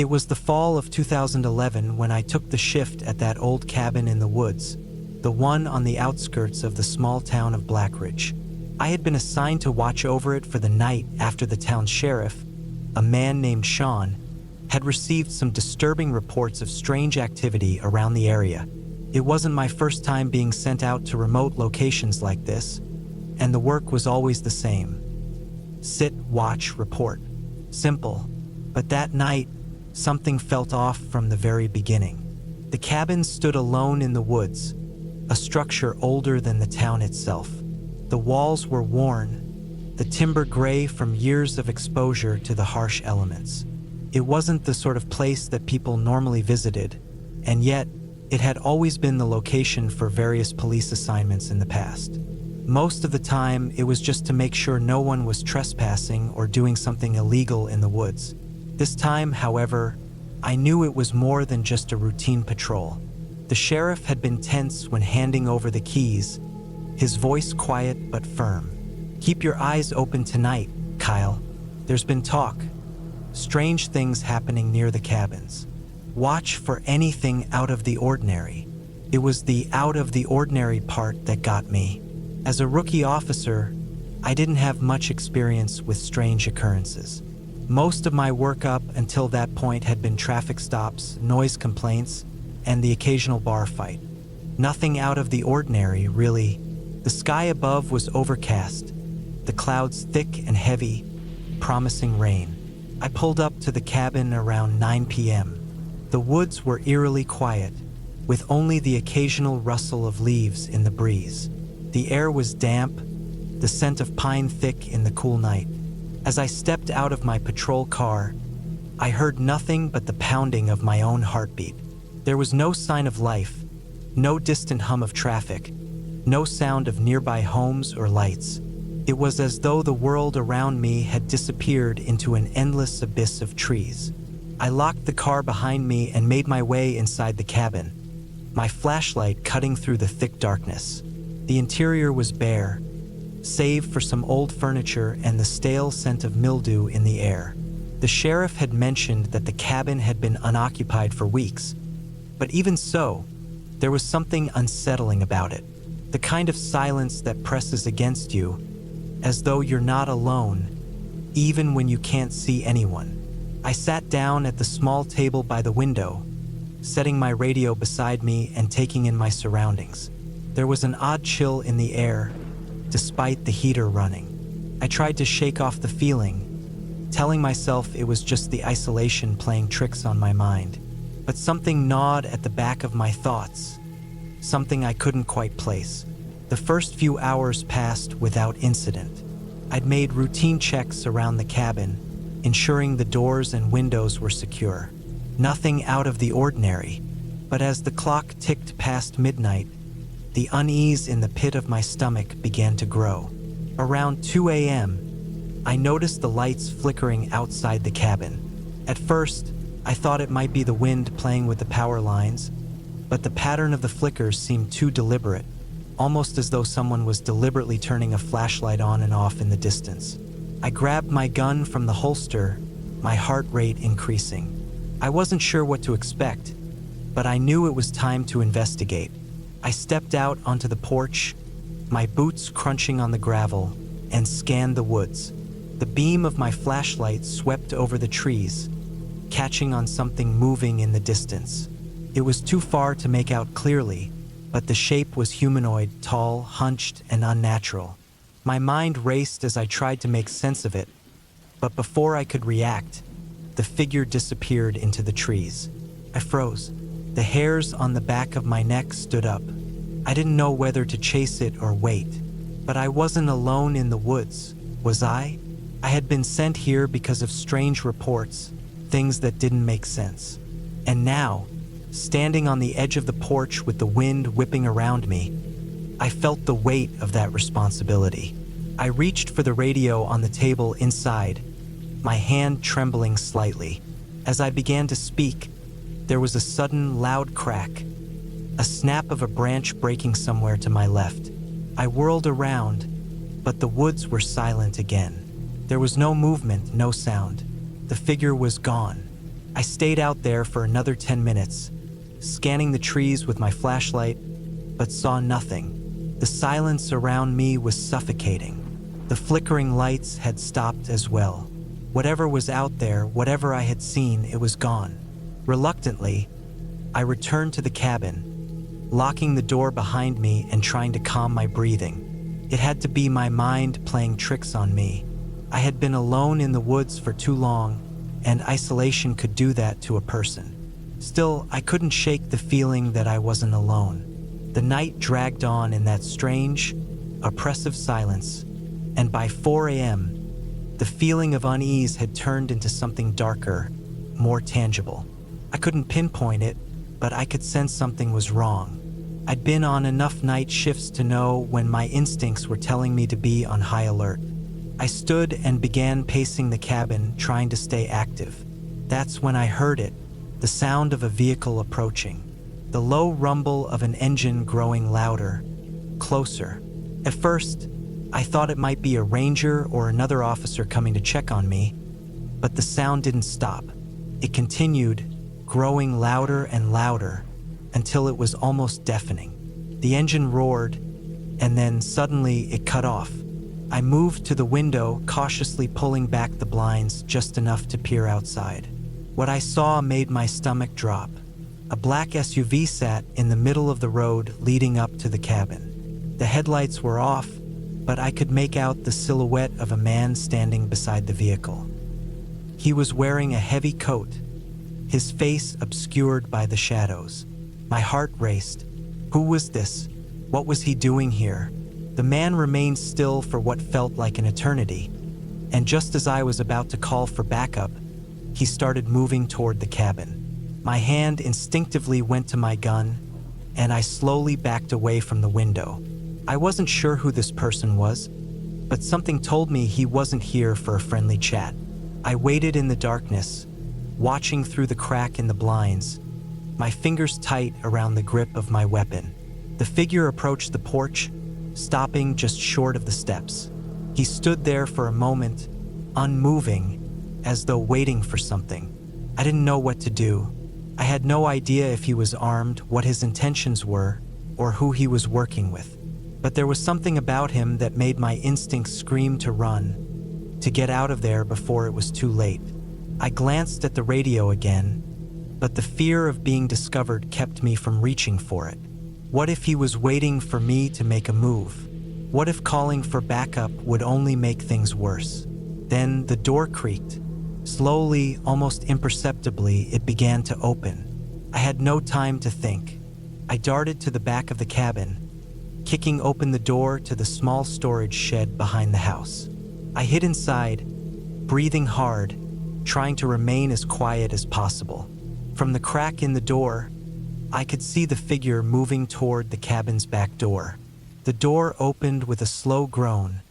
It was the fall of 2011 when I took the shift at that old cabin in the woods, the one on the outskirts of the small town of Blackridge. I had been assigned to watch over it for the night after the town sheriff, a man named Sean, had received some disturbing reports of strange activity around the area. It wasn't my first time being sent out to remote locations like this, and the work was always the same. Sit, watch, report. Simple. But that night, something felt off from the very beginning. The cabin stood alone in the woods, a structure older than the town itself. The walls were worn, the timber gray from years of exposure to the harsh elements. It wasn't the sort of place that people normally visited, and yet it had always been the location for various police assignments in the past. Most of the time, it was just to make sure no one was trespassing or doing something illegal in the woods. This time, however, I knew it was more than just a routine patrol. The sheriff had been tense when handing over the keys, his voice quiet but firm. "Keep your eyes open tonight, Kyle. There's been talk. Strange things happening near the cabins. Watch for anything out of the ordinary." It was the out of the ordinary part that got me. As a rookie officer, I didn't have much experience with strange occurrences. Most of my work up until that point had been traffic stops, noise complaints, and the occasional bar fight. Nothing out of the ordinary, really. The sky above was overcast, the clouds thick and heavy, promising rain. I pulled up to the cabin around 9 p.m. The woods were eerily quiet, with only the occasional rustle of leaves in the breeze. The air was damp, the scent of pine thick in the cool night. As I stepped out of my patrol car, I heard nothing but the pounding of my own heartbeat. There was no sign of life, no distant hum of traffic, no sound of nearby homes or lights. It was as though the world around me had disappeared into an endless abyss of trees. I locked the car behind me and made my way inside the cabin, my flashlight cutting through the thick darkness. The interior was bare, save for some old furniture and the stale scent of mildew in the air. The sheriff had mentioned that the cabin had been unoccupied for weeks, but even so, there was something unsettling about it. The kind of silence that presses against you, as though you're not alone, even when you can't see anyone. I sat down at the small table by the window, setting my radio beside me and taking in my surroundings. There was an odd chill in the air, despite the heater running. I tried to shake off the feeling, telling myself it was just the isolation playing tricks on my mind. But something gnawed at the back of my thoughts, something I couldn't quite place. The first few hours passed without incident. I'd made routine checks around the cabin, ensuring the doors and windows were secure. Nothing out of the ordinary, but as the clock ticked past midnight, the unease in the pit of my stomach began to grow. Around 2 a.m., I noticed the lights flickering outside the cabin. At first, I thought it might be the wind playing with the power lines, but the pattern of the flickers seemed too deliberate, almost as though someone was deliberately turning a flashlight on and off in the distance. I grabbed my gun from the holster, my heart rate increasing. I wasn't sure what to expect, but I knew it was time to investigate. I stepped out onto the porch, my boots crunching on the gravel, and scanned the woods. The beam of my flashlight swept over the trees, catching on something moving in the distance. It was too far to make out clearly, but the shape was humanoid, tall, hunched, and unnatural. My mind raced as I tried to make sense of it, but before I could react, the figure disappeared into the trees. I froze. The hairs on the back of my neck stood up. I didn't know whether to chase it or wait, but I wasn't alone in the woods, was I? I had been sent here because of strange reports, things that didn't make sense. And now, standing on the edge of the porch with the wind whipping around me, I felt the weight of that responsibility. I reached for the radio on the table inside, my hand trembling slightly. As I began to speak, there was a sudden loud crack, a snap of a branch breaking somewhere to my left. I whirled around, but the woods were silent again. There was no movement, no sound. The figure was gone. I stayed out there for another 10 minutes, scanning the trees with my flashlight, but saw nothing. The silence around me was suffocating. The flickering lights had stopped as well. Whatever was out there, whatever I had seen, it was gone. Reluctantly, I returned to the cabin, locking the door behind me and trying to calm my breathing. It had to be my mind playing tricks on me. I had been alone in the woods for too long, and isolation could do that to a person. Still, I couldn't shake the feeling that I wasn't alone. The night dragged on in that strange, oppressive silence, and by 4 a.m., the feeling of unease had turned into something darker, more tangible. I couldn't pinpoint it, but I could sense something was wrong. I'd been on enough night shifts to know when my instincts were telling me to be on high alert. I stood and began pacing the cabin, trying to stay active. That's when I heard it, the sound of a vehicle approaching. The low rumble of an engine growing louder, closer. At first, I thought it might be a ranger or another officer coming to check on me, but the sound didn't stop. It continued, growing louder and louder, until it was almost deafening. The engine roared, and then suddenly it cut off. I moved to the window, cautiously pulling back the blinds just enough to peer outside. What I saw made my stomach drop. A black SUV sat in the middle of the road leading up to the cabin. The headlights were off, but I could make out the silhouette of a man standing beside the vehicle. He was wearing a heavy coat, his face obscured by the shadows. My heart raced. Who was this? What was he doing here? The man remained still for what felt like an eternity, and just as I was about to call for backup, he started moving toward the cabin. My hand instinctively went to my gun, and I slowly backed away from the window. I wasn't sure who this person was, but something told me he wasn't here for a friendly chat. I waited in the darkness, watching through the crack in the blinds, my fingers tight around the grip of my weapon. The figure approached the porch, stopping just short of the steps. He stood there for a moment, unmoving, as though waiting for something. I didn't know what to do. I had no idea if he was armed, what his intentions were, or who he was working with. But there was something about him that made my instincts scream to run, to get out of there before it was too late. I glanced at the radio again, but the fear of being discovered kept me from reaching for it. What if he was waiting for me to make a move? What if calling for backup would only make things worse? Then the door creaked. Slowly, almost imperceptibly, it began to open. I had no time to think. I darted to the back of the cabin, kicking open the door to the small storage shed behind the house. I hid inside, breathing hard, trying to remain as quiet as possible. From the crack in the door, I could see the figure moving toward the cabin's back door. The door opened with a slow groan,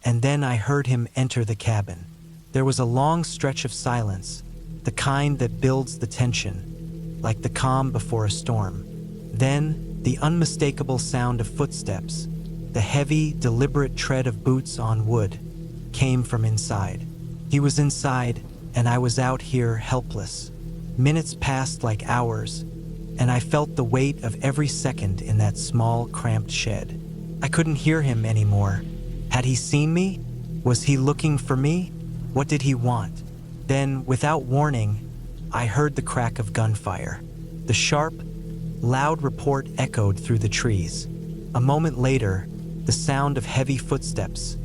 and then I heard him enter the cabin. There was a long stretch of silence, the kind that builds the tension, like the calm before a storm. Then, the unmistakable sound of footsteps, the heavy, deliberate tread of boots on wood, came from inside. He was inside, and I was out here helpless. Minutes passed like hours, and I felt the weight of every second in that small, cramped shed. I couldn't hear him anymore. Had he seen me? Was he looking for me? What did he want? Then, without warning, I heard the crack of gunfire. The sharp, loud report echoed through the trees. A moment later, the sound of heavy footsteps.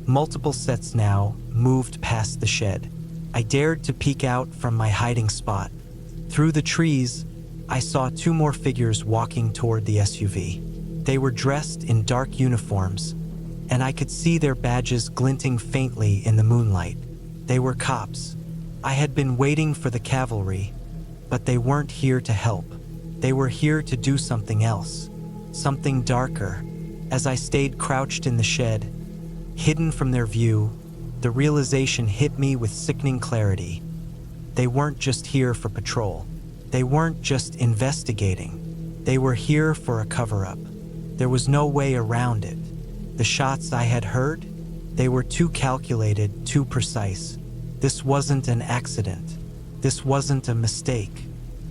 Multiple sets now moved past the shed. I dared to peek out from my hiding spot. Through the trees, I saw two more figures walking toward the SUV. They were dressed in dark uniforms, and I could see their badges glinting faintly in the moonlight. They were cops. I had been waiting for the cavalry, but they weren't here to help. They were here to do something else, something darker. As I stayed crouched in the shed, hidden from their view, the realization hit me with sickening clarity. They weren't just here for patrol. They weren't just investigating. They were here for a cover-up. There was no way around it. The shots I had heard, they were too calculated, too precise. This wasn't an accident. This wasn't a mistake.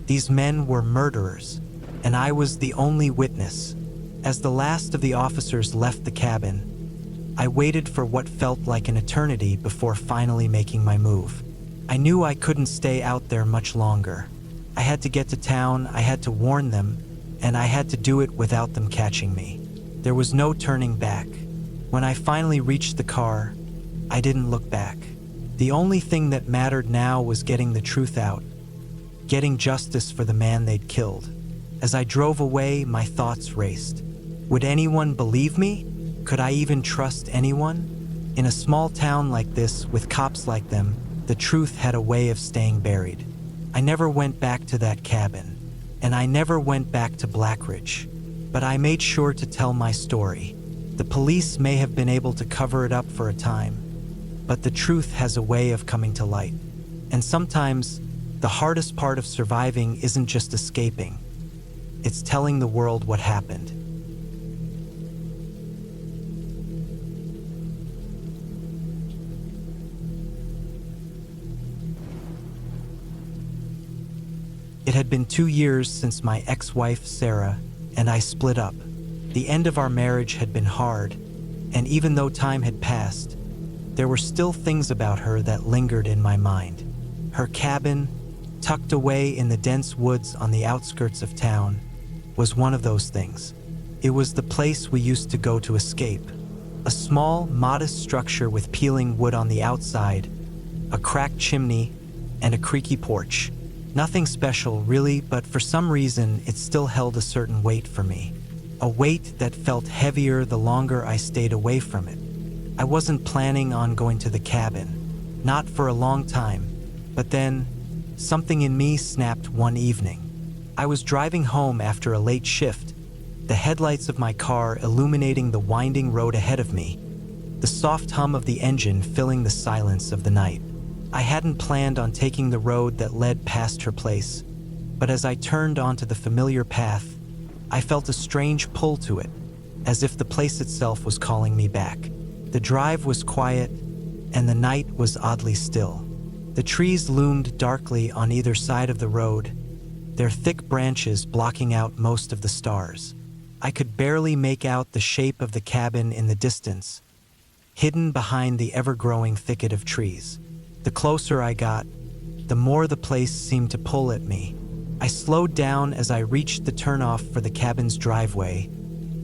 These men were murderers, and I was the only witness. As the last of the officers left the cabin, I waited for what felt like an eternity before finally making my move. I knew I couldn't stay out there much longer. I had to get to town, I had to warn them, and I had to do it without them catching me. There was no turning back. When I finally reached the car, I didn't look back. The only thing that mattered now was getting the truth out, getting justice for the man they'd killed. As I drove away, my thoughts raced. Would anyone believe me? Could I even trust anyone? In a small town like this, with cops like them, the truth had a way of staying buried. I never went back to that cabin, and I never went back to Blackridge. But I made sure to tell my story. The police may have been able to cover it up for a time, but the truth has a way of coming to light. And sometimes, the hardest part of surviving isn't just escaping. It's telling the world what happened. It had been 2 years since my ex-wife, Sarah, and I split up. The end of our marriage had been hard, and even though time had passed, there were still things about her that lingered in my mind. Her cabin, tucked away in the dense woods on the outskirts of town, was one of those things. It was the place we used to go to escape. A small, modest structure with peeling wood on the outside, a cracked chimney, and a creaky porch. Nothing special, really, but for some reason, it still held a certain weight for me. A weight that felt heavier the longer I stayed away from it. I wasn't planning on going to the cabin, not for a long time, but then, something in me snapped one evening. I was driving home after a late shift, the headlights of my car illuminating the winding road ahead of me, the soft hum of the engine filling the silence of the night. I hadn't planned on taking the road that led past her place, but as I turned onto the familiar path, I felt a strange pull to it, as if the place itself was calling me back. The drive was quiet, and the night was oddly still. The trees loomed darkly on either side of the road, their thick branches blocking out most of the stars. I could barely make out the shape of the cabin in the distance, hidden behind the ever-growing thicket of trees. The closer I got, the more the place seemed to pull at me. I slowed down as I reached the turnoff for the cabin's driveway,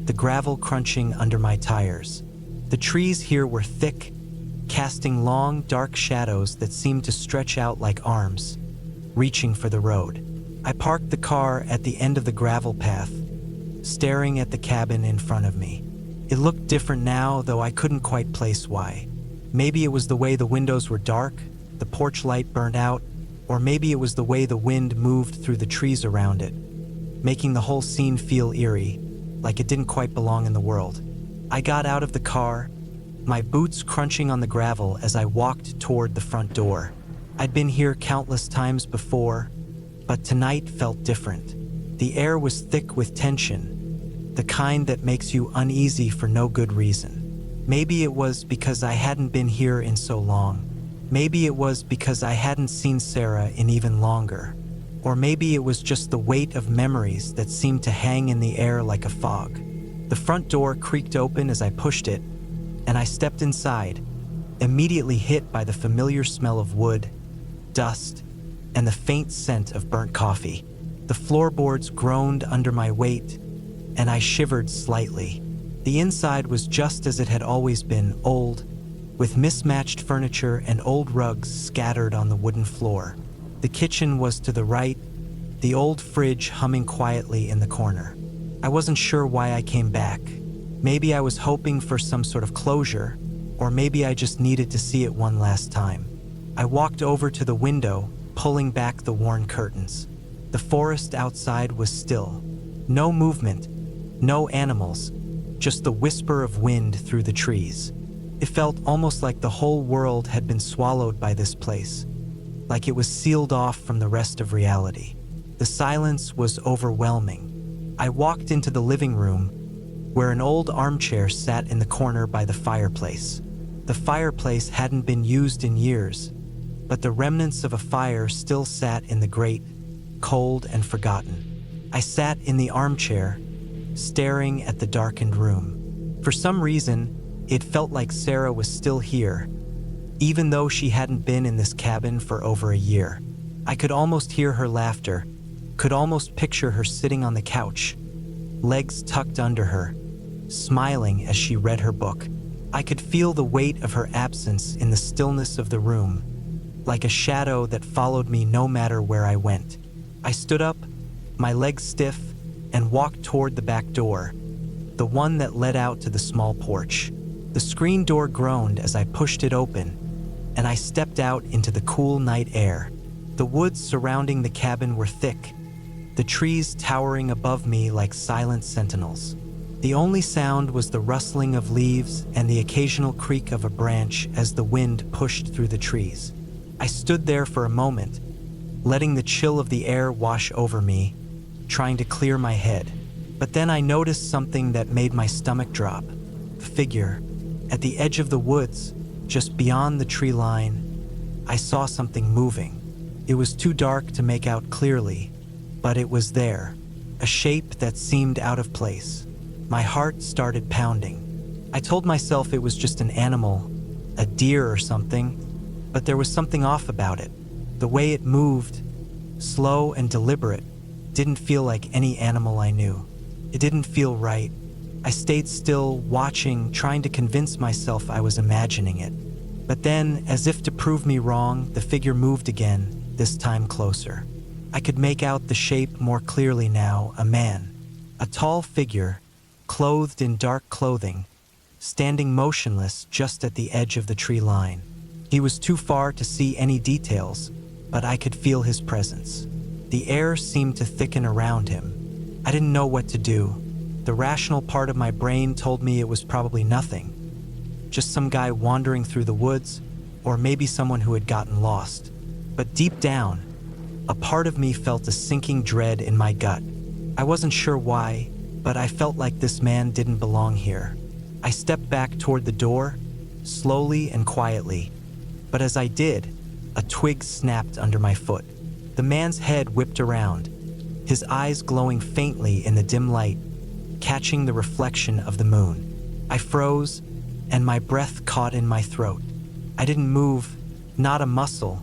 the gravel crunching under my tires. The trees here were thick, casting long, dark shadows that seemed to stretch out like arms, reaching for the road. I parked the car at the end of the gravel path, staring at the cabin in front of me. It looked different now, though I couldn't quite place why. Maybe it was the way the windows were dark, the porch light burned out, or maybe it was the way the wind moved through the trees around it, making the whole scene feel eerie, like it didn't quite belong in the world. I got out of the car, my boots crunching on the gravel as I walked toward the front door. I'd been here countless times before, but tonight felt different. The air was thick with tension, the kind that makes you uneasy for no good reason. Maybe it was because I hadn't been here in so long. Maybe it was because I hadn't seen Sarah in even longer. Or maybe it was just the weight of memories that seemed to hang in the air like a fog. The front door creaked open as I pushed it, and I stepped inside, immediately hit by the familiar smell of wood, dust, and the faint scent of burnt coffee. The floorboards groaned under my weight, and I shivered slightly. The inside was just as it had always been, old, with mismatched furniture and old rugs scattered on the wooden floor. The kitchen was to the right, the old fridge humming quietly in the corner. I wasn't sure why I came back. Maybe I was hoping for some sort of closure, or maybe I just needed to see it one last time. I walked over to the window, pulling back the worn curtains. The forest outside was still. No movement, no animals, just the whisper of wind through the trees. It felt almost like the whole world had been swallowed by this place, like it was sealed off from the rest of reality. The silence was overwhelming. I walked into the living room, where an old armchair sat in the corner by the fireplace. The fireplace hadn't been used in years, but the remnants of a fire still sat in the grate, cold and forgotten. I sat in the armchair, staring at the darkened room. For some reason, it felt like Sarah was still here, even though she hadn't been in this cabin for over a year. I could almost hear her laughter, could almost picture her sitting on the couch, legs tucked under her, smiling as she read her book. I could feel the weight of her absence in the stillness of the room, like a shadow that followed me no matter where I went. I stood up, my legs stiff, and walked toward the back door, the one that led out to the small porch. The screen door groaned as I pushed it open, and I stepped out into the cool night air. The woods surrounding the cabin were thick, the trees towering above me like silent sentinels. The only sound was the rustling of leaves and the occasional creak of a branch as the wind pushed through the trees. I stood there for a moment, letting the chill of the air wash over me, trying to clear my head. But then I noticed something that made my stomach drop. A figure. At the edge of the woods, just beyond the tree line, I saw something moving. It was too dark to make out clearly, but it was there, a shape that seemed out of place. My heart started pounding. I told myself it was just an animal, a deer or something, but there was something off about it. The way it moved, slow and deliberate, didn't feel like any animal I knew. It didn't feel right. I stayed still, watching, trying to convince myself I was imagining it. But then, as if to prove me wrong, the figure moved again, this time closer. I could make out the shape more clearly now, a man. A tall figure, clothed in dark clothing, standing motionless just at the edge of the tree line. He was too far to see any details, but I could feel his presence. The air seemed to thicken around him. I didn't know what to do. The rational part of my brain told me it was probably nothing. Just some guy wandering through the woods, or maybe someone who had gotten lost. But deep down, a part of me felt a sinking dread in my gut. I wasn't sure why, but I felt like this man didn't belong here. I stepped back toward the door, slowly and quietly. But as I did, a twig snapped under my foot. The man's head whipped around, his eyes glowing faintly in the dim light, catching the reflection of the moon. I froze, and my breath caught in my throat. I didn't move, not a muscle,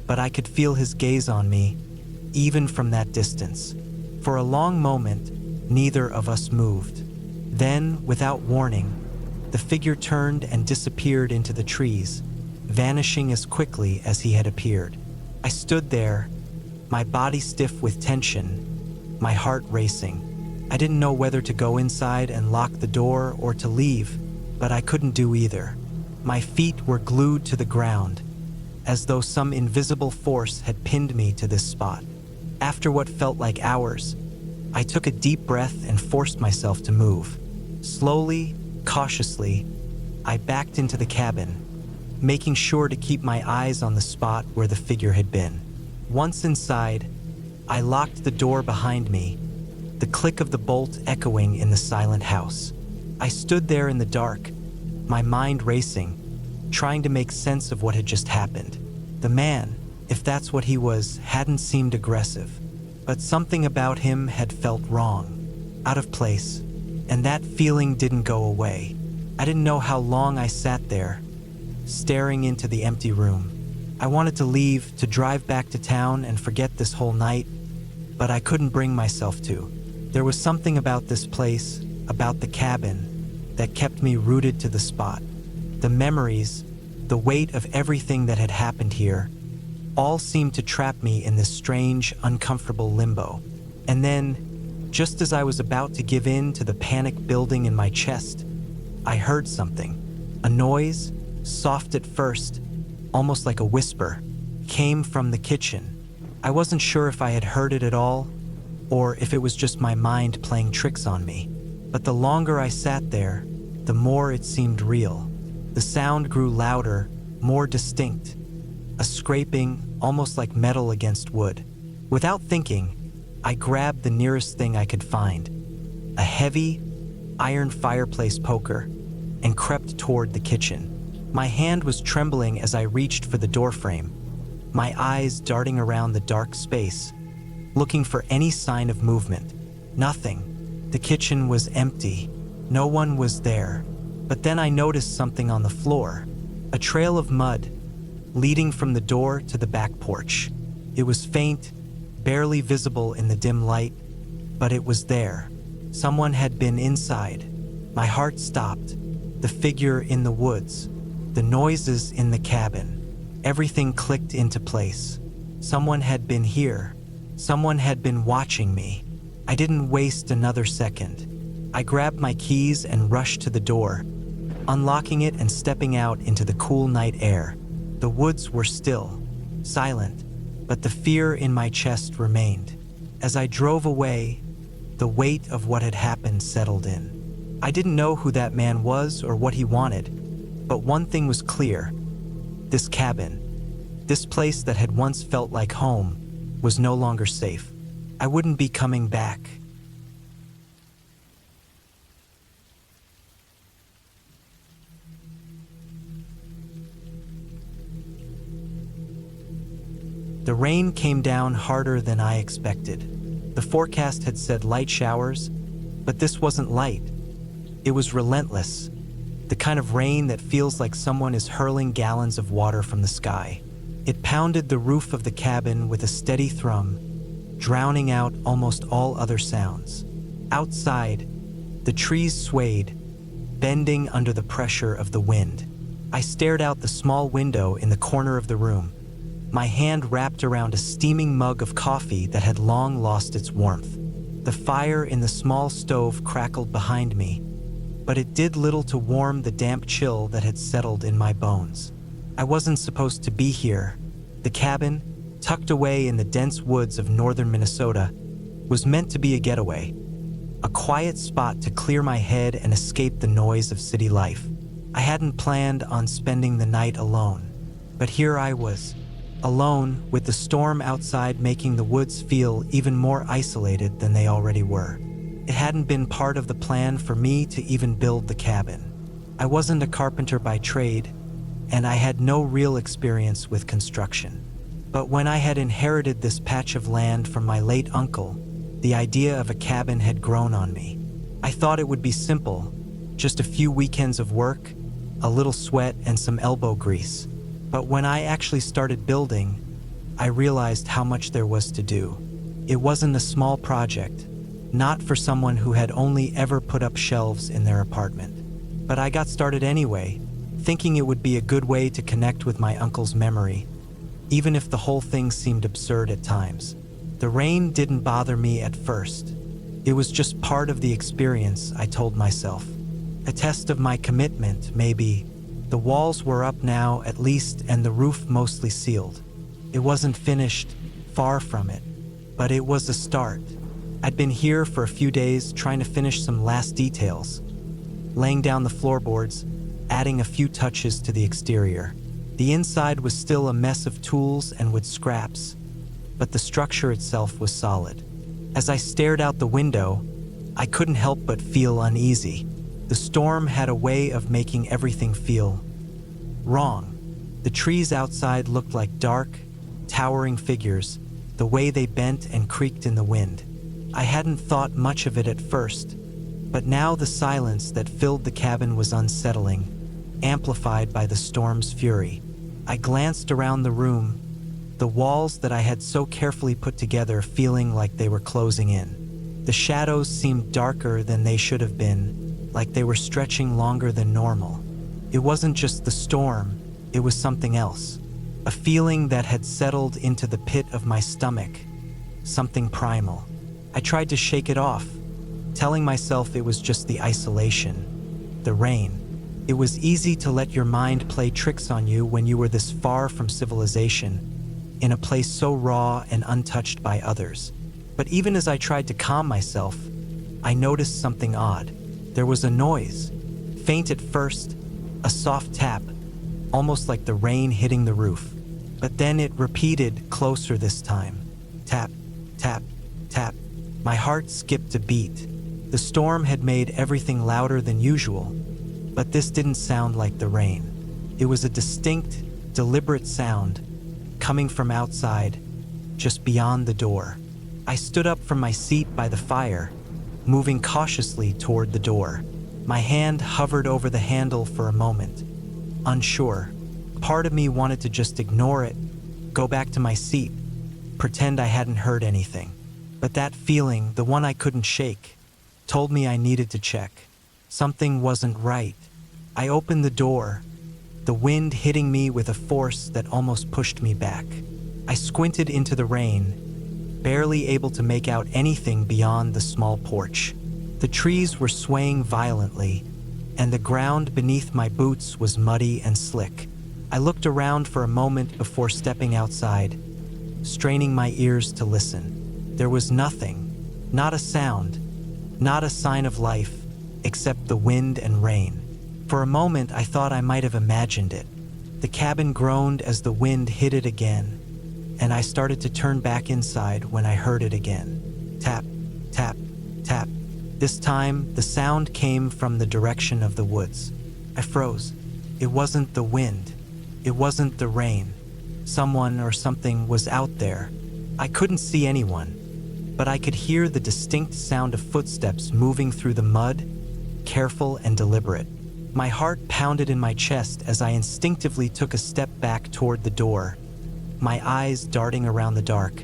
but I could feel his gaze on me, even from that distance. For a long moment, neither of us moved. Then, without warning, the figure turned and disappeared into the trees, vanishing as quickly as he had appeared. I stood there, my body stiff with tension, my heart racing. I didn't know whether to go inside and lock the door or to leave, but I couldn't do either. My feet were glued to the ground, as though some invisible force had pinned me to this spot. After what felt like hours, I took a deep breath and forced myself to move. Slowly, cautiously, I backed into the cabin, making sure to keep my eyes on the spot where the figure had been. Once inside, I locked the door behind me, the click of the bolt echoing in the silent house. I stood there in the dark, my mind racing, trying to make sense of what had just happened. The man, if that's what he was, hadn't seemed aggressive, but something about him had felt wrong, out of place, and that feeling didn't go away. I didn't know how long I sat there, staring into the empty room. I wanted to leave, to drive back to town and forget this whole night, but I couldn't bring myself to. There was something about this place, about the cabin, that kept me rooted to the spot. The memories, the weight of everything that had happened here, all seemed to trap me in this strange, uncomfortable limbo. And then, just as I was about to give in to the panic building in my chest, I heard something. A noise, soft at first, almost like a whisper, came from the kitchen. I wasn't sure if I had heard it at all, or if it was just my mind playing tricks on me. But the longer I sat there, the more it seemed real. The sound grew louder, more distinct. A scraping, almost like metal against wood. Without thinking, I grabbed the nearest thing I could find, a heavy, iron fireplace poker, and crept toward the kitchen. My hand was trembling as I reached for the doorframe, my eyes darting around the dark space, looking for any sign of movement. Nothing. The kitchen was empty. No one was there. But then I noticed something on the floor, a trail of mud leading from the door to the back porch. It was faint, barely visible in the dim light, but it was there. Someone had been inside. My heart stopped. The figure in the woods, the noises in the cabin, everything clicked into place. Someone had been here. Someone had been watching me. I didn't waste another second. I grabbed my keys and rushed to the door, unlocking it and stepping out into the cool night air. The woods were still, silent, but the fear in my chest remained. As I drove away, the weight of what had happened settled in. I didn't know who that man was or what he wanted, but one thing was clear. This cabin, this place that had once felt like home, was no longer safe. I wouldn't be coming back. The rain came down harder than I expected. The forecast had said light showers, but this wasn't light. It was relentless, the kind of rain that feels like someone is hurling gallons of water from the sky. It pounded the roof of the cabin with a steady thrum, drowning out almost all other sounds. Outside, the trees swayed, bending under the pressure of the wind. I stared out the small window in the corner of the room, my hand wrapped around a steaming mug of coffee that had long lost its warmth. The fire in the small stove crackled behind me, but it did little to warm the damp chill that had settled in my bones. I wasn't supposed to be here. The cabin, tucked away in the dense woods of northern Minnesota, was meant to be a getaway, a quiet spot to clear my head and escape the noise of city life. I hadn't planned on spending the night alone, but here I was, alone, with the storm outside making the woods feel even more isolated than they already were. It hadn't been part of the plan for me to even build the cabin. I wasn't a carpenter by trade, and I had no real experience with construction. But when I had inherited this patch of land from my late uncle, the idea of a cabin had grown on me. I thought it would be simple, just a few weekends of work, a little sweat, and some elbow grease. But when I actually started building, I realized how much there was to do. It wasn't a small project, not for someone who had only ever put up shelves in their apartment. But I got started anyway, thinking it would be a good way to connect with my uncle's memory, even if the whole thing seemed absurd at times. The rain didn't bother me at first. It was just part of the experience, I told myself. A test of my commitment, maybe. The walls were up now, at least, and the roof mostly sealed. It wasn't finished, far from it, but it was a start. I'd been here for a few days trying to finish some last details, laying down the floorboards, adding a few touches to the exterior. The inside was still a mess of tools and wood scraps, but the structure itself was solid. As I stared out the window, I couldn't help but feel uneasy. The storm had a way of making everything feel wrong. The trees outside looked like dark, towering figures, the way they bent and creaked in the wind. I hadn't thought much of it at first, but now the silence that filled the cabin was unsettling, amplified by the storm's fury. I glanced around the room, the walls that I had so carefully put together feeling like they were closing in. The shadows seemed darker than they should have been, like they were stretching longer than normal. It wasn't just the storm, it was something else. A feeling that had settled into the pit of my stomach, something primal. I tried to shake it off, telling myself it was just the isolation, the rain. It was easy to let your mind play tricks on you when you were this far from civilization, in a place so raw and untouched by others. But even as I tried to calm myself, I noticed something odd. There was a noise, faint at first, a soft tap, almost like the rain hitting the roof. But then it repeated, closer this time. Tap, tap, tap. My heart skipped a beat. The storm had made everything louder than usual, but this didn't sound like the rain. It was a distinct, deliberate sound, coming from outside, just beyond the door. I stood up from my seat by the fire, moving cautiously toward the door. My hand hovered over the handle for a moment, unsure. Part of me wanted to just ignore it, go back to my seat, pretend I hadn't heard anything. But that feeling, the one I couldn't shake, told me I needed to check. Something wasn't right. I opened the door, the wind hitting me with a force that almost pushed me back. I squinted into the rain, barely able to make out anything beyond the small porch. The trees were swaying violently, and the ground beneath my boots was muddy and slick. I looked around for a moment before stepping outside, straining my ears to listen. There was nothing, not a sound, not a sign of life, except the wind and rain. For a moment, I thought I might have imagined it. The cabin groaned as the wind hit it again, and I started to turn back inside when I heard it again. Tap, tap, tap. This time, the sound came from the direction of the woods. I froze. It wasn't the wind. It wasn't the rain. Someone or something was out there. I couldn't see anyone, but I could hear the distinct sound of footsteps moving through the mud, careful and deliberate. My heart pounded in my chest as I instinctively took a step back toward the door, my eyes darting around the dark,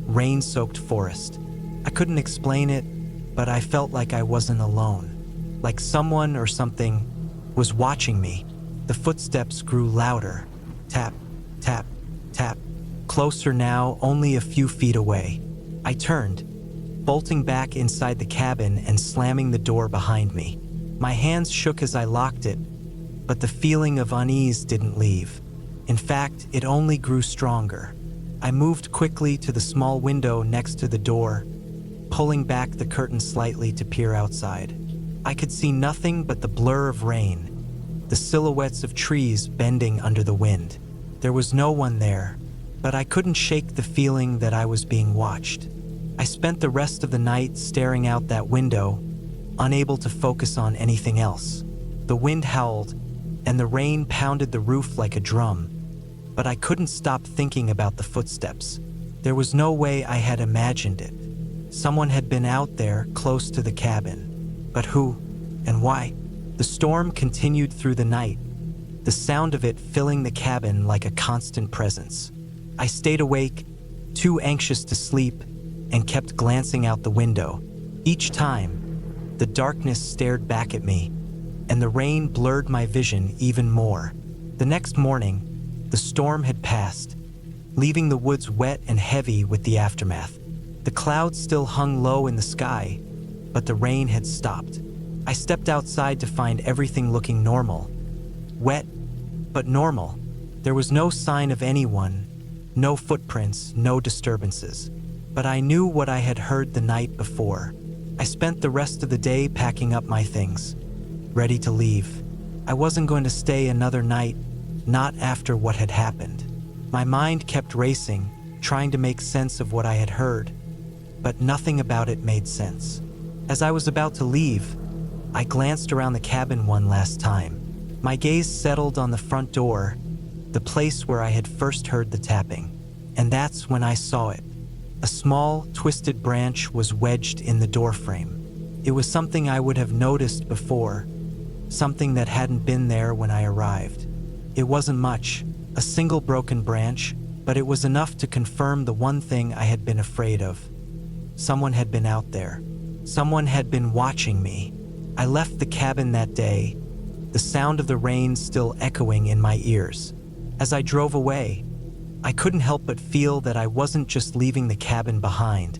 rain-soaked forest. I couldn't explain it, but I felt like I wasn't alone, like someone or something was watching me. The footsteps grew louder. Tap, tap, tap. Closer now, only a few feet away. I turned, bolting back inside the cabin and slamming the door behind me. My hands shook as I locked it, but the feeling of unease didn't leave. In fact, it only grew stronger. I moved quickly to the small window next to the door, pulling back the curtain slightly to peer outside. I could see nothing but the blur of rain, the silhouettes of trees bending under the wind. There was no one there, but I couldn't shake the feeling that I was being watched. I spent the rest of the night staring out that window, unable to focus on anything else. The wind howled, and the rain pounded the roof like a drum, but I couldn't stop thinking about the footsteps. There was no way I had imagined it. Someone had been out there close to the cabin. But who and why? The storm continued through the night, the sound of it filling the cabin like a constant presence. I stayed awake, too anxious to sleep, and kept glancing out the window. Each time, the darkness stared back at me, and the rain blurred my vision even more. The next morning, the storm had passed, leaving the woods wet and heavy with the aftermath. The clouds still hung low in the sky, but the rain had stopped. I stepped outside to find everything looking normal. Wet, but normal. There was no sign of anyone, no footprints, no disturbances. But I knew what I had heard the night before. I spent the rest of the day packing up my things, ready to leave. I wasn't going to stay another night, not after what had happened. My mind kept racing, trying to make sense of what I had heard, but nothing about it made sense. As I was about to leave, I glanced around the cabin one last time. My gaze settled on the front door, the place where I had first heard the tapping. And that's when I saw it. A small, twisted branch was wedged in the doorframe. It was something I would have noticed before, something that hadn't been there when I arrived. It wasn't much, a single broken branch, but it was enough to confirm the one thing I had been afraid of. Someone had been out there. Someone had been watching me. I left the cabin that day, the sound of the rain still echoing in my ears. As I drove away, I couldn't help but feel that I wasn't just leaving the cabin behind.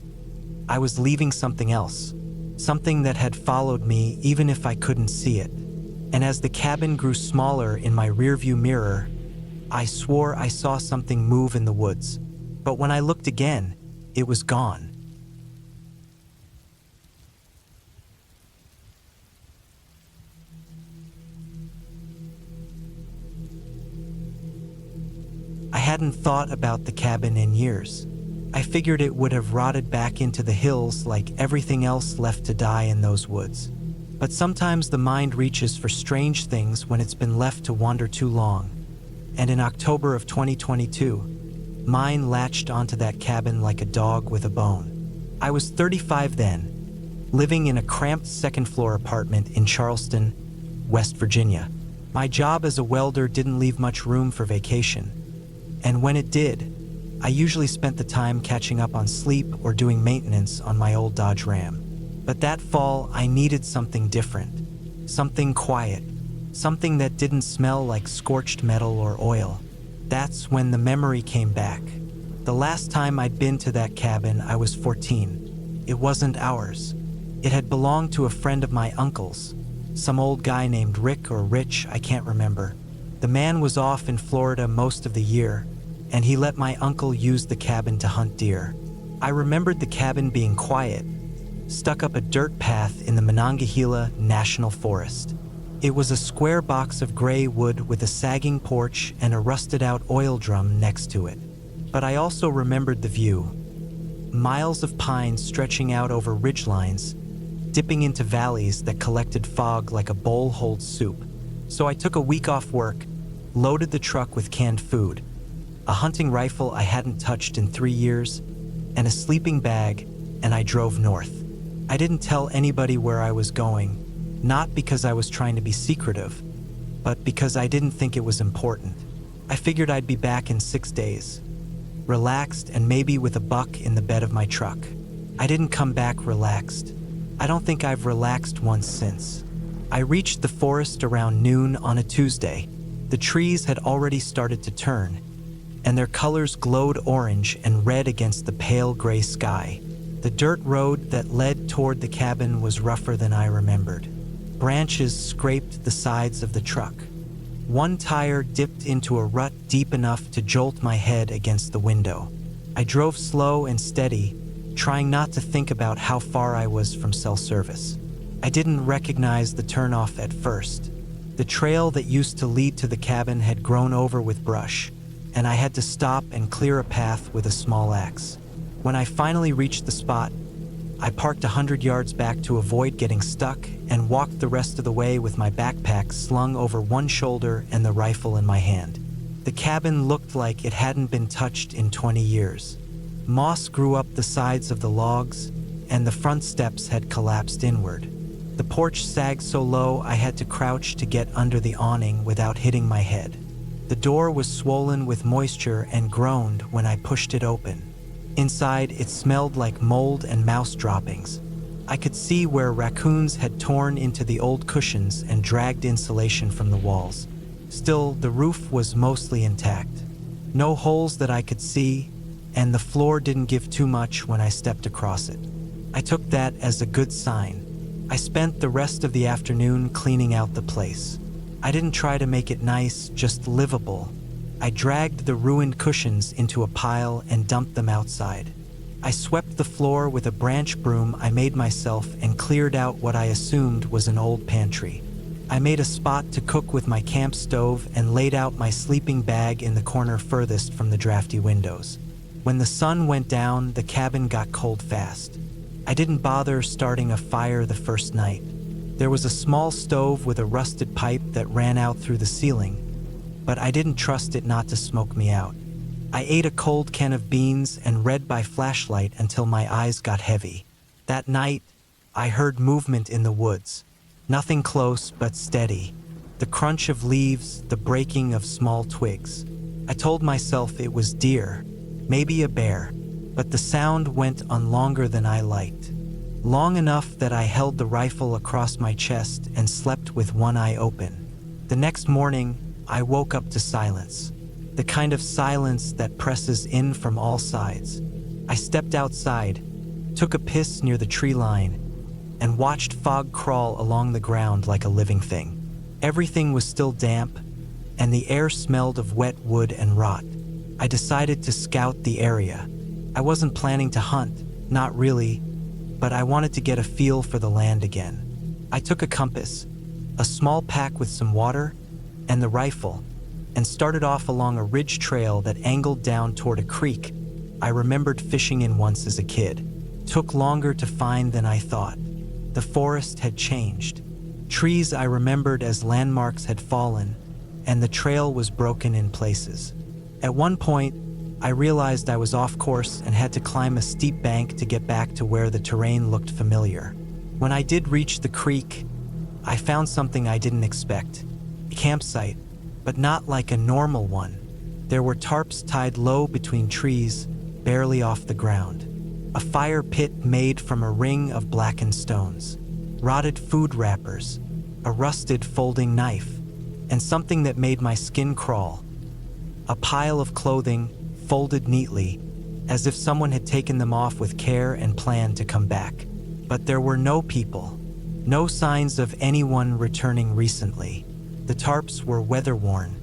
I was leaving something else, something that had followed me even if I couldn't see it. And as the cabin grew smaller in my rearview mirror, I swore I saw something move in the woods. But when I looked again, it was gone. I hadn't thought about the cabin in years. I figured it would have rotted back into the hills like everything else left to die in those woods. But sometimes the mind reaches for strange things when it's been left to wander too long. And in October of 2022, Mine latched onto that cabin like a dog with a bone. I was 35 then, living in a cramped second-floor apartment in Charleston, West Virginia. My job as a welder didn't leave much room for vacation, and when it did, I usually spent the time catching up on sleep or doing maintenance on my old Dodge Ram. But that fall, I needed something different, something quiet, something that didn't smell like scorched metal or oil. That's when the memory came back. The last time I'd been to that cabin, I was 14. It wasn't ours. It had belonged to a friend of my uncle's, some old guy named Rick or Rich, I can't remember. The man was off in Florida most of the year, and he let my uncle use the cabin to hunt deer. I remembered the cabin being quiet, stuck up a dirt path in the Monongahela National Forest. It was a square box of gray wood with a sagging porch and a rusted-out oil drum next to it. But I also remembered the view. Miles of pines stretching out over ridgelines, dipping into valleys that collected fog like a bowl holds soup. So I took a week off work, loaded the truck with canned food, a hunting rifle I hadn't touched in 3 years, and a sleeping bag, and I drove north. I didn't tell anybody where I was going, not because I was trying to be secretive, but because I didn't think it was important. I figured I'd be back in 6 days, relaxed and maybe with a buck in the bed of my truck. I didn't come back relaxed. I don't think I've relaxed once since. I reached the forest around noon on a Tuesday. The trees had already started to turn, and their colors glowed orange and red against the pale gray sky. The dirt road that led toward the cabin was rougher than I remembered. Branches scraped the sides of the truck. One tire dipped into a rut deep enough to jolt my head against the window. I drove slow and steady, trying not to think about how far I was from cell service. I didn't recognize the turnoff at first. The trail that used to lead to the cabin had grown over with brush, and I had to stop and clear a path with a small axe. When I finally reached the spot, I parked 100 yards back to avoid getting stuck and walked the rest of the way with my backpack slung over one shoulder and the rifle in my hand. The cabin looked like it hadn't been touched in 20 years. Moss grew up the sides of the logs, and the front steps had collapsed inward. The porch sagged so low I had to crouch to get under the awning without hitting my head. The door was swollen with moisture and groaned when I pushed it open. Inside, it smelled like mold and mouse droppings. I could see where raccoons had torn into the old cushions and dragged insulation from the walls. Still, the roof was mostly intact. No holes that I could see, and the floor didn't give too much when I stepped across it. I took that as a good sign. I spent the rest of the afternoon cleaning out the place. I didn't try to make it nice, just livable. I dragged the ruined cushions into a pile and dumped them outside. I swept the floor with a branch broom I made myself and cleared out what I assumed was an old pantry. I made a spot to cook with my camp stove and laid out my sleeping bag in the corner furthest from the drafty windows. When the sun went down, the cabin got cold fast. I didn't bother starting a fire the first night. There was a small stove with a rusted pipe that ran out through the ceiling, but I didn't trust it not to smoke me out. I ate a cold can of beans and read by flashlight until my eyes got heavy. That night, I heard movement in the woods. Nothing close, but steady. The crunch of leaves, the breaking of small twigs. I told myself it was deer, maybe a bear, but the sound went on longer than I liked. Long enough that I held the rifle across my chest and slept with one eye open. The next morning, I woke up to silence. The kind of silence that presses in from all sides. I stepped outside, took a piss near the tree line, and watched fog crawl along the ground like a living thing. Everything was still damp, and the air smelled of wet wood and rot. I decided to scout the area. I wasn't planning to hunt, not really, but I wanted to get a feel for the land again. I took a compass, a small pack with some water, and the rifle, and started off along a ridge trail that angled down toward a creek I remembered fishing in once as a kid. Took longer to find than I thought. The forest had changed. Trees I remembered as landmarks had fallen, and the trail was broken in places. At one point, I realized I was off course and had to climb a steep bank to get back to where the terrain looked familiar. When I did reach the creek, I found something I didn't expect. A campsite, but not like a normal one. There were tarps tied low between trees, barely off the ground. A fire pit made from a ring of blackened stones. Rotted food wrappers, a rusted folding knife, and something that made my skin crawl. A pile of clothing, folded neatly, as if someone had taken them off with care and planned to come back. But there were no people, no signs of anyone returning recently. The tarps were weather-worn,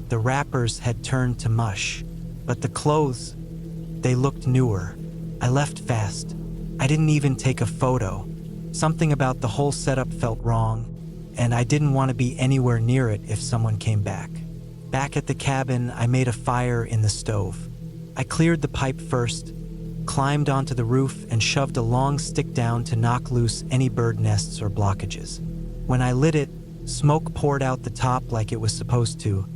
the wrappers had turned to mush, but the clothes, they looked newer. I left fast. I didn't even take a photo. Something about the whole setup felt wrong, and I didn't want to be anywhere near it if someone came back. Back at the cabin, I made a fire in the stove. I cleared the pipe first, climbed onto the roof, and shoved a long stick down to knock loose any bird nests or blockages. When I lit it, smoke poured out the top like it was supposed to,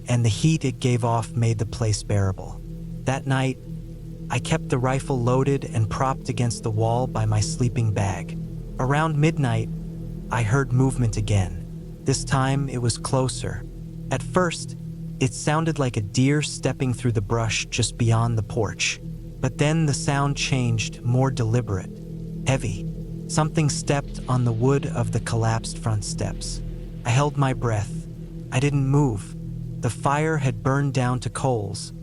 and the heat it gave off made the place bearable. That night, I kept the rifle loaded and propped against the wall by my sleeping bag. Around midnight, I heard movement again. This time, it was closer. At first, it sounded like a deer stepping through the brush just beyond the porch. But then the sound changed, more deliberate, heavy. Something stepped on the wood of the collapsed front steps. I held my breath. I didn't move. The fire had burned down to coals,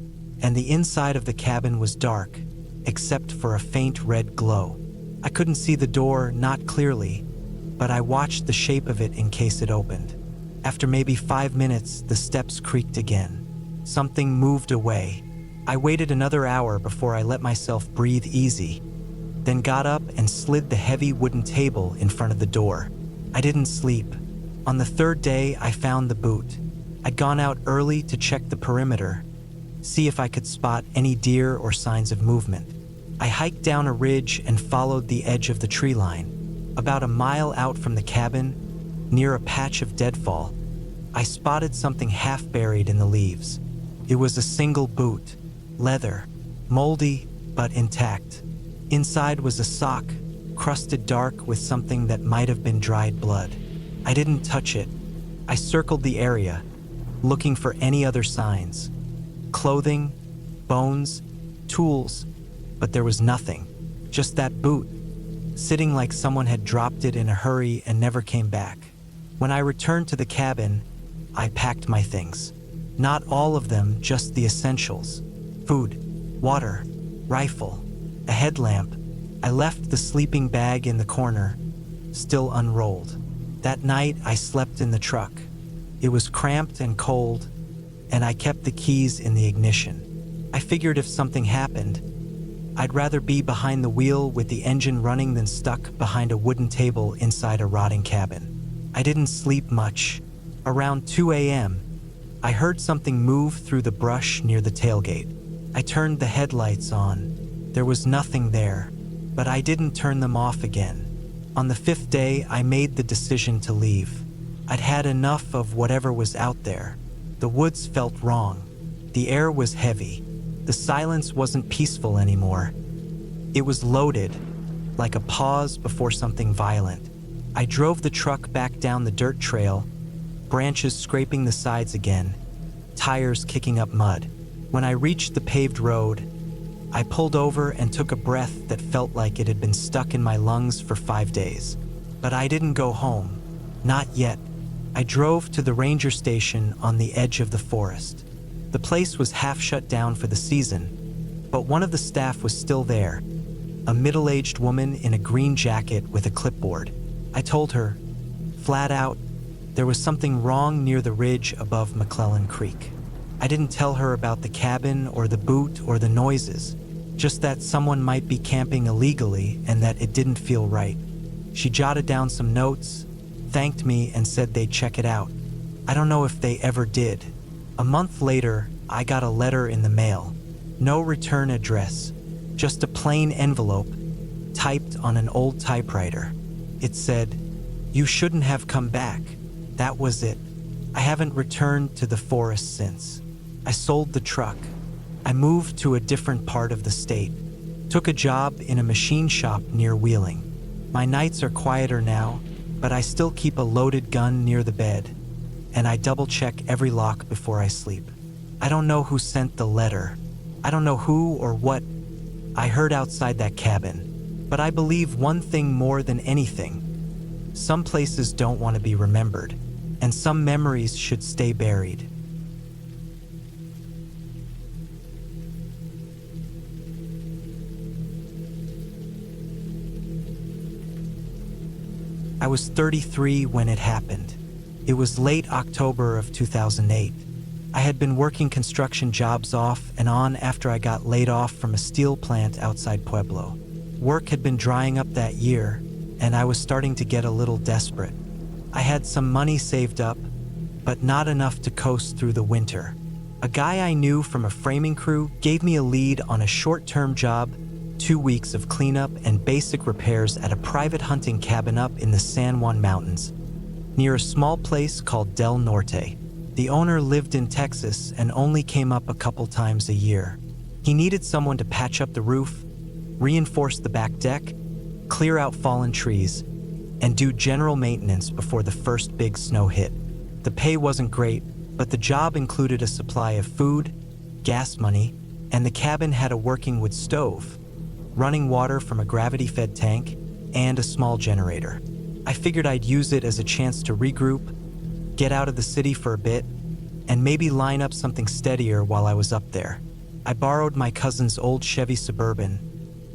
and the inside of the cabin was dark, except for a faint red glow. I couldn't see the door, not clearly, but I watched the shape of it in case it opened. After maybe 5 minutes, the steps creaked again. Something moved away. I waited another hour before I let myself breathe easy, then got up and slid the heavy wooden table in front of the door. I didn't sleep. On the third day, I found the boot. I'd gone out early to check the perimeter, see if I could spot any deer or signs of movement. I hiked down a ridge and followed the edge of the tree line. About a mile out from the cabin, near a patch of deadfall, I spotted something half buried in the leaves. It was a single boot, leather, moldy but intact. Inside was a sock, crusted dark with something that might have been dried blood. I didn't touch it. I circled the area, looking for any other signs. Clothing, bones, tools, but there was nothing. Just that boot, sitting like someone had dropped it in a hurry and never came back. When I returned to the cabin, I packed my things. Not all of them, just the essentials. Food, water, rifle, a headlamp. I left the sleeping bag in the corner, still unrolled. That night, I slept in the truck. It was cramped and cold, and I kept the keys in the ignition. I figured if something happened, I'd rather be behind the wheel with the engine running than stuck behind a wooden table inside a rotting cabin. I didn't sleep much. Around 2 a.m., I heard something move through the brush near the tailgate. I turned the headlights on. There was nothing there, but I didn't turn them off again. On the 5th day, I made the decision to leave. I'd had enough of whatever was out there. The woods felt wrong. The air was heavy. The silence wasn't peaceful anymore. It was loaded, like a pause before something violent. I drove the truck back down the dirt trail, branches scraping the sides again, tires kicking up mud. When I reached the paved road, I pulled over and took a breath that felt like it had been stuck in my lungs for 5 days. But I didn't go home. Not yet. I drove to the ranger station on the edge of the forest. The place was half shut down for the season, but one of the staff was still there, a middle-aged woman in a green jacket with a clipboard. I told her, flat out, there was something wrong near the ridge above McClellan Creek. I didn't tell her about the cabin or the boot or the noises, just that someone might be camping illegally and that it didn't feel right. She jotted down some notes, thanked me, and said they'd check it out. I don't know if they ever did. A month later, I got a letter in the mail. No return address, just a plain envelope typed on an old typewriter. It said, "You shouldn't have come back." That was it. I haven't returned to the forest since. I sold the truck, I moved to a different part of the state, took a job in a machine shop near Wheeling. My nights are quieter now, but I still keep a loaded gun near the bed, and I double-check every lock before I sleep. I don't know who sent the letter. I don't know who or what I heard outside that cabin, but I believe one thing more than anything. Some places don't want to be remembered, and some memories should stay buried. I was 33 when it happened. It was late October of 2008. I had been working construction jobs off and on after I got laid off from a steel plant outside Pueblo. Work had been drying up that year, and I was starting to get a little desperate. I had some money saved up, but not enough to coast through the winter. A guy I knew from a framing crew gave me a lead on a short-term job, 2 weeks of cleanup and basic repairs at a private hunting cabin up in the San Juan Mountains, near a small place called Del Norte. The owner lived in Texas and only came up a couple times a year. He needed someone to patch up the roof, reinforce the back deck, clear out fallen trees, and do general maintenance before the first big snow hit. The pay wasn't great, but the job included a supply of food, gas money, and the cabin had a working wood stove, running water from a gravity-fed tank, and a small generator. I figured I'd use it as a chance to regroup, get out of the city for a bit, and maybe line up something steadier while I was up there. I borrowed my cousin's old Chevy Suburban,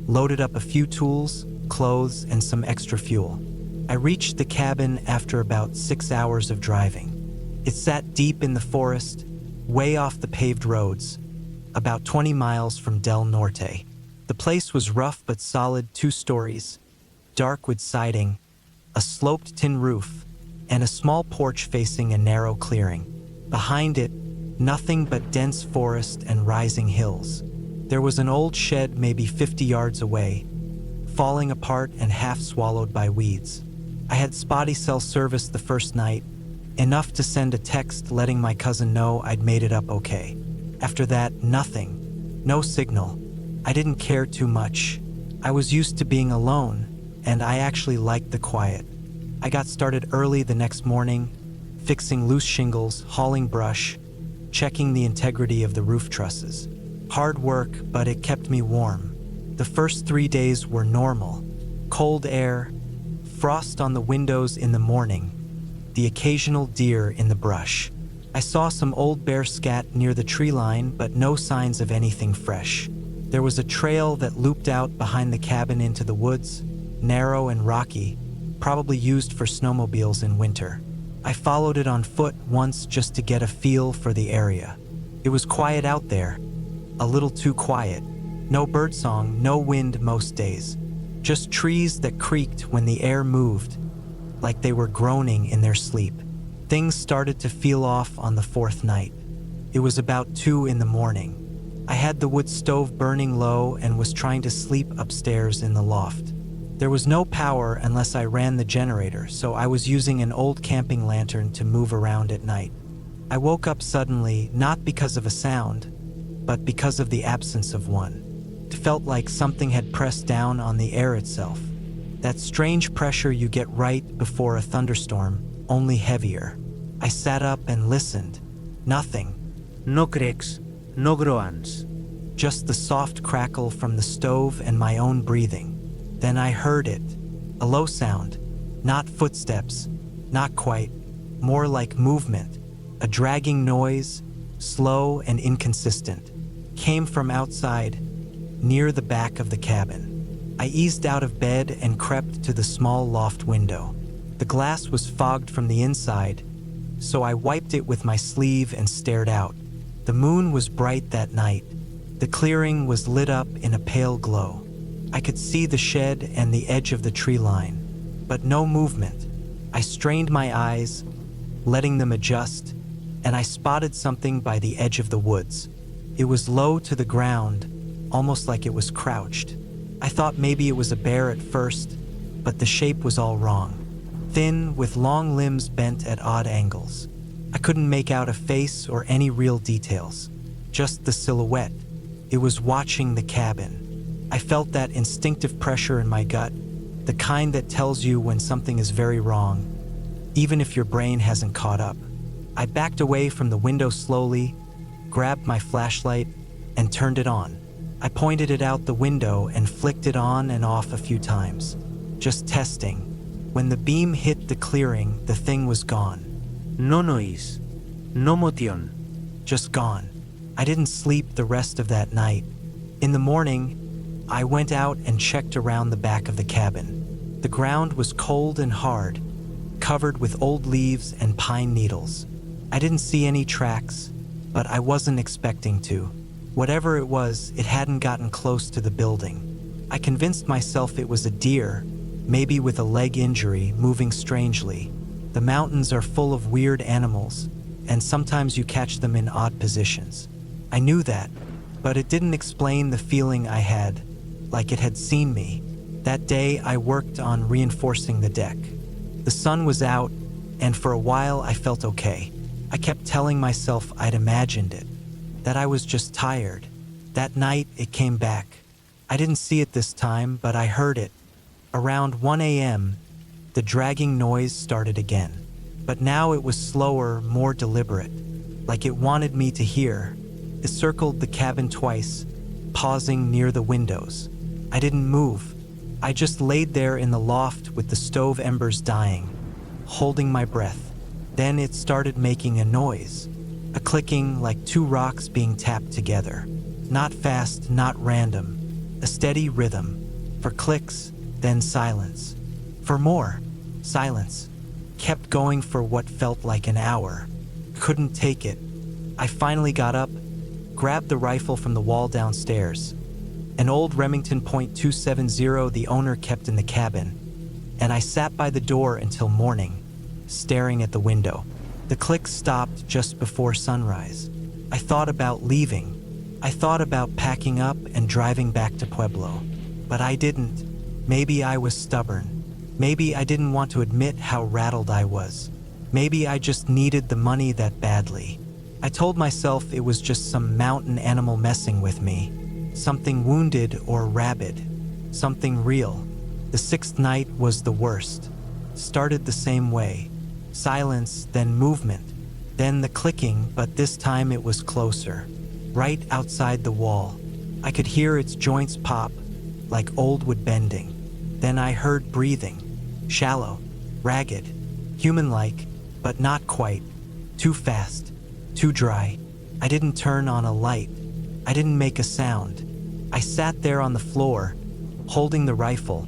loaded up a few tools, clothes, and some extra fuel. I reached the cabin after about 6 hours of driving. It sat deep in the forest, way off the paved roads, about 20 miles from Del Norte. The place was rough but solid, 2 stories, dark wood siding, a sloped tin roof, and a small porch facing a narrow clearing. Behind it, nothing but dense forest and rising hills. There was an old shed maybe 50 yards away, falling apart and half swallowed by weeds. I had spotty cell service the first night, enough to send a text letting my cousin know I'd made it up okay. After that, nothing. No signal. I didn't care too much. I was used to being alone, and I actually liked the quiet. I got started early the next morning, fixing loose shingles, hauling brush, checking the integrity of the roof trusses. Hard work, but it kept me warm. The first 3 days were normal. Cold air, frost on the windows in the morning, the occasional deer in the brush. I saw some old bear scat near the tree line, but no signs of anything fresh. There was a trail that looped out behind the cabin into the woods, narrow and rocky, probably used for snowmobiles in winter. I followed it on foot once just to get a feel for the area. It was quiet out there, a little too quiet. No birdsong, no wind most days. Just trees that creaked when the air moved, like they were groaning in their sleep. Things started to feel off on the 4th night. It was about 2 in the morning. I had the wood stove burning low and was trying to sleep upstairs in the loft. There was no power unless I ran the generator, so I was using an old camping lantern to move around at night. I woke up suddenly, not because of a sound, but because of the absence of one. It felt like something had pressed down on the air itself. That strange pressure you get right before a thunderstorm, only heavier. I sat up and listened. Nothing. No crecs, no groans. Just the soft crackle from the stove and my own breathing. Then I heard it. A low sound. Not footsteps. Not quite. More like movement. A dragging noise, slow and inconsistent. Came from outside, near the back of the cabin. I eased out of bed and crept to the small loft window. The glass was fogged from the inside, so I wiped it with my sleeve and stared out. The moon was bright that night. The clearing was lit up in a pale glow. I could see the shed and the edge of the tree line, but no movement. I strained my eyes, letting them adjust, and I spotted something by the edge of the woods. It was low to the ground, almost like it was crouched. I thought maybe it was a bear at first, but the shape was all wrong. Thin, with long limbs bent at odd angles. I couldn't make out a face or any real details, just the silhouette. It was watching the cabin. I felt that instinctive pressure in my gut, the kind that tells you when something is very wrong, even if your brain hasn't caught up. I backed away from the window slowly, grabbed my flashlight, and turned it on. I pointed it out the window and flicked it on and off a few times, just testing. When the beam hit the clearing, the thing was gone. No noise. No motion. Just gone. I didn't sleep the rest of that night. In the morning, I went out and checked around the back of the cabin. The ground was cold and hard, covered with old leaves and pine needles. I didn't see any tracks, but I wasn't expecting to. Whatever it was, it hadn't gotten close to the building. I convinced myself it was a deer, maybe with a leg injury, moving strangely. The mountains are full of weird animals, and sometimes you catch them in odd positions. I knew that, but it didn't explain the feeling I had, like it had seen me. That day, I worked on reinforcing the deck. The sun was out, and for a while I felt okay. I kept telling myself I'd imagined it, that I was just tired. That night, it came back. I didn't see it this time, but I heard it. Around 1 a.m., the dragging noise started again. But now it was slower, more deliberate, like it wanted me to hear. It circled the cabin twice, pausing near the windows. I didn't move. I just laid there in the loft with the stove embers dying, holding my breath. Then it started making a noise, a clicking like two rocks being tapped together. Not fast, not random, a steady rhythm. For clicks, then silence. For more, silence. Kept going for what felt like an hour. Couldn't take it. I finally got up, grabbed the rifle from the wall downstairs, an old Remington .270 the owner kept in the cabin, and I sat by the door until morning, staring at the window. The clicks stopped just before sunrise. I thought about leaving. I thought about packing up and driving back to Pueblo. But I didn't. Maybe I was stubborn. Maybe I didn't want to admit how rattled I was. Maybe I just needed the money that badly. I told myself it was just some mountain animal messing with me. Something wounded or rabid. Something real. The sixth night was the worst. Started the same way. Silence, then movement. Then the clicking, but this time it was closer. Right outside the wall. I could hear its joints pop, like old wood bending. Then I heard breathing. Shallow, ragged, human-like, but not quite. Too fast, too dry. I didn't turn on a light. I didn't make a sound. I sat there on the floor, holding the rifle,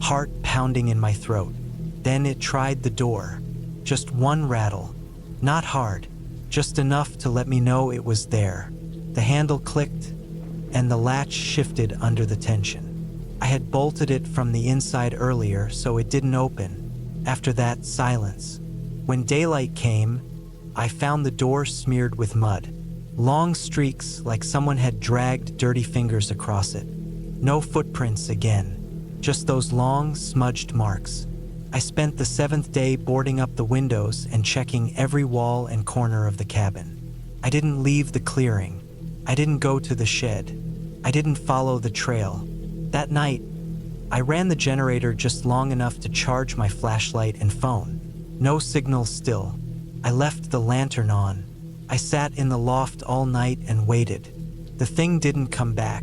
heart pounding in my throat. Then it tried the door. Just one rattle. Not hard, just enough to let me know it was there. The handle clicked, and the latch shifted under the tension. I had bolted it from the inside earlier, so it didn't open. After that, silence. When daylight came, I found the door smeared with mud. Long streaks like someone had dragged dirty fingers across it. No footprints again, just those long, smudged marks. I spent the 7th day boarding up the windows and checking every wall and corner of the cabin. I didn't leave the clearing. I didn't go to the shed. I didn't follow the trail. That night, I ran the generator just long enough to charge my flashlight and phone. No signal still. I left the lantern on. I sat in the loft all night and waited. The thing didn't come back,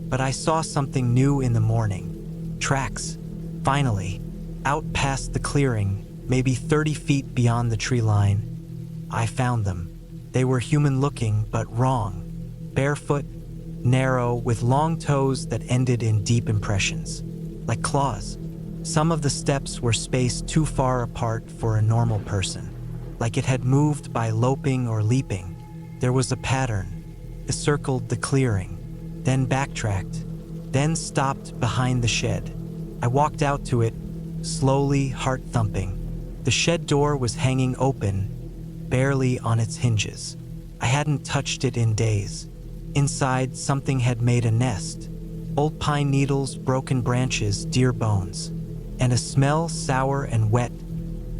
but I saw something new in the morning. Tracks. Finally, out past the clearing, maybe 30 feet beyond the tree line. I found them. They were human-looking, but wrong. Barefoot, narrow, with long toes that ended in deep impressions, like claws. Some of the steps were spaced too far apart for a normal person, like it had moved by loping or leaping. There was a pattern. It circled the clearing, then backtracked, then stopped behind the shed. I walked out to it, slowly, heart thumping. The shed door was hanging open, barely on its hinges. I hadn't touched it in days. Inside, something had made a nest. Old pine needles, broken branches, deer bones, and a smell sour and wet,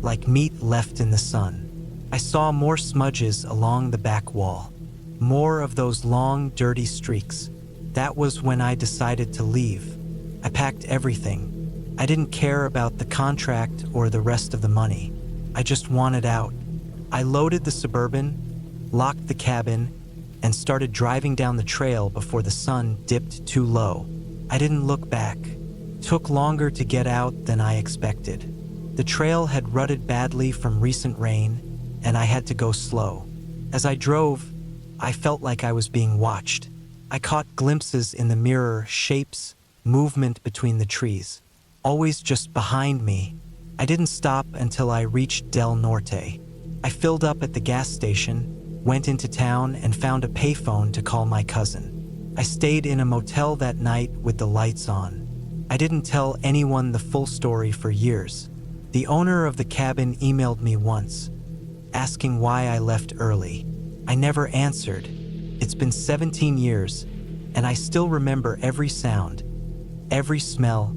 like meat left in the sun. I saw more smudges along the back wall, more of those long, dirty streaks. That was when I decided to leave. I packed everything. I didn't care about the contract or the rest of the money. I just wanted out. I loaded the Suburban, locked the cabin, and started driving down the trail before the sun dipped too low. I didn't look back. It took longer to get out than I expected. The trail had rutted badly from recent rain, and I had to go slow. As I drove, I felt like I was being watched. I caught glimpses in the mirror, shapes, movement between the trees, always just behind me. I didn't stop until I reached Del Norte. I filled up at the gas station, went into town, and found a payphone to call my cousin. I stayed in a motel that night with the lights on. I didn't tell anyone the full story for years. The owner of the cabin emailed me once, asking why I left early. I never answered. It's been 17 years, and I still remember every sound, every smell,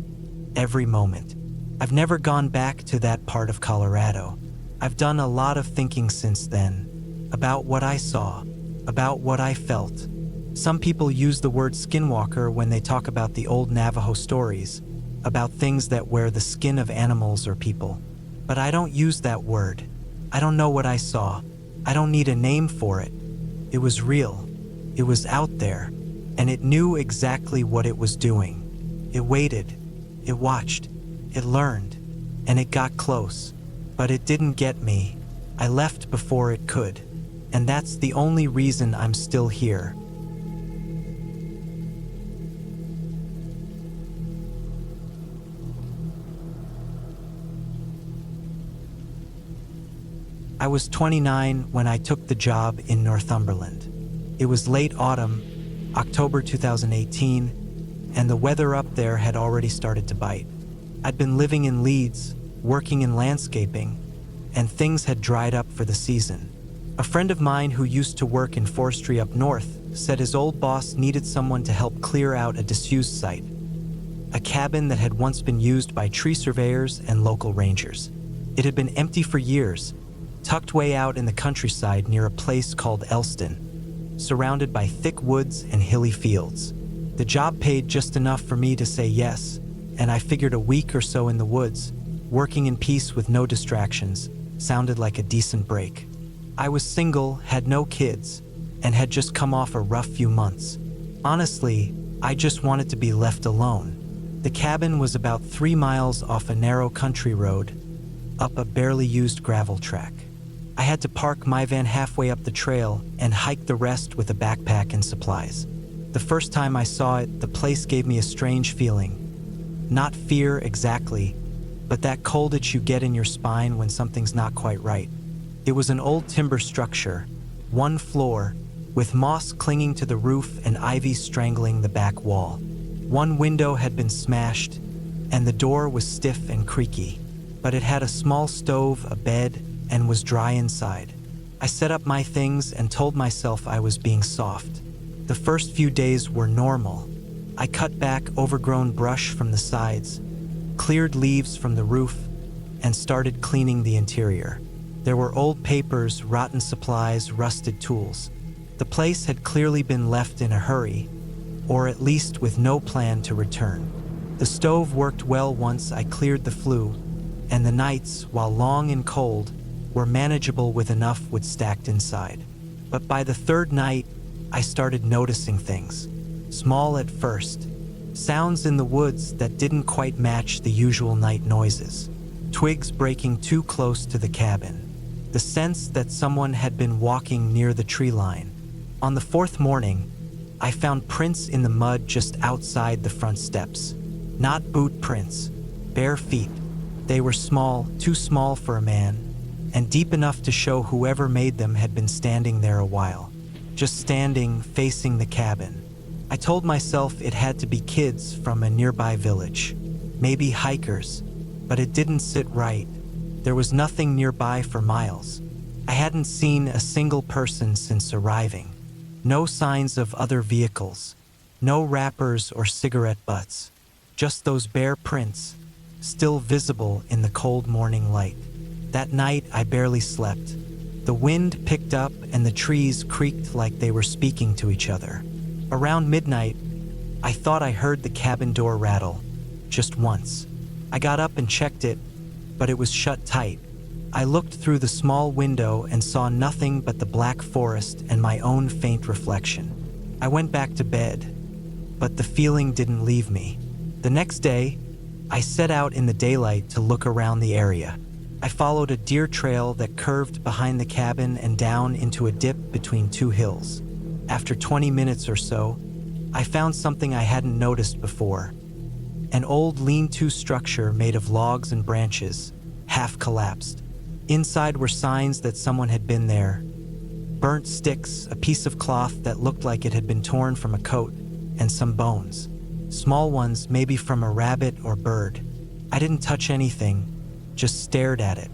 every moment. I've never gone back to that part of Colorado. I've done a lot of thinking since then, about what I saw, about what I felt. Some people use the word skinwalker when they talk about the old Navajo stories, about things that wear the skin of animals or people. But I don't use that word. I don't know what I saw. I don't need a name for it. It was real. It was out there, and it knew exactly what it was doing. It waited, it watched, it learned, and it got close. But it didn't get me. I left before it could, and that's the only reason I'm still here. I was 29 when I took the job in Northumberland. It was late autumn, October 2018, and the weather up there had already started to bite. I'd been living in Leeds, working in landscaping, and things had dried up for the season. A friend of mine who used to work in forestry up north said his old boss needed someone to help clear out a disused site, a cabin that had once been used by tree surveyors and local rangers. It had been empty for years, tucked way out in the countryside near a place called Elston, surrounded by thick woods and hilly fields. The job paid just enough for me to say yes, and I figured a week or so in the woods, working in peace with no distractions, sounded like a decent break. I was single, had no kids, and had just come off a rough few months. Honestly, I just wanted to be left alone. The cabin was about 3 miles off a narrow country road, up a barely used gravel track. I had to park my van halfway up the trail and hike the rest with a backpack and supplies. The first time I saw it, the place gave me a strange feeling. Not fear exactly, but that cold itch you get in your spine when something's not quite right. It was an old timber structure, one floor, with moss clinging to the roof and ivy strangling the back wall. One window had been smashed, and the door was stiff and creaky, but it had a small stove, a bed, and was dry inside. I set up my things and told myself I was being soft. The first few days were normal. I cut back overgrown brush from the sides, cleared leaves from the roof, and started cleaning the interior. There were old papers, rotten supplies, rusted tools. The place had clearly been left in a hurry, or at least with no plan to return. The stove worked well once I cleared the flue, and the nights, while long and cold, were manageable with enough wood stacked inside. But by the third night, I started noticing things. Small at first. Sounds in the woods that didn't quite match the usual night noises. Twigs breaking too close to the cabin. The sense that someone had been walking near the tree line. On the fourth morning, I found prints in the mud just outside the front steps. Not boot prints, bare feet. They were small, too small for a man, and deep enough to show whoever made them had been standing there a while. Just standing, facing the cabin. I told myself it had to be kids from a nearby village, maybe hikers, but it didn't sit right. There was nothing nearby for miles. I hadn't seen a single person since arriving. No signs of other vehicles, no wrappers or cigarette butts, just those bare prints, still visible in the cold morning light. That night, I barely slept. The wind picked up and the trees creaked like they were speaking to each other. Around midnight, I thought I heard the cabin door rattle, just once. I got up and checked it, but it was shut tight. I looked through the small window and saw nothing but the black forest and my own faint reflection. I went back to bed, but the feeling didn't leave me. The next day, I set out in the daylight to look around the area. I followed a deer trail that curved behind the cabin and down into a dip between two hills. After 20 minutes or so, I found something I hadn't noticed before. An old lean-to structure made of logs and branches, half collapsed. Inside were signs that someone had been there. Burnt sticks, a piece of cloth that looked like it had been torn from a coat, and some bones. Small ones, maybe from a rabbit or bird. I didn't touch anything, just stared at it.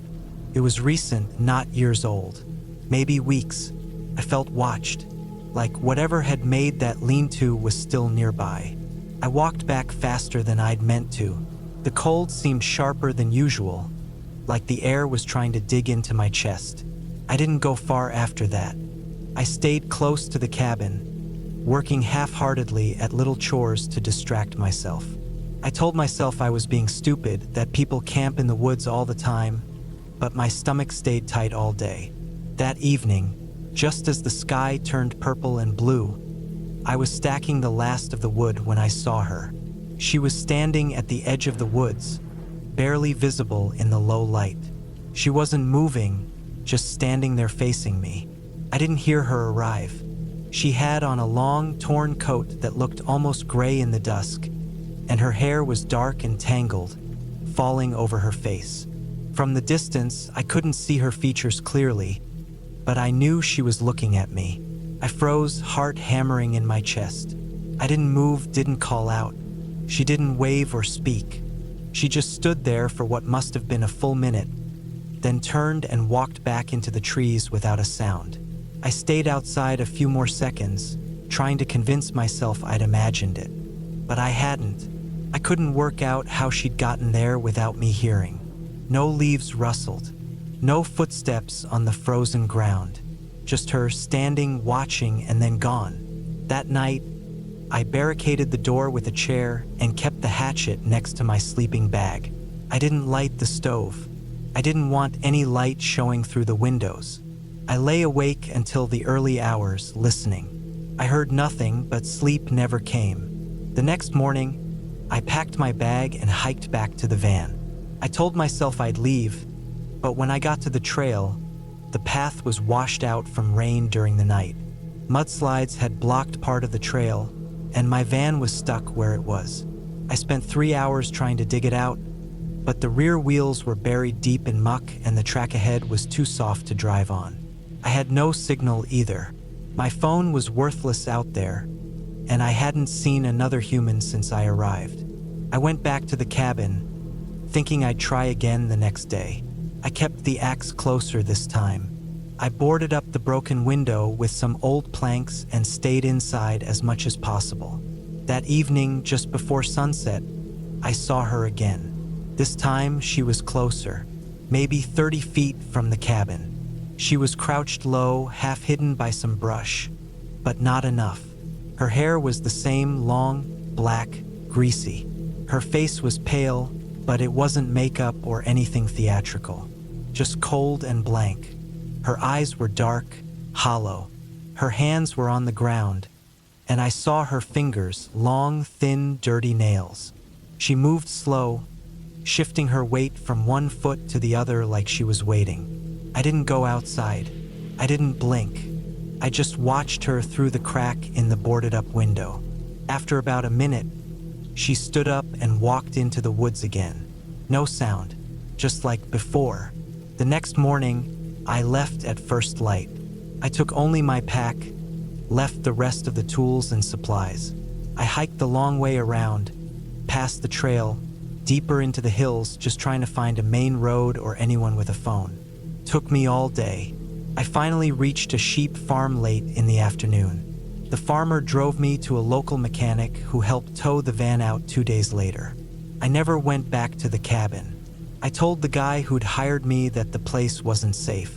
It was recent, not years old. Maybe weeks. I felt watched, like whatever had made that lean-to was still nearby. I walked back faster than I'd meant to. The cold seemed sharper than usual, like the air was trying to dig into my chest. I didn't go far after that. I stayed close to the cabin, working half-heartedly at little chores to distract myself. I told myself I was being stupid, that people camp in the woods all the time, but my stomach stayed tight all day. That evening, just as the sky turned purple and blue, I was stacking the last of the wood when I saw her. She was standing at the edge of the woods, barely visible in the low light. She wasn't moving, just standing there facing me. I didn't hear her arrive. She had on a long, torn coat that looked almost gray in the dusk, and her hair was dark and tangled, falling over her face. From the distance, I couldn't see her features clearly, but I knew she was looking at me. I froze, heart hammering in my chest. I didn't move, didn't call out. She didn't wave or speak. She just stood there for what must have been a full minute, then turned and walked back into the trees without a sound. I stayed outside a few more seconds, trying to convince myself I'd imagined it. But I hadn't. I couldn't work out how she'd gotten there without me hearing. No leaves rustled. No footsteps on the frozen ground. Just her standing, watching, and then gone. That night, I barricaded the door with a chair and kept the hatchet next to my sleeping bag. I didn't light the stove. I didn't want any light showing through the windows. I lay awake until the early hours, listening. I heard nothing, but sleep never came. The next morning, I packed my bag and hiked back to the van. I told myself I'd leave, but when I got to the trail, the path was washed out from rain during the night. Mudslides had blocked part of the trail, and my van was stuck where it was. I spent 3 hours trying to dig it out, but the rear wheels were buried deep in muck and the track ahead was too soft to drive on. I had no signal either. My phone was worthless out there, and I hadn't seen another human since I arrived. I went back to the cabin, thinking I'd try again the next day. I kept the axe closer this time. I boarded up the broken window with some old planks and stayed inside as much as possible. That evening, just before sunset, I saw her again. This time, she was closer, maybe 30 feet from the cabin. She was crouched low, half hidden by some brush, but not enough. Her hair was the same, long, black, greasy. Her face was pale, but it wasn't makeup or anything theatrical, just cold and blank. Her eyes were dark, hollow. Her hands were on the ground, and I saw her fingers, long, thin, dirty nails. She moved slow, shifting her weight from one foot to the other like she was waiting. I didn't go outside. I didn't blink. I just watched her through the crack in the boarded-up window. After about a minute, she stood up and walked into the woods again. No sound, just like before. The next morning, I left at first light. I took only my pack, left the rest of the tools and supplies. I hiked the long way around, past the trail, deeper into the hills, just trying to find a main road or anyone with a phone. Took me all day. I finally reached a sheep farm late in the afternoon. The farmer drove me to a local mechanic who helped tow the van out 2 days later. I never went back to the cabin. I told the guy who'd hired me that the place wasn't safe.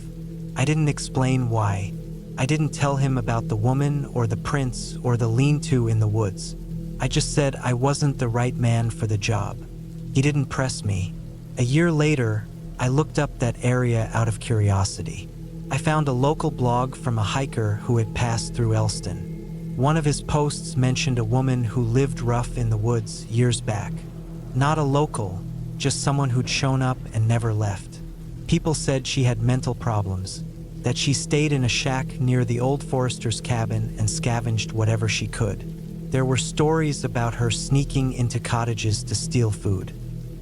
I didn't explain why. I didn't tell him about the woman or the prince or the lean-to in the woods. I just said I wasn't the right man for the job. He didn't press me. A year later, I looked up that area out of curiosity. I found a local blog from a hiker who had passed through Elston. One of his posts mentioned a woman who lived rough in the woods years back. Not a local, just someone who'd shown up and never left. People said she had mental problems, that she stayed in a shack near the old forester's cabin and scavenged whatever she could. There were stories about her sneaking into cottages to steal food.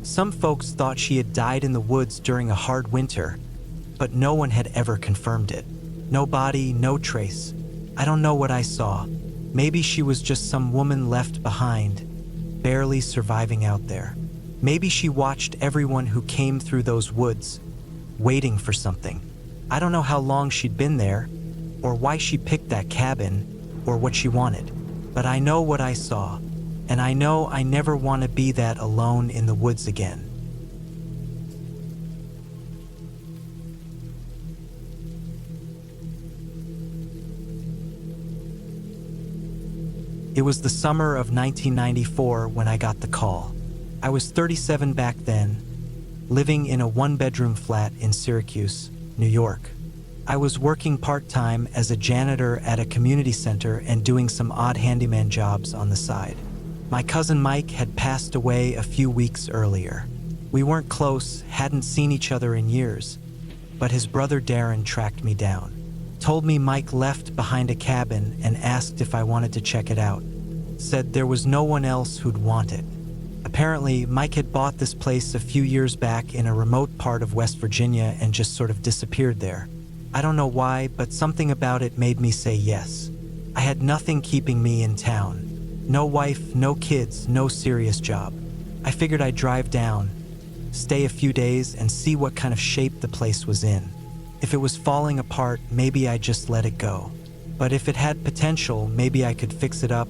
Some folks thought she had died in the woods during a hard winter, but no one had ever confirmed it. No body, no trace. I don't know what I saw. Maybe she was just some woman left behind, barely surviving out there. Maybe she watched everyone who came through those woods, waiting for something. I don't know how long she'd been there, or why she picked that cabin, or what she wanted. But I know what I saw, and I know I never want to be that alone in the woods again. It was the summer of 1994 when I got the call. I was 37 back then, living in a one-bedroom flat in Syracuse, New York. I was working part-time as a janitor at a community center and doing some odd handyman jobs on the side. My cousin Mike had passed away a few weeks earlier. We weren't close, hadn't seen each other in years, but his brother Darren tracked me down. Told me Mike left behind a cabin and asked if I wanted to check it out. Said there was no one else who'd want it. Apparently, Mike had bought this place a few years back in a remote part of West Virginia and just sort of disappeared there. I don't know why, but something about it made me say yes. I had nothing keeping me in town. No wife, no kids, no serious job. I figured I'd drive down, stay a few days, and see what kind of shape the place was in. If it was falling apart, maybe I'd just let it go. But if it had potential, maybe I could fix it up,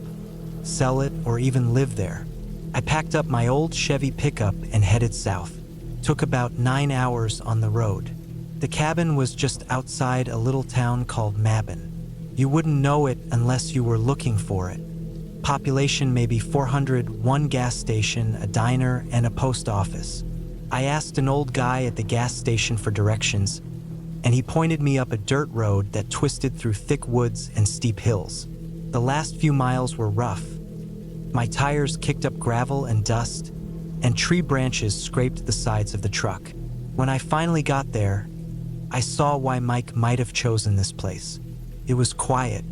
sell it, or even live there. I packed up my old Chevy pickup and headed south. Took about 9 hours on the road. The cabin was just outside a little town called Mabin. You wouldn't know it unless you were looking for it. Population maybe 400, one gas station, a diner, and a post office. I asked an old guy at the gas station for directions, and he pointed me up a dirt road that twisted through thick woods and steep hills. The last few miles were rough. My tires kicked up gravel and dust, and tree branches scraped the sides of the truck. When I finally got there, I saw why Mike might have chosen this place. It was quiet,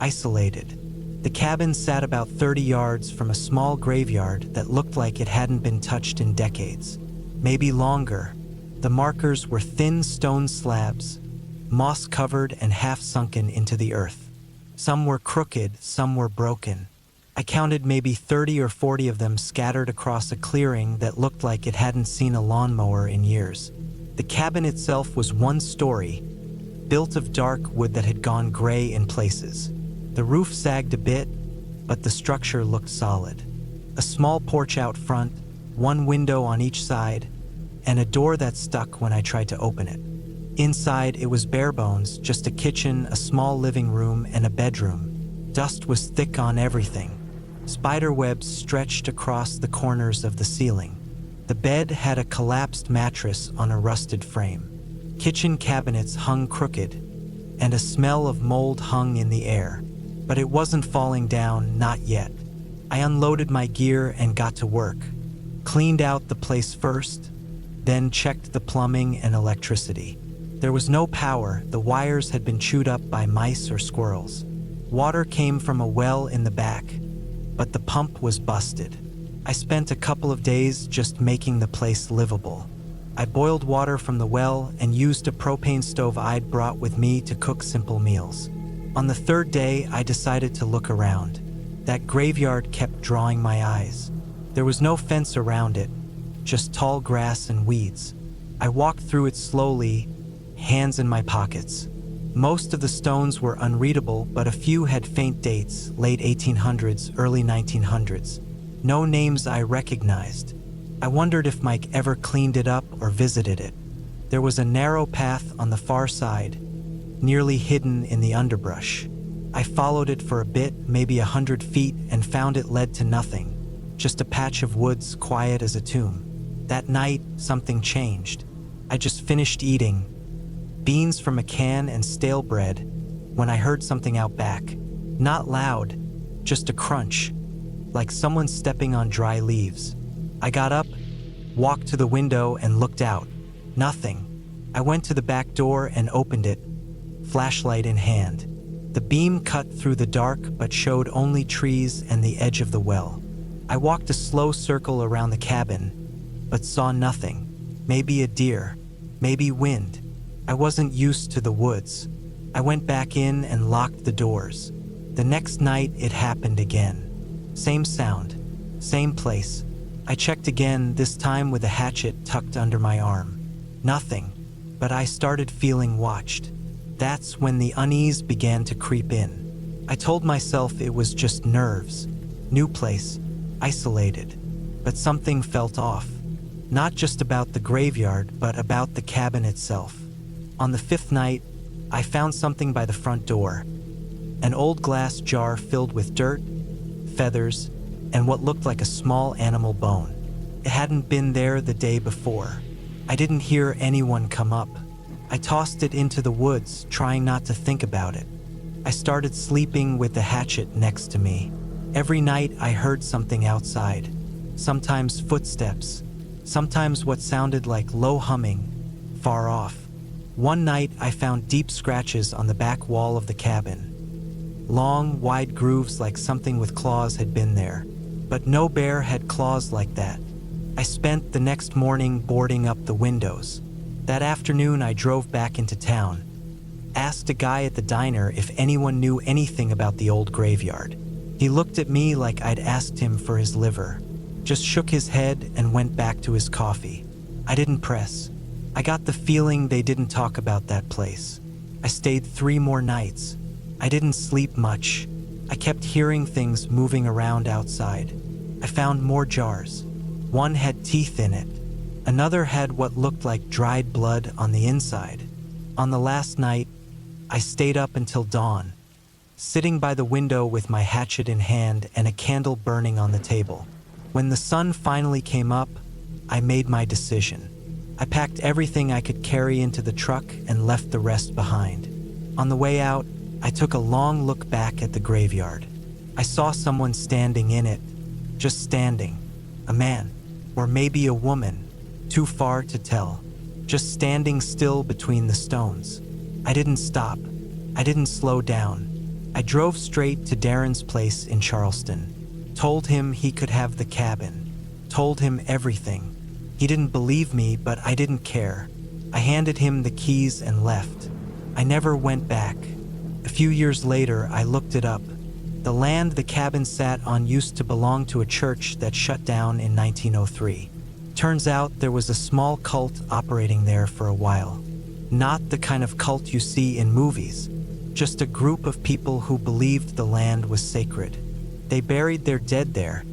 isolated. The cabin sat about 30 yards from a small graveyard that looked like it hadn't been touched in decades, maybe longer. The markers were thin stone slabs, moss-covered and half-sunken into the earth. Some were crooked, some were broken. I counted maybe 30 or 40 of them scattered across a clearing that looked like it hadn't seen a lawnmower in years. The cabin itself was one story, built of dark wood that had gone gray in places. The roof sagged a bit, but the structure looked solid. A small porch out front, one window on each side, and a door that stuck when I tried to open it. Inside, it was bare bones, just a kitchen, a small living room, and a bedroom. Dust was thick on everything. Spider webs stretched across the corners of the ceiling. The bed had a collapsed mattress on a rusted frame. Kitchen cabinets hung crooked, and a smell of mold hung in the air. But it wasn't falling down, not yet. I unloaded my gear and got to work. Cleaned out the place first, then checked the plumbing and electricity. There was no power, the wires had been chewed up by mice or squirrels. Water came from a well in the back, but the pump was busted. I spent a couple of days just making the place livable. I boiled water from the well and used a propane stove I'd brought with me to cook simple meals. On the third day, I decided to look around. That graveyard kept drawing my eyes. There was no fence around it, just tall grass and weeds. I walked through it slowly, hands in my pockets. Most of the stones were unreadable, but a few had faint dates, late 1800s, early 1900s. No names I recognized. I wondered if Mike ever cleaned it up or visited it. There was a narrow path on the far side, nearly hidden in the underbrush. I followed it for a bit, maybe 100 feet, and found it led to nothing. Just a patch of woods, quiet as a tomb. That night, something changed. I just finished eating beans from a can and stale bread when I heard something out back. Not loud, just a crunch, like someone stepping on dry leaves. I got up, walked to the window, and looked out. Nothing. I went to the back door and opened it, flashlight in hand. The beam cut through the dark but showed only trees and the edge of the well. I walked a slow circle around the cabin, but saw nothing. Maybe a deer, maybe wind. I wasn't used to the woods. I went back in and locked the doors. The next night it happened again. Same sound, same place. I checked again, this time with a hatchet tucked under my arm. Nothing, but I started feeling watched. That's when the unease began to creep in. I told myself it was just nerves. New place, isolated. But something felt off. Not just about the graveyard, but about the cabin itself. On the 5th night, I found something by the front door. An old glass jar filled with dirt, feathers, and what looked like a small animal bone. It hadn't been there the day before. I didn't hear anyone come up. I tossed it into the woods, trying not to think about it. I started sleeping with the hatchet next to me. Every night I heard something outside. Sometimes footsteps, sometimes what sounded like low humming, far off. One night I found deep scratches on the back wall of the cabin. Long, wide grooves like something with claws had been there. But no bear had claws like that. I spent the next morning boarding up the windows. That afternoon I drove back into town. Asked a guy at the diner if anyone knew anything about the old graveyard. He looked at me like I'd asked him for his liver. Just shook his head and went back to his coffee. I didn't press. I got the feeling they didn't talk about that place. I stayed 3 more nights. I didn't sleep much. I kept hearing things moving around outside. I found more jars. One had teeth in it. Another had what looked like dried blood on the inside. On the last night, I stayed up until dawn, sitting by the window with my hatchet in hand and a candle burning on the table. When the sun finally came up, I made my decision. I packed everything I could carry into the truck and left the rest behind. On the way out, I took a long look back at the graveyard. I saw someone standing in it, just standing. A man, or maybe a woman, too far to tell. Just standing still between the stones. I didn't stop. I didn't slow down. I drove straight to Darren's place in Charleston. Told him he could have the cabin. Told him everything. He didn't believe me, but I didn't care. I handed him the keys and left. I never went back. A few years later, I looked it up. The land the cabin sat on used to belong to a church that shut down in 1903. Turns out there was a small cult operating there for a while. Not the kind of cult you see in movies, just a group of people who believed the land was sacred. They buried their dead there,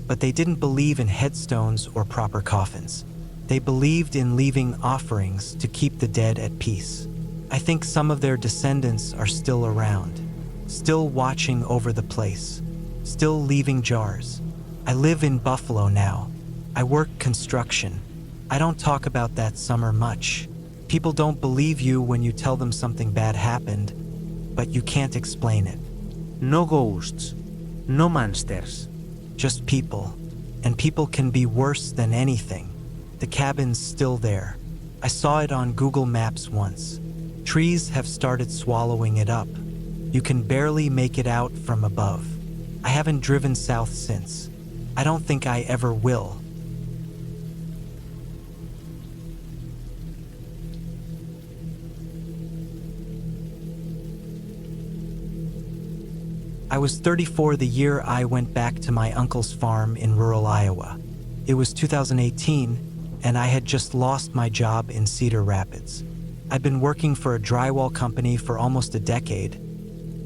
but they didn't believe in headstones or proper coffins. They believed in leaving offerings to keep the dead at peace. I think some of their descendants are still around, still watching over the place, still leaving jars. I live in Buffalo now. I work construction. I don't talk about that summer much. People don't believe you when you tell them something bad happened, but you can't explain it. No ghosts, no monsters. Just people, and people can be worse than anything. The cabin's still there. I saw it on Google Maps once. Trees have started swallowing it up. You can barely make it out from above. I haven't driven south since. I don't think I ever will. I was 34 the year I went back to my uncle's farm in rural Iowa. It was 2018, and I had just lost my job in Cedar Rapids. I'd been working for a drywall company for almost a decade,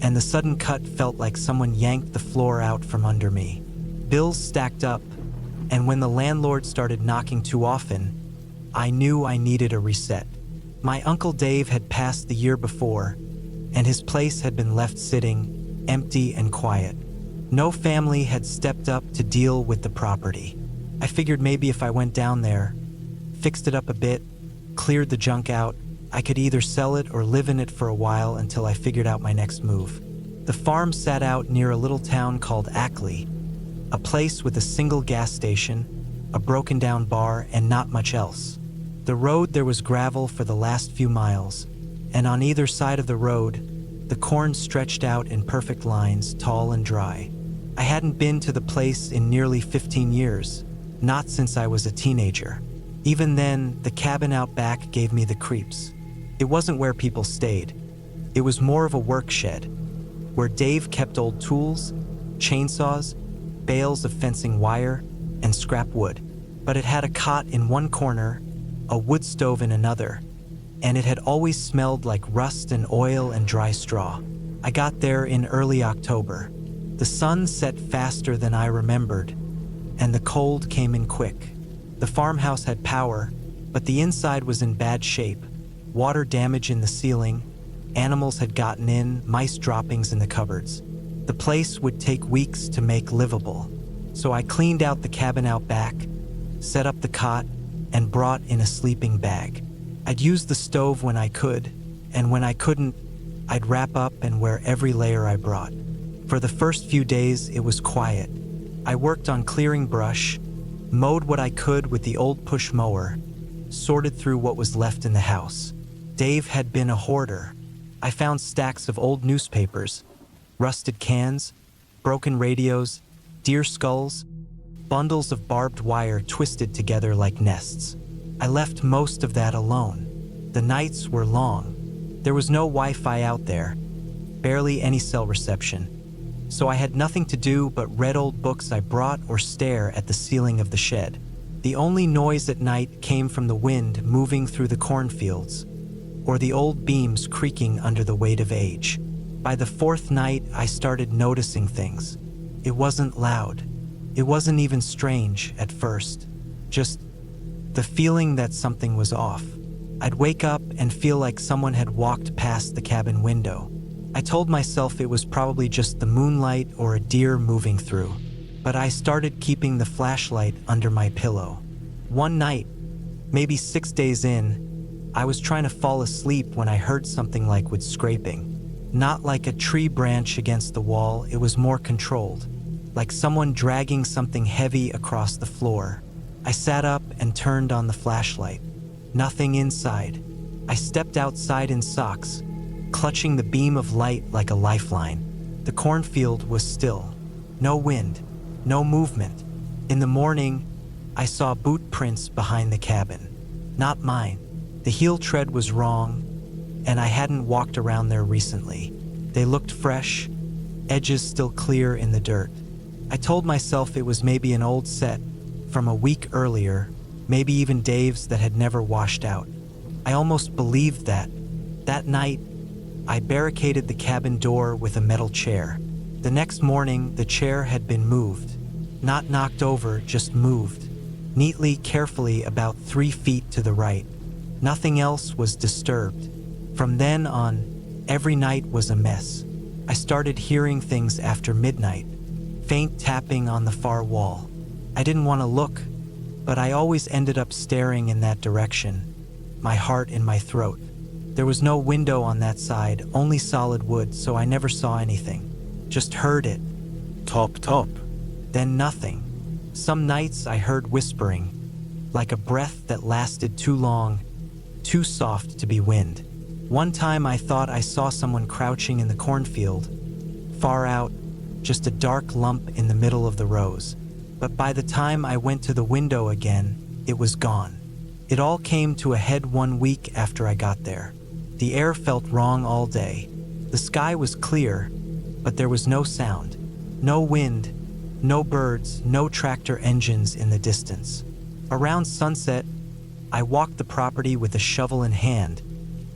and the sudden cut felt like someone yanked the floor out from under me. Bills stacked up, and when the landlord started knocking too often, I knew I needed a reset. My Uncle Dave had passed the year before, and his place had been left sitting empty and quiet. No family had stepped up to deal with the property. I figured maybe if I went down there, fixed it up a bit, cleared the junk out, I could either sell it or live in it for a while until I figured out my next move. The farm sat out near a little town called Ackley, a place with a single gas station, a broken down bar, and not much else. The road there was gravel for the last few miles, and on either side of the road, the corn stretched out in perfect lines, tall and dry. I hadn't been to the place in nearly 15 years, not since I was a teenager. Even then, the cabin out back gave me the creeps. It wasn't where people stayed. It was more of a work shed, where Dave kept old tools, chainsaws, bales of fencing wire, and scrap wood. But it had a cot in one corner, a wood stove in another, and it had always smelled like rust and oil and dry straw. I got there in early October. The sun set faster than I remembered, and the cold came in quick. The farmhouse had power, but the inside was in bad shape. Water damage in the ceiling, animals had gotten in, mice droppings in the cupboards. The place would take weeks to make livable. So I cleaned out the cabin out back, set up the cot, and brought in a sleeping bag. I'd use the stove when I could, and when I couldn't, I'd wrap up and wear every layer I brought. For the first few days, it was quiet. I worked on clearing brush, mowed what I could with the old push mower, sorted through what was left in the house. Dave had been a hoarder. I found stacks of old newspapers, rusted cans, broken radios, deer skulls, bundles of barbed wire twisted together like nests. I left most of that alone. The nights were long. There was no Wi-Fi out there, barely any cell reception. So I had nothing to do but read old books I brought or stare at the ceiling of the shed. The only noise at night came from the wind moving through the cornfields, or the old beams creaking under the weight of age. By the fourth night, I started noticing things. It wasn't loud. It wasn't even strange at first. Just the feeling that something was off. I'd wake up and feel like someone had walked past the cabin window. I told myself it was probably just the moonlight or a deer moving through, but I started keeping the flashlight under my pillow. One night, maybe 6 days in, I was trying to fall asleep when I heard something like wood scraping. Not like a tree branch against the wall, it was more controlled, like someone dragging something heavy across the floor. I sat up and turned on the flashlight. Nothing inside. I stepped outside in socks, clutching the beam of light like a lifeline. The cornfield was still. No wind, no movement. In the morning, I saw boot prints behind the cabin. Not mine. The heel tread was wrong, and I hadn't walked around there recently. They looked fresh, edges still clear in the dirt. I told myself it was maybe an old set from a week earlier, maybe even Dave's that had never washed out. I almost believed that. That night, I barricaded the cabin door with a metal chair. The next morning, the chair had been moved. Not knocked over, just moved. Neatly, carefully, about 3 feet to the right. Nothing else was disturbed. From then on, every night was a mess. I started hearing things after midnight, faint tapping on the far wall. I didn't want to look, but I always ended up staring in that direction, my heart in my throat. There was no window on that side, only solid wood, so I never saw anything. Just heard it. Top, top. Then nothing. Some nights I heard whispering, like a breath that lasted too long, too soft to be wind. One time I thought I saw someone crouching in the cornfield, far out, just a dark lump in the middle of the rows. But by the time I went to the window again, it was gone. It all came to a head 1 week after I got there. The air felt wrong all day. The sky was clear, but there was no sound, no wind, no birds, no tractor engines in the distance. Around sunset, I walked the property with a shovel in hand,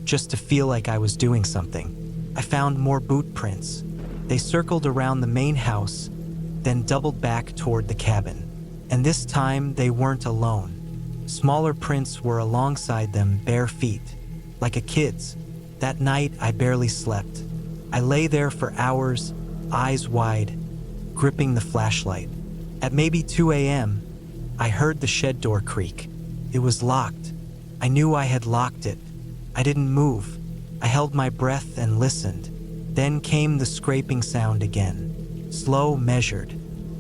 just to feel like I was doing something. I found more boot prints. They circled around the main house, then doubled back toward the cabin. And this time, they weren't alone. Smaller prints were alongside them, bare feet, like a kid's. That night, I barely slept. I lay there for hours, eyes wide, gripping the flashlight. At maybe 2 a.m., I heard the shed door creak. It was locked. I knew I had locked it. I didn't move. I held my breath and listened. Then came the scraping sound again. Slow, measured.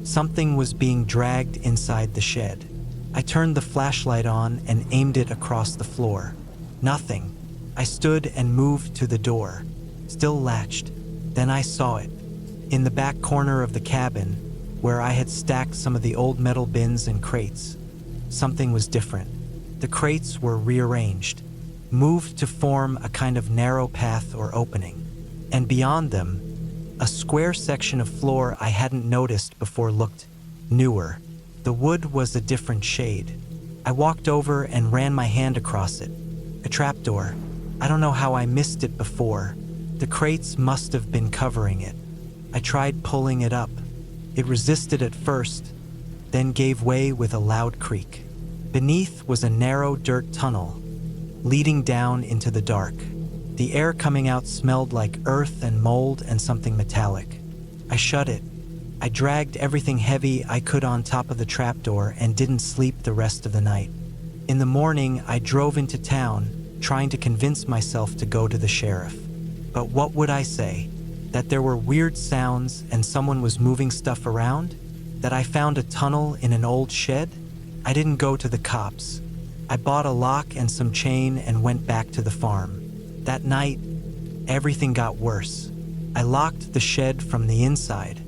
Something was being dragged inside the shed. I turned the flashlight on and aimed it across the floor. Nothing. I stood and moved to the door, still latched. Then I saw it. In the back corner of the cabin, where I had stacked some of the old metal bins and crates, something was different. The crates were rearranged, moved to form a kind of narrow path or opening. And beyond them, a square section of floor I hadn't noticed before looked newer. The wood was a different shade. I walked over and ran my hand across it. A trapdoor. I don't know how I missed it before. The crates must have been covering it. I tried pulling it up. It resisted at first, then gave way with a loud creak. Beneath was a narrow dirt tunnel, leading down into the dark. The air coming out smelled like earth and mold and something metallic. I shut it. I dragged everything heavy I could on top of the trapdoor and didn't sleep the rest of the night. In the morning, I drove into town, trying to convince myself to go to the sheriff. But what would I say? That there were weird sounds and someone was moving stuff around? That I found a tunnel in an old shed? I didn't go to the cops. I bought a lock and some chain and went back to the farm. That night, everything got worse. I locked the shed from the inside.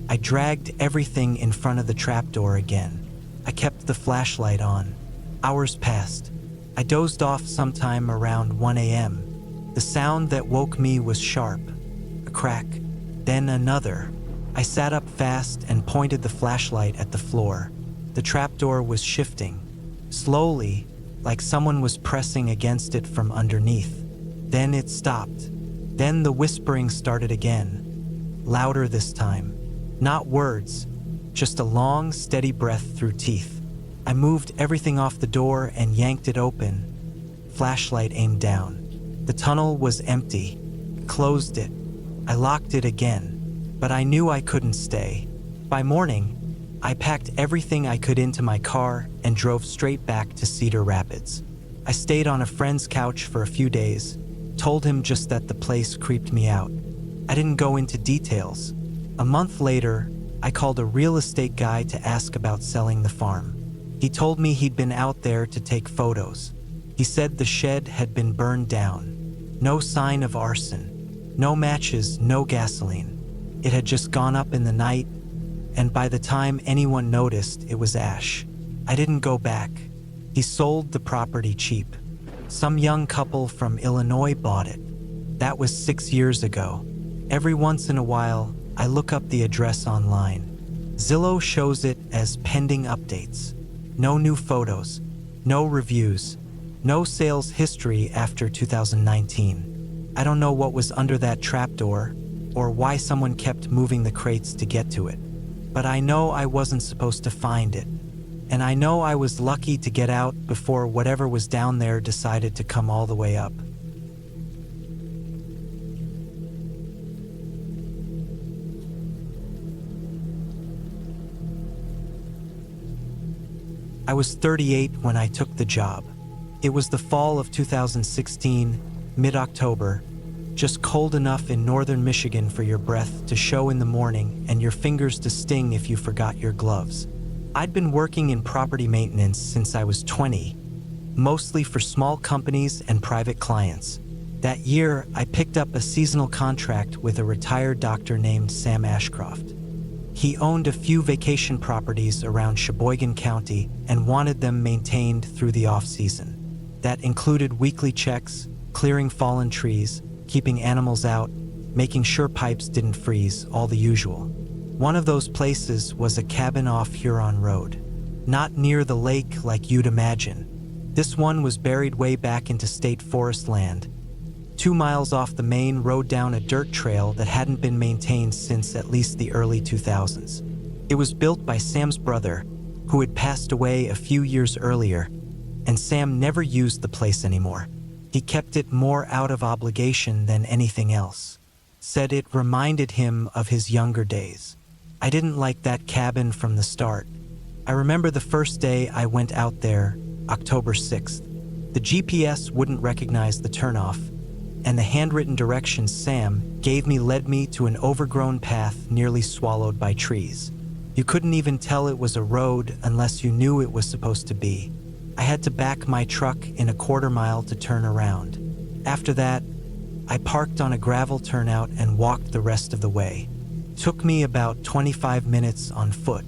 I dragged everything in front of the trapdoor again. I kept the flashlight on. Hours passed. I dozed off sometime around 1 a.m. The sound that woke me was sharp. A crack, then another. I sat up fast and pointed the flashlight at the floor. The trapdoor was shifting, slowly, like someone was pressing against it from underneath. Then it stopped. Then the whispering started again, louder this time. Not words, just a long, steady breath through teeth. I moved everything off the door and yanked it open. Flashlight aimed down. The tunnel was empty. Closed it. I locked it again, but I knew I couldn't stay. By morning, I packed everything I could into my car and drove straight back to Cedar Rapids. I stayed on a friend's couch for a few days, told him just that the place creeped me out. I didn't go into details. A month later, I called a real estate guy to ask about selling the farm. He told me he'd been out there to take photos. He said the shed had been burned down. No sign of arson. No matches, no gasoline. It had just gone up in the night, and by the time anyone noticed, it was ash. I didn't go back. He sold the property cheap. Some young couple from Illinois bought it. That was 6 years ago. Every once in a while, I look up the address online. Zillow shows it as pending updates. No new photos, no reviews, no sales history after 2019. I don't know what was under that trapdoor or why someone kept moving the crates to get to it. But I know I wasn't supposed to find it. And I know I was lucky to get out before whatever was down there decided to come all the way up. I was 38 when I took the job. It was the fall of 2016, mid-October, just cold enough in northern Michigan for your breath to show in the morning and your fingers to sting if you forgot your gloves. I'd been working in property maintenance since I was 20, mostly for small companies and private clients. That year, I picked up a seasonal contract with a retired doctor named Sam Ashcroft. He owned a few vacation properties around Sheboygan County and wanted them maintained through the off-season. That included weekly checks, clearing fallen trees, keeping animals out, making sure pipes didn't freeze, all the usual. One of those places was a cabin off Huron Road. Not near the lake like you'd imagine. This one was buried way back into state forest land, 2 miles off the main road down a dirt trail that hadn't been maintained since at least the early 2000s. It was built by Sam's brother, who had passed away a few years earlier, and Sam never used the place anymore. He kept it more out of obligation than anything else. said it reminded him of his younger days. I didn't like that cabin from the start. I remember the first day I went out there, October 6th. The GPS wouldn't recognize the turnoff, and the handwritten directions Sam gave me led me to an overgrown path nearly swallowed by trees. You couldn't even tell it was a road unless you knew it was supposed to be. I had to back my truck in a quarter mile to turn around. After that, I parked on a gravel turnout and walked the rest of the way. Took me about 25 minutes on foot.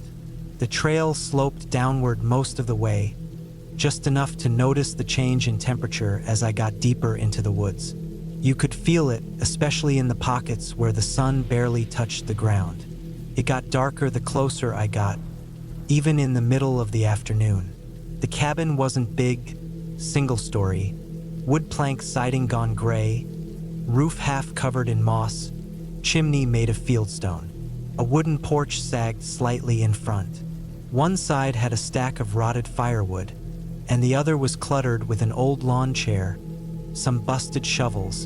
The trail sloped downward most of the way, just enough to notice the change in temperature as I got deeper into the woods. You could feel it, especially in the pockets where the sun barely touched the ground. It got darker the closer I got, even in the middle of the afternoon. The cabin wasn't big, single-story, wood plank siding gone gray, roof half covered in moss, chimney made of fieldstone. A wooden porch sagged slightly in front. One side had a stack of rotted firewood, and the other was cluttered with an old lawn chair, some busted shovels,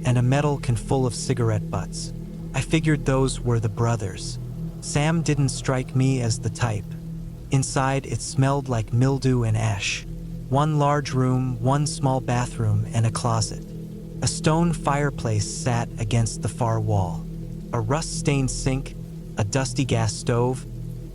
and a metal can full of cigarette butts. I figured those were the brothers. Sam didn't strike me as the type. Inside, it smelled like mildew and ash. One large room, one small bathroom, and a closet. A stone fireplace sat against the far wall. A rust-stained sink, a dusty gas stove,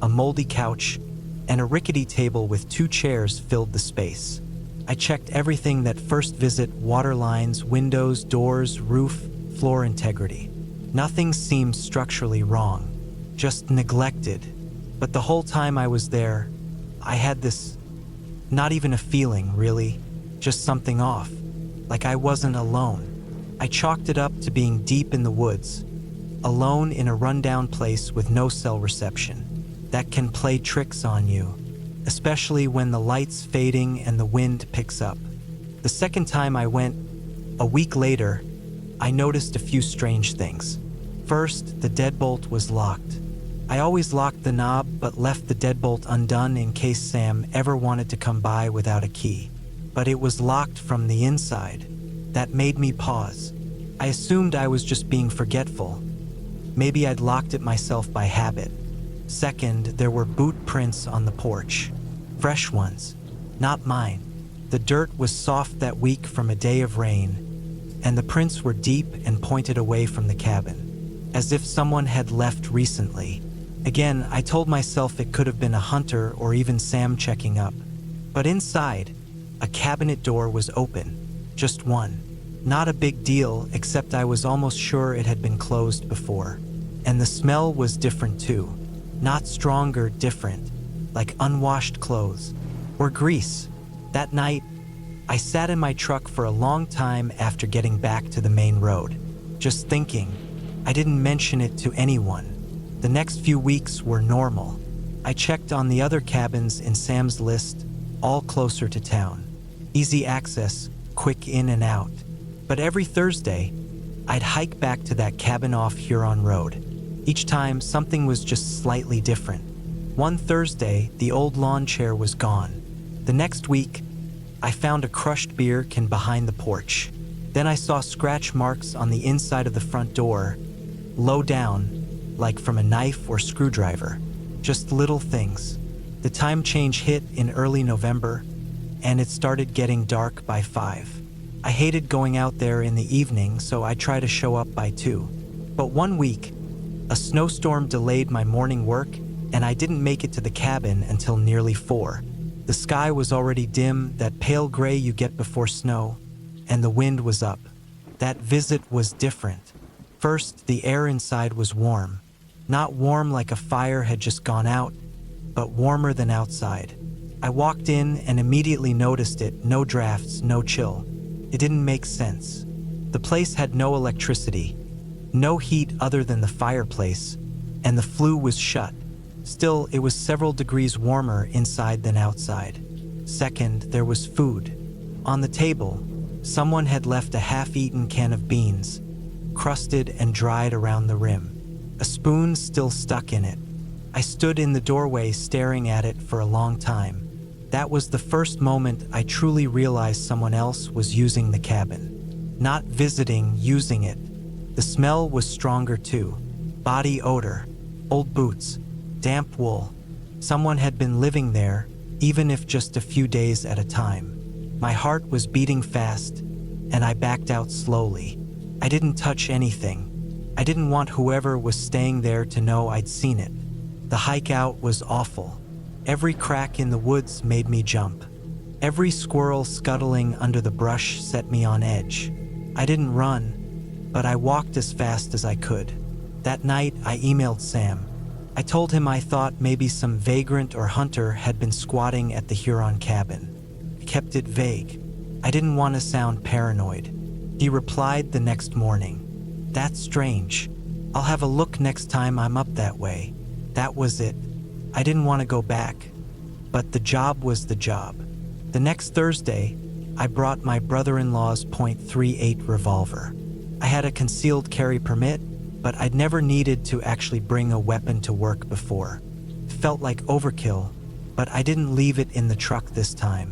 a moldy couch, and a rickety table with 2 chairs filled the space. I checked everything that first visit: water lines, windows, doors, roof, floor integrity. Nothing seemed structurally wrong, just neglected. But the whole time I was there, I had this, not even a feeling, really, just something off, like I wasn't alone. I chalked it up to being deep in the woods, alone in a rundown place with no cell reception. That can play tricks on you, especially when the light's fading and the wind picks up. The second time I went, a week later, I noticed a few strange things. First, the deadbolt was locked. I always locked the knob but left the deadbolt undone in case Sam ever wanted to come by without a key. But it was locked from the inside. That made me pause. I assumed I was just being forgetful. Maybe I'd locked it myself by habit. Second, there were boot prints on the porch. Fresh ones, not mine. The dirt was soft that week from a day of rain, and the prints were deep and pointed away from the cabin, as if someone had left recently. Again, I told myself it could have been a hunter or even Sam checking up. But inside, a cabinet door was open, just one. Not a big deal, except I was almost sure it had been closed before. And the smell was different too. Not stronger, different, like unwashed clothes or grease. That night, I sat in my truck for a long time after getting back to the main road, just thinking. I didn't mention it to anyone. The next few weeks were normal. I checked on the other cabins in Sam's list, all closer to town. Easy access, quick in and out. But every Thursday, I'd hike back to that cabin off Huron Road. Each time, something was just slightly different. One Thursday, the old lawn chair was gone. The next week, I found a crushed beer can behind the porch. Then I saw scratch marks on the inside of the front door, low down, like from a knife or screwdriver. Just little things. The time change hit in early November, and it started getting dark by 5. I hated going out there in the evening, so I tried to show up by 2. But one week, a snowstorm delayed my morning work, and I didn't make it to the cabin until nearly 4. The sky was already dim, that pale gray you get before snow, and the wind was up. That visit was different. First, the air inside was warm. Not warm like a fire had just gone out, but warmer than outside. I walked in and immediately noticed it. No drafts, no chill. It didn't make sense. The place had no electricity, no heat other than the fireplace, and the flue was shut. Still, it was several degrees warmer inside than outside. Second, there was food. On the table, someone had left a half-eaten can of beans, crusted and dried around the rim. A spoon still stuck in it. I stood in the doorway staring at it for a long time. That was the first moment I truly realized someone else was using the cabin. Not visiting, using it. The smell was stronger too. Body odor, old boots, damp wool. Someone had been living there, even if just a few days at a time. My heart was beating fast, and I backed out slowly. I didn't touch anything. I didn't want whoever was staying there to know I'd seen it. The hike out was awful. Every crack in the woods made me jump. Every squirrel scuttling under the brush set me on edge. I didn't run, but I walked as fast as I could. That night, I emailed Sam. I told him I thought maybe some vagrant or hunter had been squatting at the Huron cabin. I kept it vague. I didn't want to sound paranoid. He replied the next morning. "That's strange. I'll have a look next time I'm up that way." That was it. I didn't want to go back. But the job was the job. The next Thursday, I brought my brother-in-law's .38 revolver. I had a concealed carry permit, but I'd never needed to actually bring a weapon to work before. It felt like overkill, but I didn't leave it in the truck this time.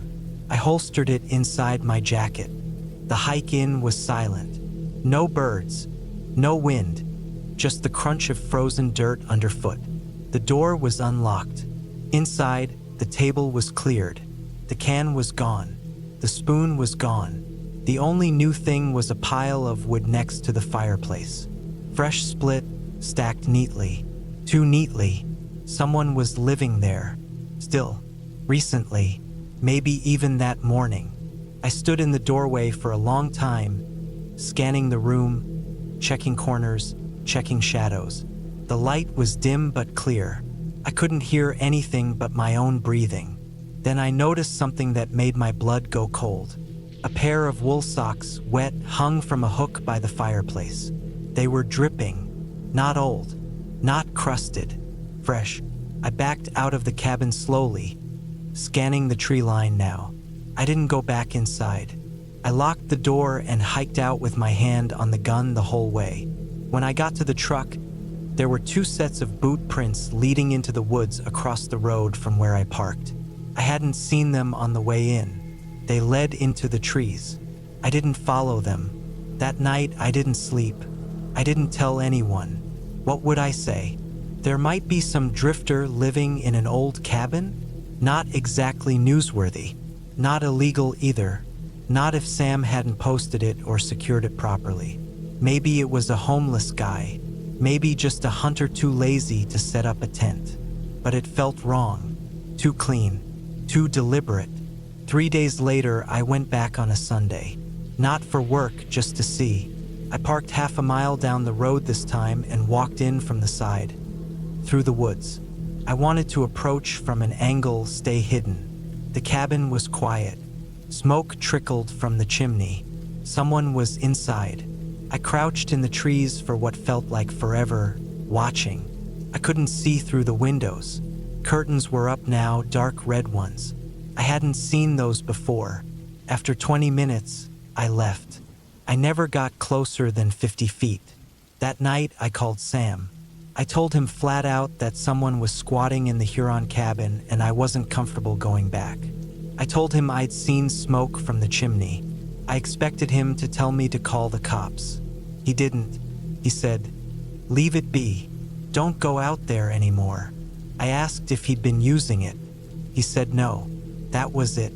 I holstered it inside my jacket. The hike in was silent. No birds, no wind, just the crunch of frozen dirt underfoot. The door was unlocked. Inside, the table was cleared. The can was gone. The spoon was gone. The only new thing was a pile of wood next to the fireplace. Fresh split, stacked neatly. Too neatly. Someone was living there. Still, recently, maybe even that morning. I stood in the doorway for a long time, scanning the room, checking corners, checking shadows. The light was dim but clear. I couldn't hear anything but my own breathing. Then I noticed something that made my blood go cold. A pair of wool socks, wet, hung from a hook by the fireplace. They were dripping, not old, not crusted, fresh. I backed out of the cabin slowly, scanning the tree line now. I didn't go back inside. I locked the door and hiked out with my hand on the gun the whole way. When I got to the truck, there were 2 sets of boot prints leading into the woods across the road from where I parked. I hadn't seen them on the way in. They led into the trees. I didn't follow them. That night, I didn't sleep. I didn't tell anyone. What would I say? There might be some drifter living in an old cabin? Not exactly newsworthy. Not illegal either. Not if Sam hadn't posted it or secured it properly. Maybe it was a homeless guy. Maybe just a hunter too lazy to set up a tent. But it felt wrong. Too clean. Too deliberate. 3 days later, I went back on a Sunday. Not for work, just to see. I parked half a mile down the road this time and walked in from the side. Through the woods. I wanted to approach from an angle, stay hidden. The cabin was quiet. Smoke trickled from the chimney. Someone was inside. I crouched in the trees for what felt like forever, watching. I couldn't see through the windows. Curtains were up now, dark red ones. I hadn't seen those before. After 20 minutes, I left. I never got closer than 50 feet. That night, I called Sam. I told him flat out that someone was squatting in the Huron cabin and I wasn't comfortable going back. I told him I'd seen smoke from the chimney. I expected him to tell me to call the cops. He didn't. He said, "Leave it be. Don't go out there anymore." I asked if he'd been using it. He said no. That was it.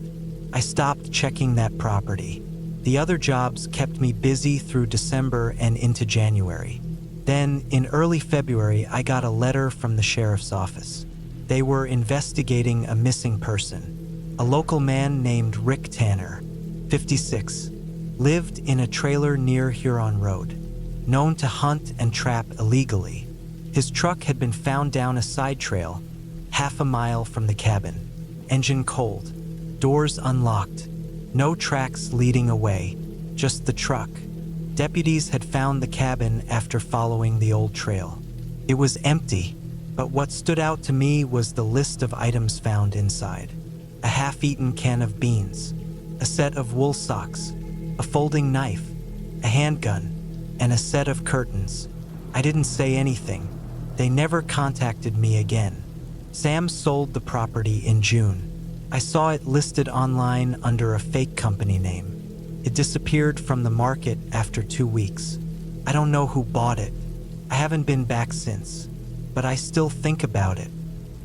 I stopped checking that property. The other jobs kept me busy through December and into January. Then, in early February, I got a letter from the sheriff's office. They were investigating a missing person. A local man named Rick Tanner, 56, lived in a trailer near Huron Road, known to hunt and trap illegally. His truck had been found down a side trail, half a mile from the cabin. Engine cold, doors unlocked, no tracks leading away, just the truck. Deputies had found the cabin after following the old trail. It was empty, but what stood out to me was the list of items found inside. A half-eaten can of beans, a set of wool socks, a folding knife, a handgun, and a set of curtains. I didn't say anything. They never contacted me again. Sam sold the property in June. I saw it listed online under a fake company name. It disappeared from the market after 2 weeks. I don't know who bought it. I haven't been back since, but I still think about it.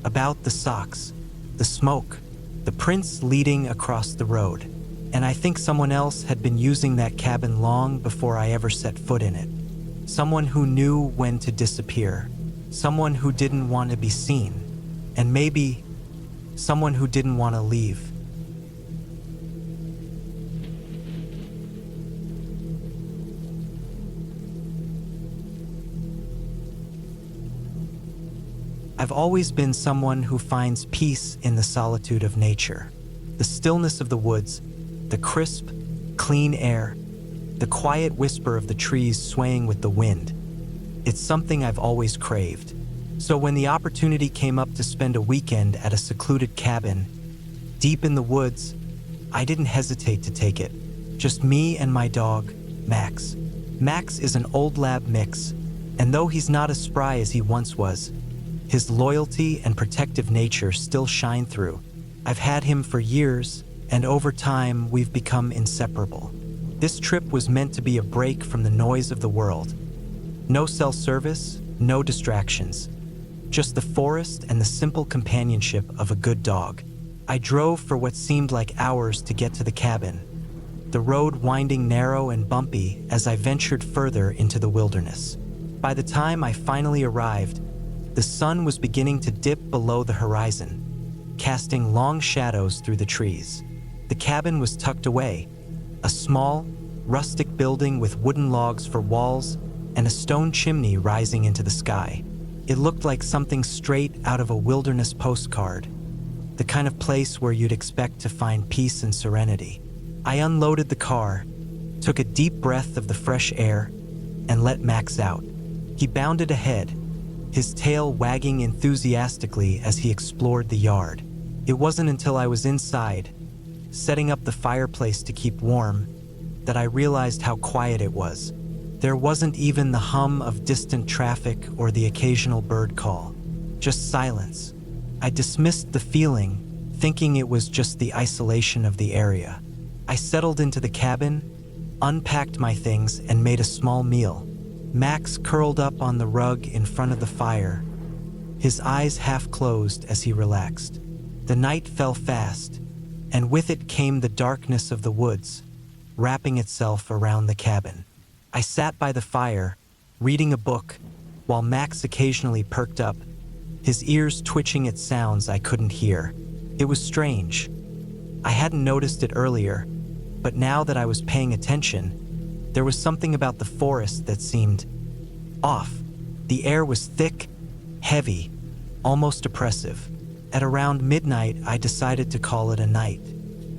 About the socks, the smoke, the prints leading across the road. And I think someone else had been using that cabin long before I ever set foot in it. Someone who knew when to disappear. Someone who didn't want to be seen. And maybe someone who didn't want to leave. I've always been someone who finds peace in the solitude of nature. The stillness of the woods, the crisp, clean air, the quiet whisper of the trees swaying with the wind. It's something I've always craved. So when the opportunity came up to spend a weekend at a secluded cabin, deep in the woods, I didn't hesitate to take it. Just me and my dog, Max. Max is an old lab mix, and though he's not as spry as he once was, his loyalty and protective nature still shine through. I've had him for years, and over time, we've become inseparable. This trip was meant to be a break from the noise of the world. No cell service, no distractions. Just the forest and the simple companionship of a good dog. I drove for what seemed like hours to get to the cabin, the road winding narrow and bumpy as I ventured further into the wilderness. By the time I finally arrived, the sun was beginning to dip below the horizon, casting long shadows through the trees. The cabin was tucked away, a small, rustic building with wooden logs for walls and a stone chimney rising into the sky. It looked like something straight out of a wilderness postcard, the kind of place where you'd expect to find peace and serenity. I unloaded the car, took a deep breath of the fresh air, and let Max out. He bounded ahead, his tail wagging enthusiastically as he explored the yard. It wasn't until I was inside, setting up the fireplace to keep warm, that I realized how quiet it was. There wasn't even the hum of distant traffic or the occasional bird call. Just silence. I dismissed the feeling, thinking it was just the isolation of the area. I settled into the cabin, unpacked my things, and made a small meal. Max curled up on the rug in front of the fire, his eyes half closed as he relaxed. The night fell fast, and with it came the darkness of the woods, wrapping itself around the cabin. I sat by the fire, reading a book, while Max occasionally perked up, his ears twitching at sounds I couldn't hear. It was strange. I hadn't noticed it earlier, but now that I was paying attention, there was something about the forest that seemed off. The air was thick, heavy, almost oppressive. At around midnight, I decided to call it a night.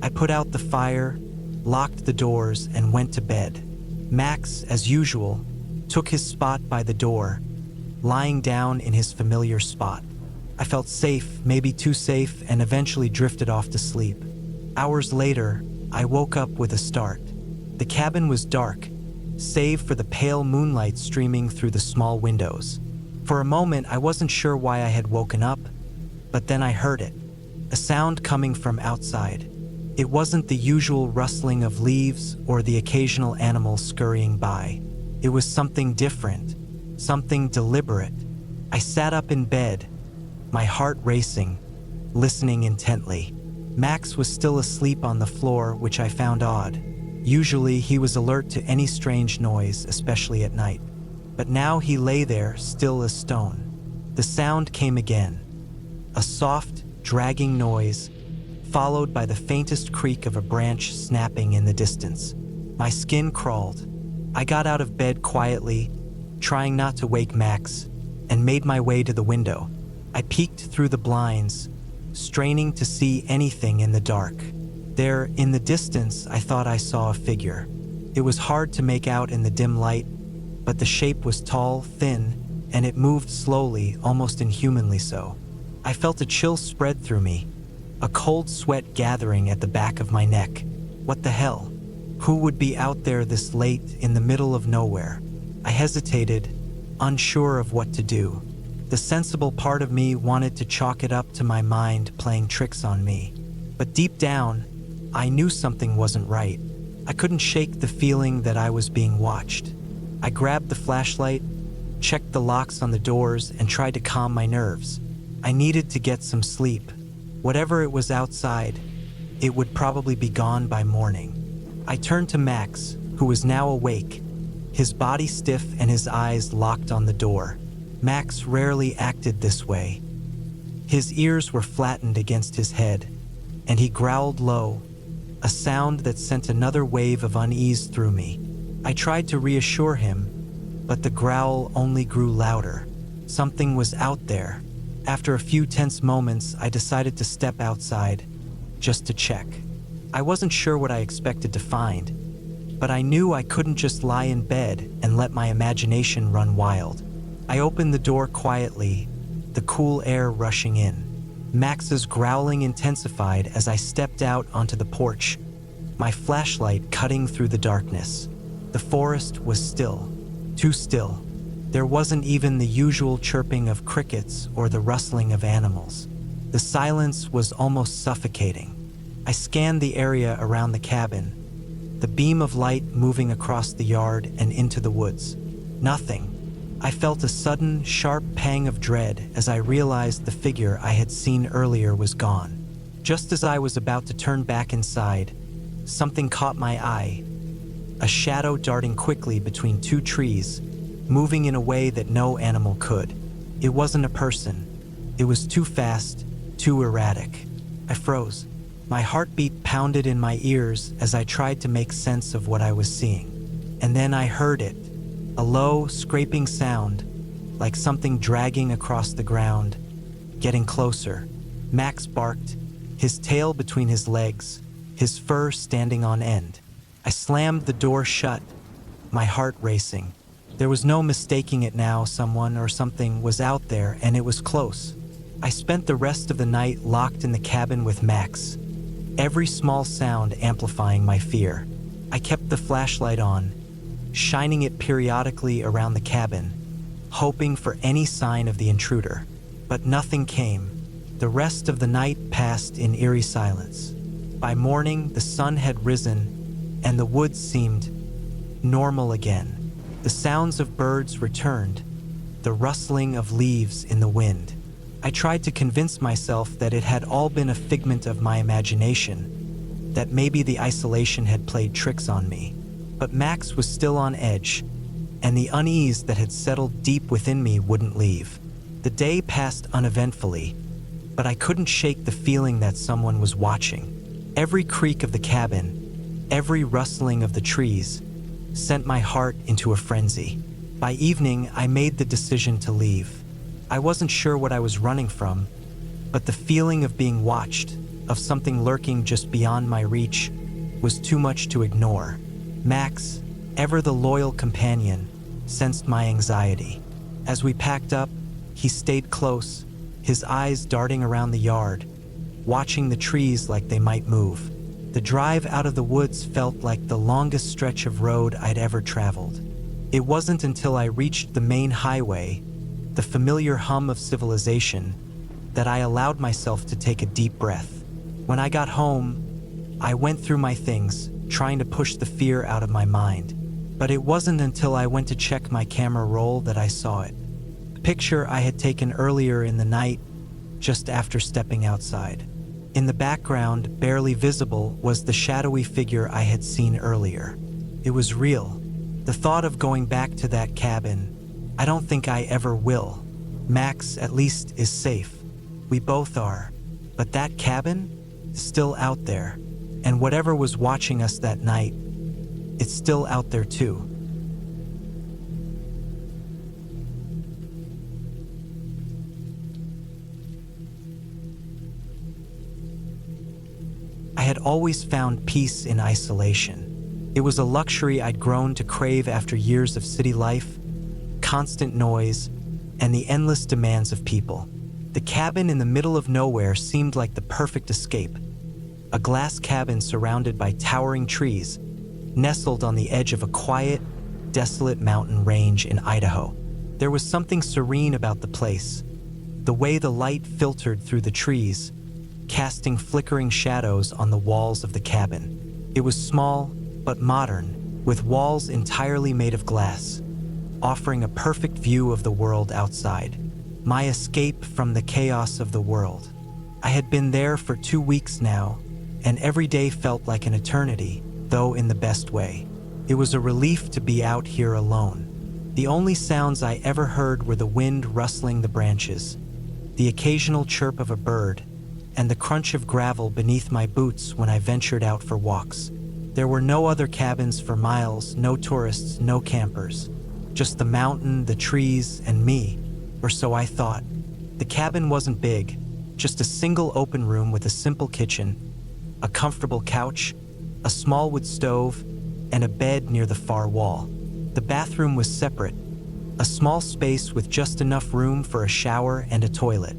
I put out the fire, locked the doors, and went to bed. Max, as usual, took his spot by the door, lying down in his familiar spot. I felt safe, maybe too safe, and eventually drifted off to sleep. Hours later, I woke up with a start. The cabin was dark, save for the pale moonlight streaming through the small windows. For a moment, I wasn't sure why I had woken up, but then I heard it, a sound coming from outside. It wasn't the usual rustling of leaves or the occasional animal scurrying by. It was something different, something deliberate. I sat up in bed, my heart racing, listening intently. Max was still asleep on the floor, which I found odd. Usually he was alert to any strange noise, especially at night. But now he lay there, still as stone. The sound came again, a soft, dragging noise, followed by the faintest creak of a branch snapping in the distance. My skin crawled. I got out of bed quietly, trying not to wake Max, and made my way to the window. I peeked through the blinds, straining to see anything in the dark. There, in the distance, I thought I saw a figure. It was hard to make out in the dim light, but the shape was tall, thin, and it moved slowly, almost inhumanly so. I felt a chill spread through me, a cold sweat gathering at the back of my neck. What the hell? Who would be out there this late in the middle of nowhere? I hesitated, unsure of what to do. The sensible part of me wanted to chalk it up to my mind playing tricks on me. But deep down, I knew something wasn't right. I couldn't shake the feeling that I was being watched. I grabbed the flashlight, checked the locks on the doors, and tried to calm my nerves. I needed to get some sleep. Whatever it was outside, it would probably be gone by morning. I turned to Max, who was now awake, his body stiff and his eyes locked on the door. Max rarely acted this way. His ears were flattened against his head, and he growled low, a sound that sent another wave of unease through me. I tried to reassure him, but the growl only grew louder. Something was out there. After a few tense moments, I decided to step outside, just to check. I wasn't sure what I expected to find, but I knew I couldn't just lie in bed and let my imagination run wild. I opened the door quietly, the cool air rushing in. Max's growling intensified as I stepped out onto the porch, my flashlight cutting through the darkness. The forest was still, too still. There wasn't even the usual chirping of crickets or the rustling of animals. The silence was almost suffocating. I scanned the area around the cabin, the beam of light moving across the yard and into the woods. Nothing. I felt a sudden, sharp pang of dread as I realized the figure I had seen earlier was gone. Just as I was about to turn back inside, something caught my eye. A shadow darting quickly between two trees, moving in a way that no animal could. It wasn't a person. It was too fast, too erratic. I froze. My heartbeat pounded in my ears as I tried to make sense of what I was seeing. And then I heard it. A low, scraping sound, like something dragging across the ground, getting closer. Max barked, his tail between his legs, his fur standing on end. I slammed the door shut, my heart racing. There was no mistaking it now. Someone or something was out there, and it was close. I spent the rest of the night locked in the cabin with Max, every small sound amplifying my fear. I kept the flashlight on, shining it periodically around the cabin, hoping for any sign of the intruder. But nothing came. The rest of the night passed in eerie silence. By morning, the sun had risen, and the woods seemed normal again. The sounds of birds returned, the rustling of leaves in the wind. I tried to convince myself that it had all been a figment of my imagination, that maybe the isolation had played tricks on me. But Max was still on edge, and the unease that had settled deep within me wouldn't leave. The day passed uneventfully, but I couldn't shake the feeling that someone was watching. Every creak of the cabin, every rustling of the trees, sent my heart into a frenzy. By evening, I made the decision to leave. I wasn't sure what I was running from, but the feeling of being watched, of something lurking just beyond my reach, was too much to ignore. Max, ever the loyal companion, sensed my anxiety. As we packed up, he stayed close, his eyes darting around the yard, watching the trees like they might move. The drive out of the woods felt like the longest stretch of road I'd ever traveled. It wasn't until I reached the main highway, the familiar hum of civilization, that I allowed myself to take a deep breath. When I got home, I went through my things, trying to push the fear out of my mind. But it wasn't until I went to check my camera roll that I saw it. The picture I had taken earlier in the night, just after stepping outside. In the background, barely visible, was the shadowy figure I had seen earlier. It was real. The thought of going back to that cabin, I don't think I ever will. Max, at least, is safe. We both are. But that cabin? Still out there. And whatever was watching us that night, it's still out there too. I had always found peace in isolation. It was a luxury I'd grown to crave after years of city life, constant noise, and the endless demands of people. The cabin in the middle of nowhere seemed like the perfect escape. A glass cabin surrounded by towering trees, nestled on the edge of a quiet, desolate mountain range in Idaho. There was something serene about the place, the way the light filtered through the trees, casting flickering shadows on the walls of the cabin. It was small, but modern, with walls entirely made of glass. offering a perfect view of the world outside. My escape from the chaos of the world. I had been there for 2 weeks now, and every day felt like an eternity, though in the best way. It was a relief to be out here alone. The only sounds I ever heard were the wind rustling the branches, the occasional chirp of a bird, and the crunch of gravel beneath my boots when I ventured out for walks. There were no other cabins for miles, no tourists, no campers. Just the mountain, the trees, and me, or so I thought. The cabin wasn't big, just a single open room with a simple kitchen, a comfortable couch, a small wood stove, and a bed near the far wall. The bathroom was separate, a small space with just enough room for a shower and a toilet.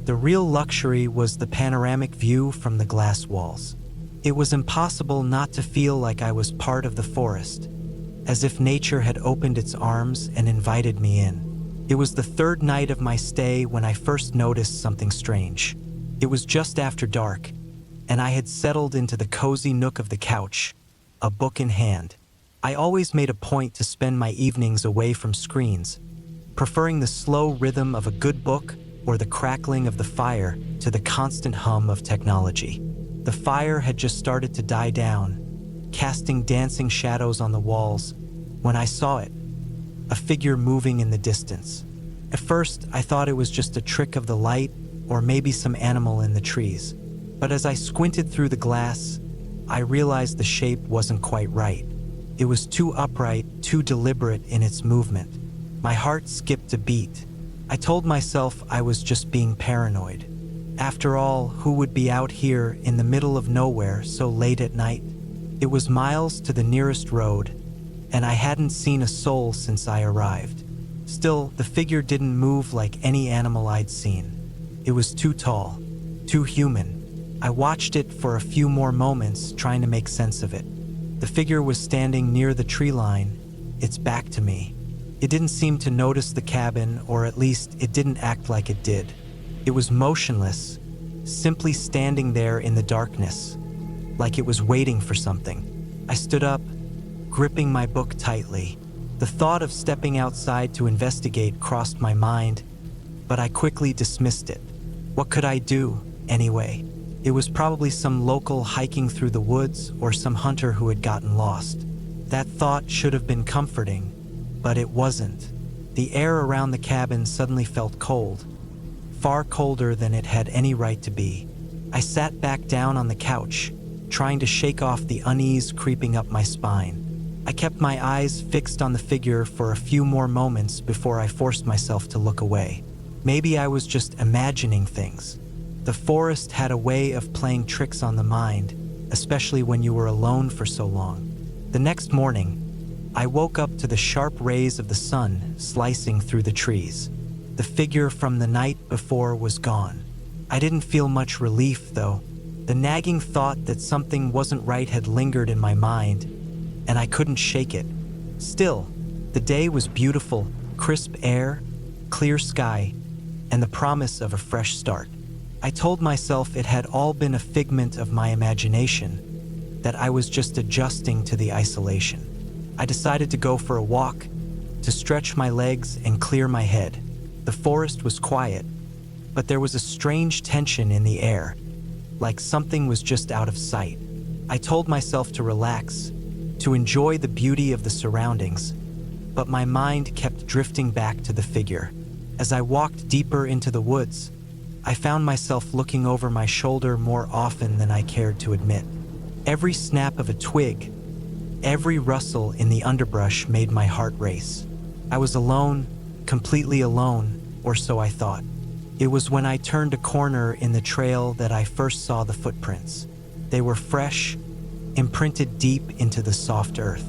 The real luxury was the panoramic view from the glass walls. It was impossible not to feel like I was part of the forest, as if nature had opened its arms and invited me in. It was the third night of my stay when I first noticed something strange. It was just after dark, and I had settled into the cozy nook of the couch, a book in hand. I always made a point to spend my evenings away from screens, preferring the slow rhythm of a good book or the crackling of the fire to the constant hum of technology. The fire had just started to die down, casting dancing shadows on the walls, when I saw it, a figure moving in the distance. At first, I thought it was just a trick of the light or maybe some animal in the trees. But as I squinted through the glass, I realized the shape wasn't quite right. It was too upright, too deliberate in its movement. My heart skipped a beat. I told myself I was just being paranoid. After all, who would be out here in the middle of nowhere so late at night? It was miles to the nearest road, and I hadn't seen a soul since I arrived. Still, the figure didn't move like any animal I'd seen. It was too tall, too human. I watched it for a few more moments, trying to make sense of it. The figure was standing near the tree line, its back to me. It didn't seem to notice the cabin, or at least it didn't act like it did. It was motionless, simply standing there in the darkness, like it was waiting for something. I stood up, gripping my book tightly. The thought of stepping outside to investigate crossed my mind, but I quickly dismissed it. What could I do, anyway? It was probably some local hiking through the woods or some hunter who had gotten lost. That thought should have been comforting, but it wasn't. The air around the cabin suddenly felt cold, far colder than it had any right to be. I sat back down on the couch, trying to shake off the unease creeping up my spine. I kept my eyes fixed on the figure for a few more moments before I forced myself to look away. Maybe I was just imagining things. The forest had a way of playing tricks on the mind, especially when you were alone for so long. The next morning, I woke up to the sharp rays of the sun slicing through the trees. The figure from the night before was gone. I didn't feel much relief, though. The nagging thought that something wasn't right had lingered in my mind, and I couldn't shake it. Still, the day was beautiful, crisp air, clear sky, and the promise of a fresh start. I told myself it had all been a figment of my imagination, that I was just adjusting to the isolation. I decided to go for a walk, to stretch my legs and clear my head. The forest was quiet, but there was a strange tension in the air, like something was just out of sight. I told myself to relax, to enjoy the beauty of the surroundings, but my mind kept drifting back to the figure. As I walked deeper into the woods, I found myself looking over my shoulder more often than I cared to admit. Every snap of a twig, every rustle in the underbrush made my heart race. I was alone, completely alone, or so I thought. It was when I turned a corner in the trail that I first saw the footprints. They were fresh, imprinted deep into the soft earth.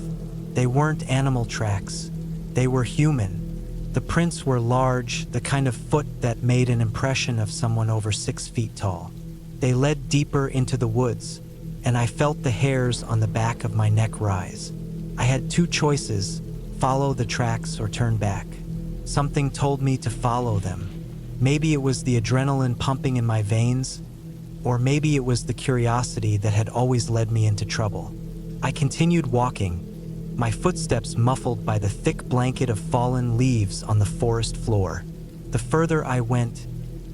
They weren't animal tracks. They were human. The prints were large, the kind of foot that made an impression of someone over 6 feet tall. They led deeper into the woods, and I felt the hairs on the back of my neck rise. I had 2 choices: follow the tracks or turn back. Something told me to follow them. Maybe it was the adrenaline pumping in my veins, or maybe it was the curiosity that had always led me into trouble. I continued walking, my footsteps muffled by the thick blanket of fallen leaves on the forest floor. The further I went,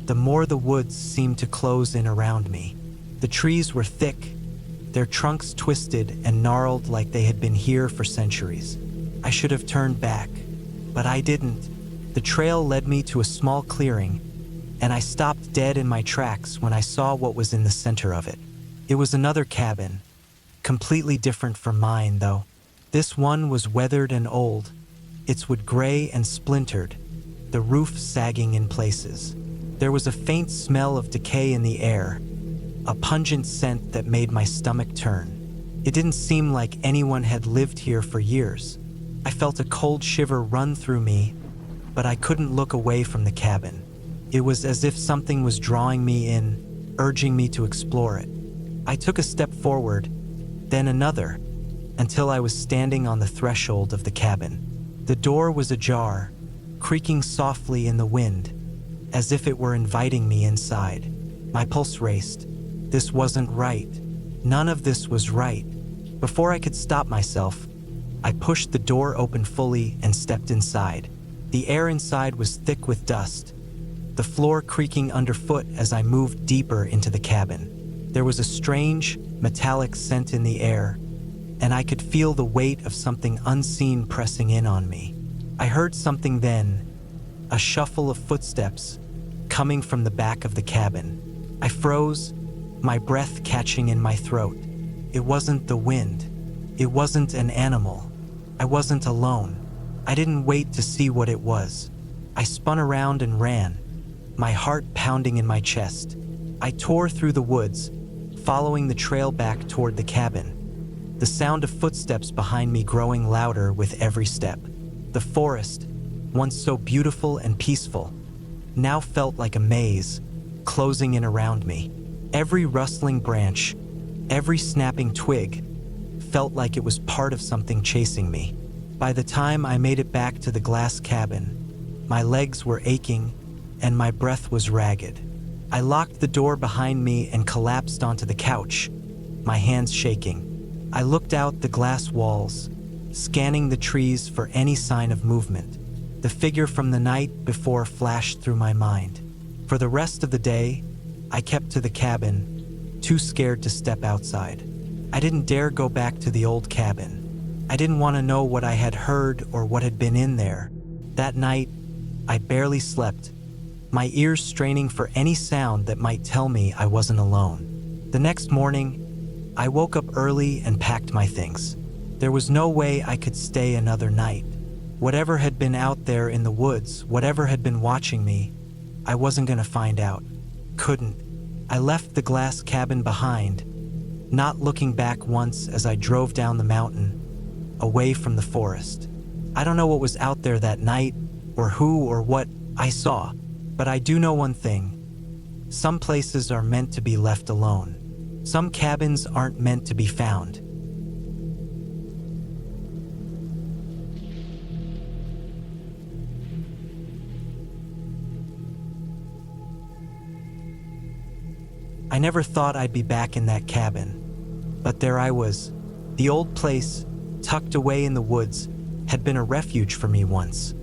the more the woods seemed to close in around me. The trees were thick, their trunks twisted and gnarled like they had been here for centuries. I should have turned back, but I didn't. The trail led me to a small clearing, and I stopped dead in my tracks when I saw what was in the center of it. It was another cabin, completely different from mine, though. This one was weathered and old, its wood gray and splintered, the roof sagging in places. There was a faint smell of decay in the air, a pungent scent that made my stomach turn. It didn't seem like anyone had lived here for years. I felt a cold shiver run through me, but I couldn't look away from the cabin. It was as if something was drawing me in, urging me to explore it. I took a step forward, then another, until I was standing on the threshold of the cabin. The door was ajar, creaking softly in the wind, as if it were inviting me inside. My pulse raced. This wasn't right. None of this was right. Before I could stop myself, I pushed the door open fully and stepped inside. The air inside was thick with dust, the floor creaking underfoot as I moved deeper into the cabin. There was a strange, metallic scent in the air, and I could feel the weight of something unseen pressing in on me. I heard something then, a shuffle of footsteps, coming from the back of the cabin. I froze, my breath catching in my throat. It wasn't the wind. It wasn't an animal. I wasn't alone. I didn't wait to see what it was. I spun around and ran, my heart pounding in my chest. I tore through the woods, following the trail back toward the cabin, the sound of footsteps behind me growing louder with every step. The forest, once so beautiful and peaceful, now felt like a maze, closing in around me. Every rustling branch, every snapping twig, felt like it was part of something chasing me. By the time I made it back to the glass cabin, my legs were aching and my breath was ragged. I locked the door behind me and collapsed onto the couch, my hands shaking. I looked out the glass walls, scanning the trees for any sign of movement. The figure from the night before flashed through my mind. For the rest of the day, I kept to the cabin, too scared to step outside. I didn't dare go back to the old cabin. I didn't want to know what I had heard or what had been in there. That night, I barely slept, my ears straining for any sound that might tell me I wasn't alone. The next morning, I woke up early and packed my things. There was no way I could stay another night. Whatever had been out there in the woods, whatever had been watching me, I wasn't going to find out. Couldn't. I left the glass cabin behind, not looking back once as I drove down the mountain, away from the forest. I don't know what was out there that night, or who or what I saw, but I do know one thing. Some places are meant to be left alone. Some cabins aren't meant to be found. I never thought I'd be back in that cabin, but there I was. The old place, tucked away in the woods, had been a refuge for me once,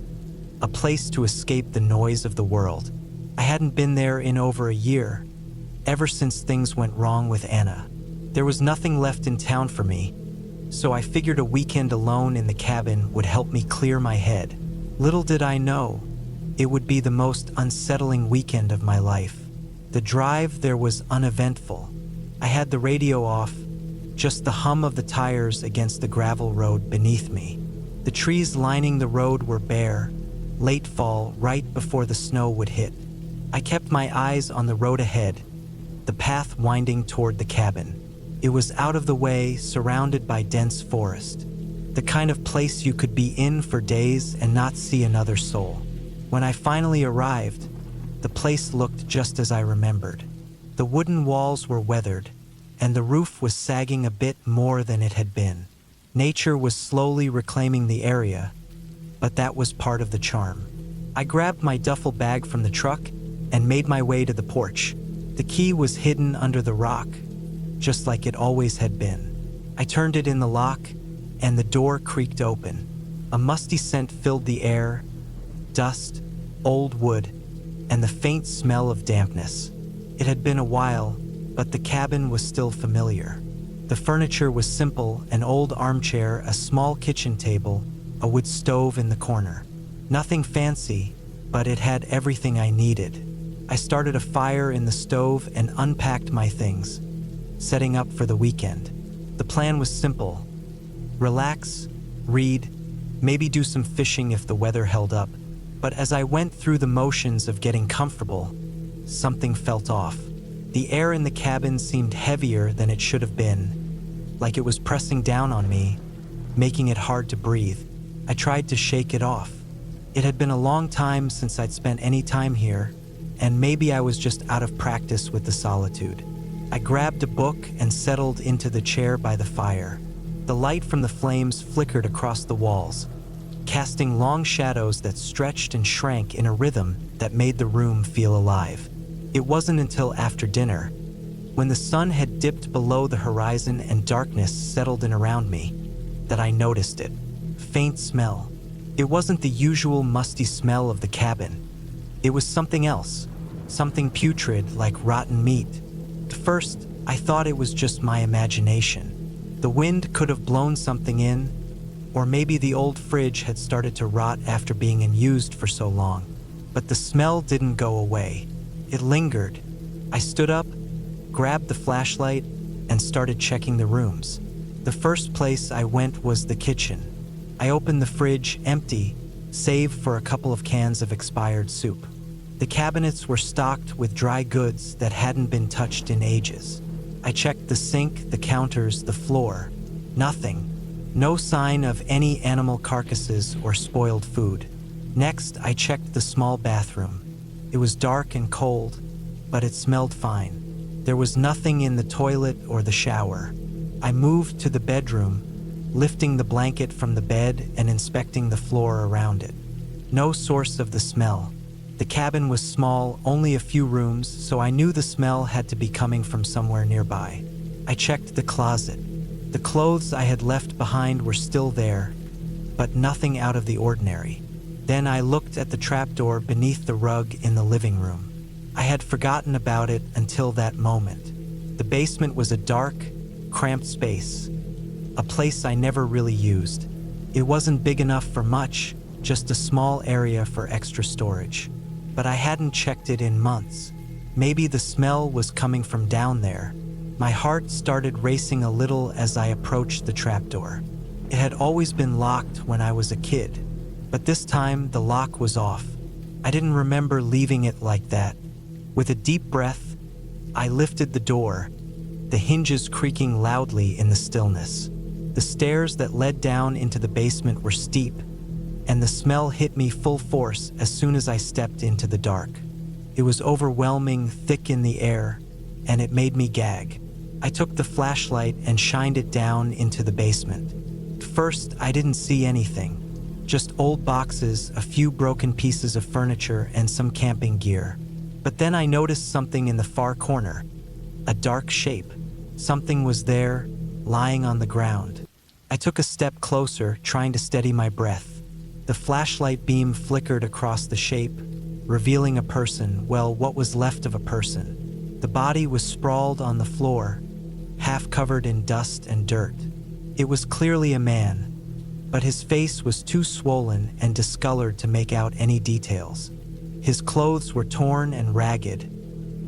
a place to escape the noise of the world. I hadn't been there in over a year, ever since things went wrong with Anna. There was nothing left in town for me, so I figured a weekend alone in the cabin would help me clear my head. Little did I know, it would be the most unsettling weekend of my life. The drive there was uneventful. I had the radio off, just the hum of the tires against the gravel road beneath me. The trees lining the road were bare, late fall, right before the snow would hit. I kept my eyes on the road ahead, the path winding toward the cabin. It was out of the way, surrounded by dense forest, the kind of place you could be in for days and not see another soul. When I finally arrived, the place looked just as I remembered. The wooden walls were weathered, and the roof was sagging a bit more than it had been. Nature was slowly reclaiming the area, but that was part of the charm. I grabbed my duffel bag from the truck and made my way to the porch. The key was hidden under the rock, just like it always had been. I turned it in the lock and the door creaked open. A musty scent filled the air, dust, old wood, and the faint smell of dampness. It had been a while, but the cabin was still familiar. The furniture was simple: an old armchair, a small kitchen table, a wood stove in the corner. Nothing fancy, but it had everything I needed. I started a fire in the stove and unpacked my things, setting up for the weekend. The plan was simple: relax, read, maybe do some fishing if the weather held up. But as I went through the motions of getting comfortable, something felt off. The air in the cabin seemed heavier than it should have been, like it was pressing down on me, making it hard to breathe. I tried to shake it off. It had been a long time since I'd spent any time here, and maybe I was just out of practice with the solitude. I grabbed a book and settled into the chair by the fire. The light from the flames flickered across the walls, casting long shadows that stretched and shrank in a rhythm that made the room feel alive. It wasn't until after dinner, when the sun had dipped below the horizon and darkness settled in around me, that I noticed it. Faint smell. It wasn't the usual musty smell of the cabin. It was something else, something putrid like rotten meat. At first, I thought it was just my imagination. The wind could have blown something in, or maybe the old fridge had started to rot after being unused for so long. But the smell didn't go away. It lingered. I stood up, grabbed the flashlight, and started checking the rooms. The first place I went was the kitchen. I opened the fridge, empty, save for a couple of cans of expired soup. The cabinets were stocked with dry goods that hadn't been touched in ages. I checked the sink, the counters, the floor. Nothing. No sign of any animal carcasses or spoiled food. Next, I checked the small bathroom. It was dark and cold, but it smelled fine. There was nothing in the toilet or the shower. I moved to the bedroom, lifting the blanket from the bed and inspecting the floor around it. No source of the smell. The cabin was small, only a few rooms, so I knew the smell had to be coming from somewhere nearby. I checked the closet. The clothes I had left behind were still there, but nothing out of the ordinary. Then I looked at the trapdoor beneath the rug in the living room. I had forgotten about it until that moment. The basement was a dark, cramped space, a place I never really used. It wasn't big enough for much, just a small area for extra storage. But I hadn't checked it in months. Maybe the smell was coming from down there. My heart started racing a little as I approached the trapdoor. It had always been locked when I was a kid, but this time the lock was off. I didn't remember leaving it like that. With a deep breath, I lifted the door, the hinges creaking loudly in the stillness. The stairs that led down into the basement were steep, and the smell hit me full force as soon as I stepped into the dark. It was overwhelming, thick in the air, and it made me gag. I took the flashlight and shined it down into the basement. At first, I didn't see anything. Just old boxes, a few broken pieces of furniture, and some camping gear. But then I noticed something in the far corner. A dark shape. Something was there, lying on the ground. I took a step closer, trying to steady my breath. The flashlight beam flickered across the shape, revealing a person, well, what was left of a person. The body was sprawled on the floor, half covered in dust and dirt. It was clearly a man, but his face was too swollen and discolored to make out any details. His clothes were torn and ragged,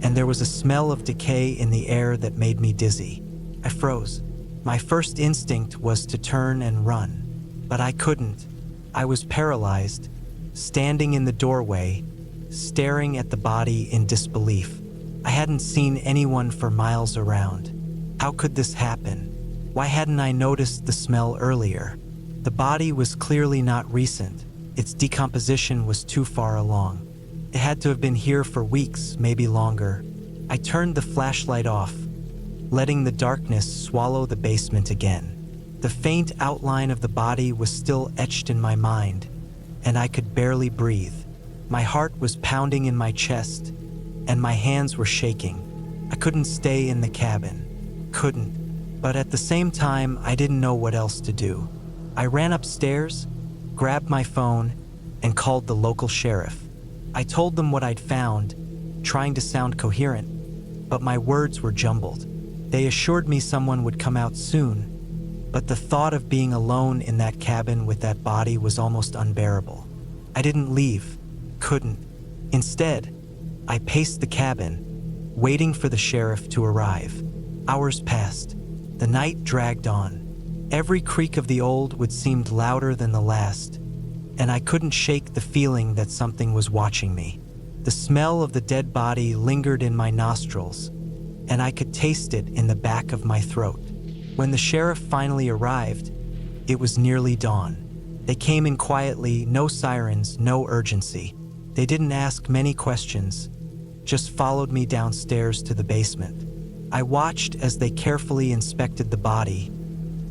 and there was a smell of decay in the air that made me dizzy. I froze. My first instinct was to turn and run, but I couldn't. I was paralyzed, standing in the doorway, staring at the body in disbelief. I hadn't seen anyone for miles around. How could this happen? Why hadn't I noticed the smell earlier? The body was clearly not recent. Its decomposition was too far along. It had to have been here for weeks, maybe longer. I turned the flashlight off, letting the darkness swallow the basement again. The faint outline of the body was still etched in my mind, and I could barely breathe. My heart was pounding in my chest, and my hands were shaking. I couldn't stay in the cabin. Couldn't. But at the same time, I didn't know what else to do. I ran upstairs, grabbed my phone, and called the local sheriff. I told them what I'd found, trying to sound coherent, but my words were jumbled. They assured me someone would come out soon, but the thought of being alone in that cabin with that body was almost unbearable. I didn't leave, couldn't. Instead, I paced the cabin, waiting for the sheriff to arrive. Hours passed. The night dragged on. Every creak of the old wood seemed louder than the last, and I couldn't shake the feeling that something was watching me. The smell of the dead body lingered in my nostrils, and I could taste it in the back of my throat. When the sheriff finally arrived, it was nearly dawn. They came in quietly, no sirens, no urgency. They didn't ask many questions, just followed me downstairs to the basement. I watched as they carefully inspected the body,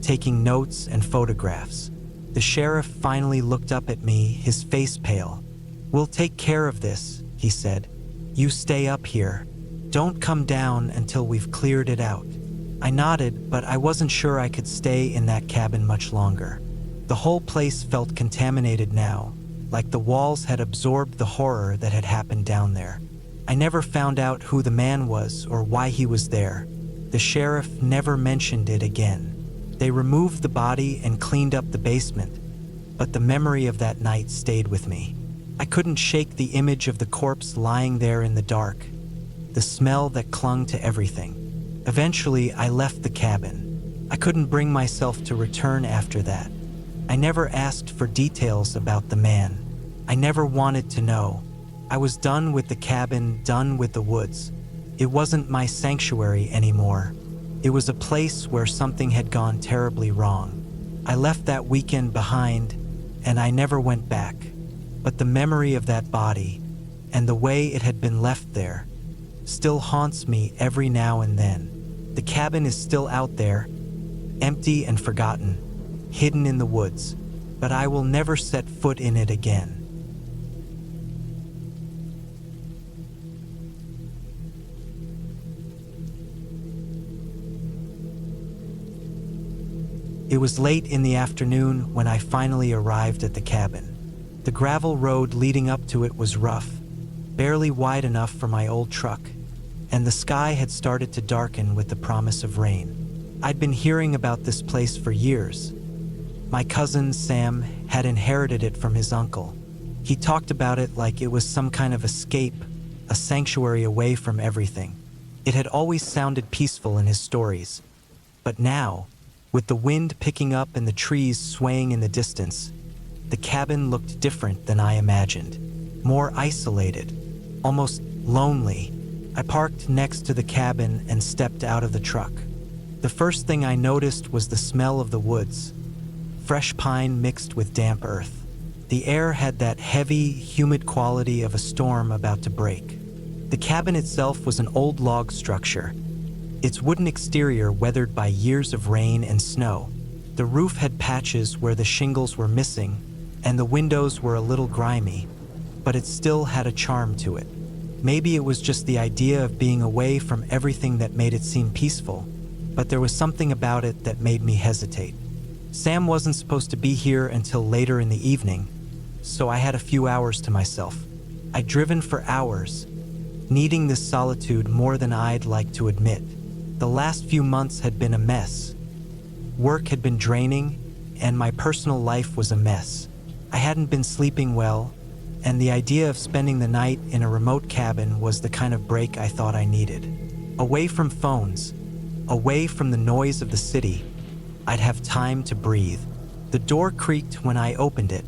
taking notes and photographs. The sheriff finally looked up at me, his face pale. "We'll take care of this," he said. "You stay up here. Don't come down until we've cleared it out." I nodded, but I wasn't sure I could stay in that cabin much longer. The whole place felt contaminated now, like the walls had absorbed the horror that had happened down there. I never found out who the man was or why he was there. The sheriff never mentioned it again. They removed the body and cleaned up the basement, but the memory of that night stayed with me. I couldn't shake the image of the corpse lying there in the dark, the smell that clung to everything. Eventually, I left the cabin. I couldn't bring myself to return after that. I never asked for details about the man. I never wanted to know. I was done with the cabin, done with the woods. It wasn't my sanctuary anymore. It was a place where something had gone terribly wrong. I left that weekend behind, and I never went back. But the memory of that body, and the way it had been left there, still haunts me every now and then. The cabin is still out there, empty and forgotten, hidden in the woods, but I will never set foot in it again. It was late in the afternoon when I finally arrived at the cabin. The gravel road leading up to it was rough, barely wide enough for my old truck, and the sky had started to darken with the promise of rain. I'd been hearing about this place for years. My cousin, Sam, had inherited it from his uncle. He talked about it like it was some kind of escape, a sanctuary away from everything. It had always sounded peaceful in his stories. But now, with the wind picking up and the trees swaying in the distance, the cabin looked different than I imagined. More isolated, almost lonely. I parked next to the cabin and stepped out of the truck. The first thing I noticed was the smell of the woods, fresh pine mixed with damp earth. The air had that heavy, humid quality of a storm about to break. The cabin itself was an old log structure, its wooden exterior weathered by years of rain and snow. The roof had patches where the shingles were missing, and the windows were a little grimy, but it still had a charm to it. Maybe it was just the idea of being away from everything that made it seem peaceful, but there was something about it that made me hesitate. Sam wasn't supposed to be here until later in the evening, so I had a few hours to myself. I'd driven for hours, needing this solitude more than I'd like to admit. The last few months had been a mess. Work had been draining, and my personal life was a mess. I hadn't been sleeping well, and the idea of spending the night in a remote cabin was the kind of break I thought I needed. Away from phones, away from the noise of the city, I'd have time to breathe. The door creaked when I opened it,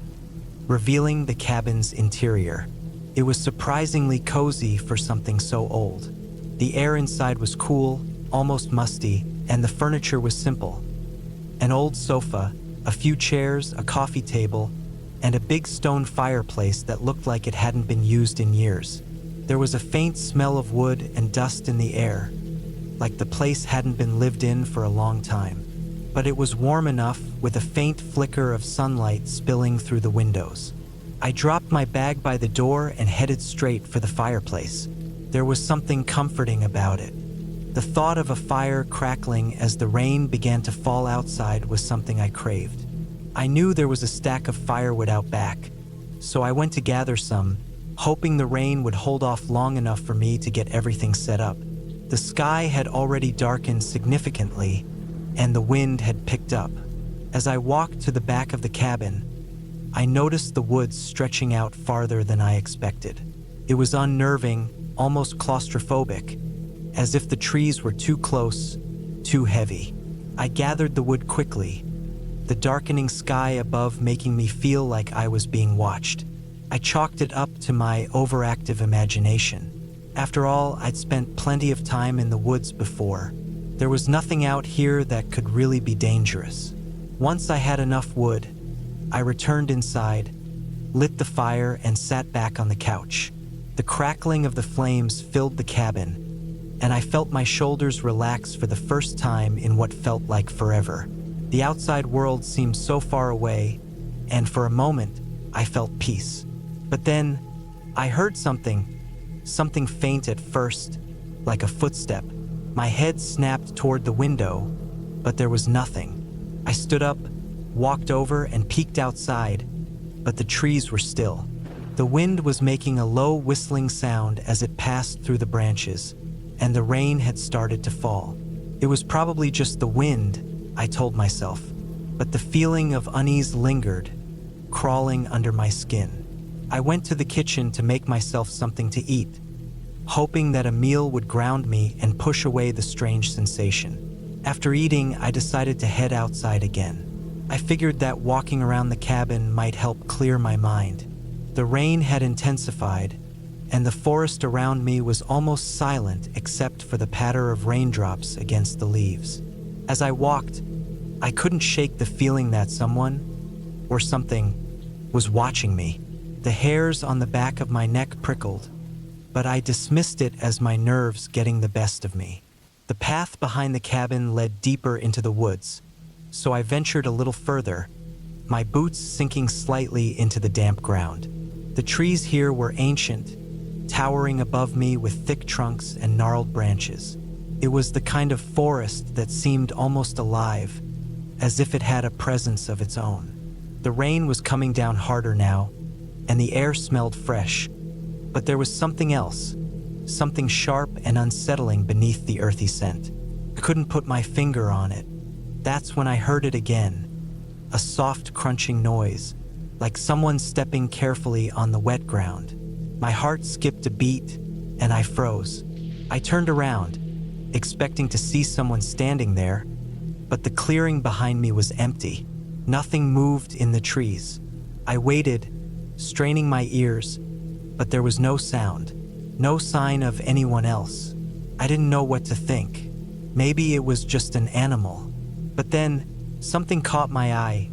revealing the cabin's interior. It was surprisingly cozy for something so old. The air inside was cool, almost musty, and the furniture was simple. An old sofa, a few chairs, a coffee table, and a big stone fireplace that looked like it hadn't been used in years. There was a faint smell of wood and dust in the air, like the place hadn't been lived in for a long time. But it was warm enough, with a faint flicker of sunlight spilling through the windows. I dropped my bag by the door and headed straight for the fireplace. There was something comforting about it. The thought of a fire crackling as the rain began to fall outside was something I craved. I knew there was a stack of firewood out back, so I went to gather some, hoping the rain would hold off long enough for me to get everything set up. The sky had already darkened significantly, and the wind had picked up. As I walked to the back of the cabin, I noticed the woods stretching out farther than I expected. It was unnerving, almost claustrophobic, as if the trees were too close, too heavy. I gathered the wood quickly, the darkening sky above making me feel like I was being watched. I chalked it up to my overactive imagination. After all, I'd spent plenty of time in the woods before. There was nothing out here that could really be dangerous. Once I had enough wood, I returned inside, lit the fire, and sat back on the couch. The crackling of the flames filled the cabin, and I felt my shoulders relax for the first time in what felt like forever. The outside world seemed so far away, and for a moment, I felt peace. But then, I heard something faint at first, like a footstep. My head snapped toward the window, but there was nothing. I stood up, walked over, and peeked outside, but the trees were still. The wind was making a low whistling sound as it passed through the branches, and the rain had started to fall. It was probably just the wind, I told myself, but the feeling of unease lingered, crawling under my skin. I went to the kitchen to make myself something to eat, hoping that a meal would ground me and push away the strange sensation. After eating, I decided to head outside again. I figured that walking around the cabin might help clear my mind. The rain had intensified, and the forest around me was almost silent except for the patter of raindrops against the leaves. As I walked, I couldn't shake the feeling that someone, or something, was watching me. The hairs on the back of my neck prickled, but I dismissed it as my nerves getting the best of me. The path behind the cabin led deeper into the woods, so I ventured a little further, my boots sinking slightly into the damp ground. The trees here were ancient, towering above me with thick trunks and gnarled branches. It was the kind of forest that seemed almost alive, as if it had a presence of its own. The rain was coming down harder now, and the air smelled fresh, but there was something else, something sharp and unsettling beneath the earthy scent. I couldn't put my finger on it. That's when I heard it again, a soft crunching noise, like someone stepping carefully on the wet ground. My heart skipped a beat, and I froze. I turned around, expecting to see someone standing there, but the clearing behind me was empty. Nothing moved in the trees. I waited, straining my ears, but there was no sound, no sign of anyone else. I didn't know what to think. Maybe it was just an animal. But then, something caught my eye,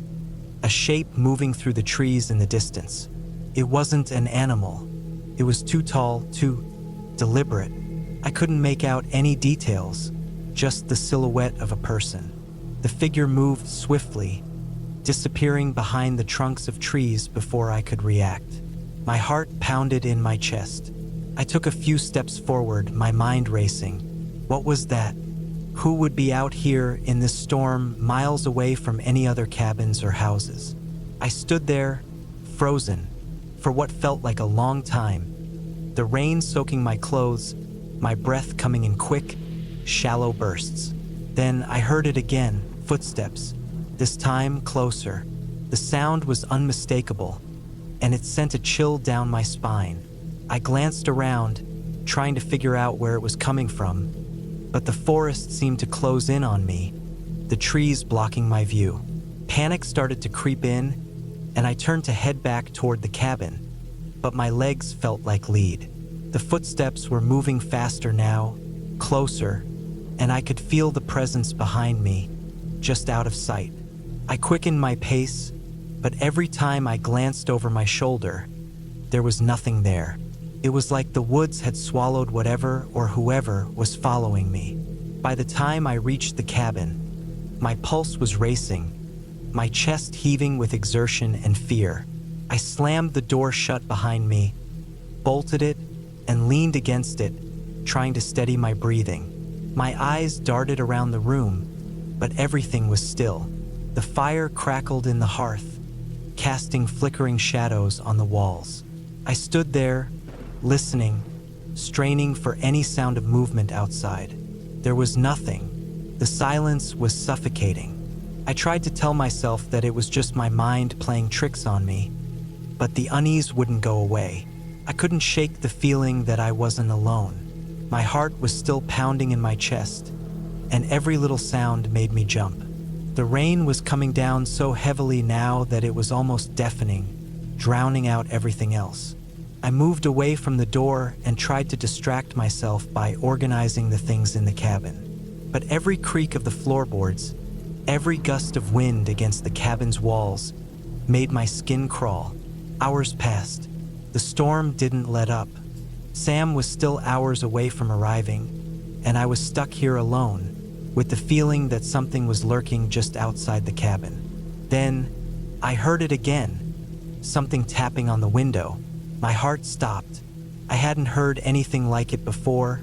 a shape moving through the trees in the distance. It wasn't an animal. It was too tall, too deliberate. I couldn't make out any details, just the silhouette of a person. The figure moved swiftly, disappearing behind the trunks of trees before I could react. My heart pounded in my chest. I took a few steps forward, my mind racing. What was that? Who would be out here in this storm, miles away from any other cabins or houses? I stood there, frozen, for what felt like a long time, the rain soaking my clothes, my breath coming in quick, shallow bursts. Then I heard it again, footsteps, this time closer. The sound was unmistakable, and it sent a chill down my spine. I glanced around, trying to figure out where it was coming from, but the forest seemed to close in on me, the trees blocking my view. Panic started to creep in, and I turned to head back toward the cabin, but my legs felt like lead. The footsteps were moving faster now, closer, and I could feel the presence behind me, just out of sight. I quickened my pace, but every time I glanced over my shoulder, there was nothing there. It was like the woods had swallowed whatever or whoever was following me. By the time I reached the cabin, my pulse was racing, my chest heaving with exertion and fear. I slammed the door shut behind me, bolted it, and leaned against it, trying to steady my breathing. My eyes darted around the room, but everything was still. The fire crackled in the hearth, casting flickering shadows on the walls. I stood there, listening, straining for any sound of movement outside. There was nothing. The silence was suffocating. I tried to tell myself that it was just my mind playing tricks on me, but the unease wouldn't go away. I couldn't shake the feeling that I wasn't alone. My heart was still pounding in my chest, and every little sound made me jump. The rain was coming down so heavily now that it was almost deafening, drowning out everything else. I moved away from the door and tried to distract myself by organizing the things in the cabin. But every creak of the floorboards, every gust of wind against the cabin's walls, made my skin crawl. Hours passed. The storm didn't let up. Sam was still hours away from arriving, and I was stuck here alone, with the feeling that something was lurking just outside the cabin. Then, I heard it again, something tapping on the window. My heart stopped. I hadn't heard anything like it before,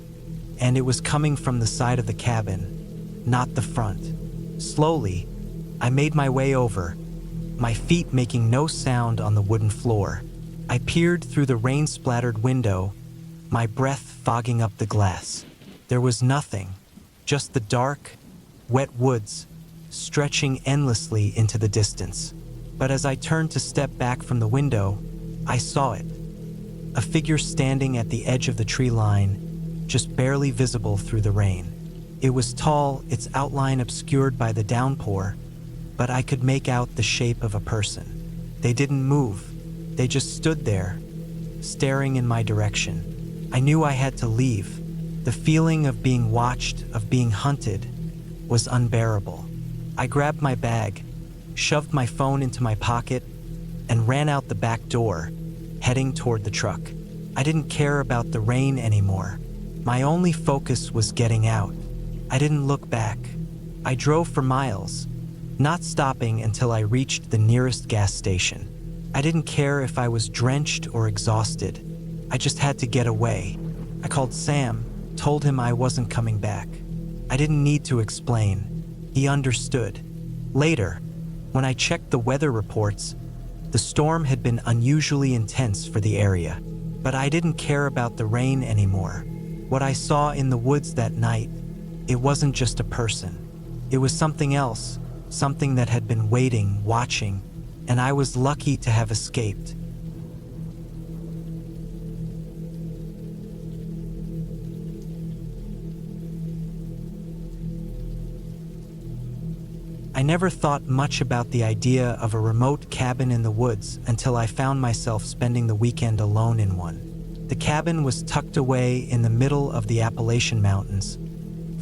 and it was coming from the side of the cabin, not the front. Slowly, I made my way over, my feet making no sound on the wooden floor. I peered through the rain-splattered window, my breath fogging up the glass. There was nothing, just the dark, wet woods, stretching endlessly into the distance. But as I turned to step back from the window, I saw it. A figure standing at the edge of the tree line, just barely visible through the rain. It was tall, its outline obscured by the downpour, but I could make out the shape of a person. They didn't move. They just stood there, staring in my direction. I knew I had to leave. The feeling of being watched, of being hunted, was unbearable. I grabbed my bag, shoved my phone into my pocket, and ran out the back door, heading toward the truck. I didn't care about the rain anymore. My only focus was getting out. I didn't look back. I drove for miles, not stopping until I reached the nearest gas station. I didn't care if I was drenched or exhausted. I just had to get away. I called Sam, told him I wasn't coming back. I didn't need to explain. He understood. Later, when I checked the weather reports, the storm had been unusually intense for the area. But I didn't care about the rain anymore. What I saw in the woods that night, it wasn't just a person. It was something else, something that had been waiting, watching, and I was lucky to have escaped. I never thought much about the idea of a remote cabin in the woods until I found myself spending the weekend alone in one. The cabin was tucked away in the middle of the Appalachian Mountains,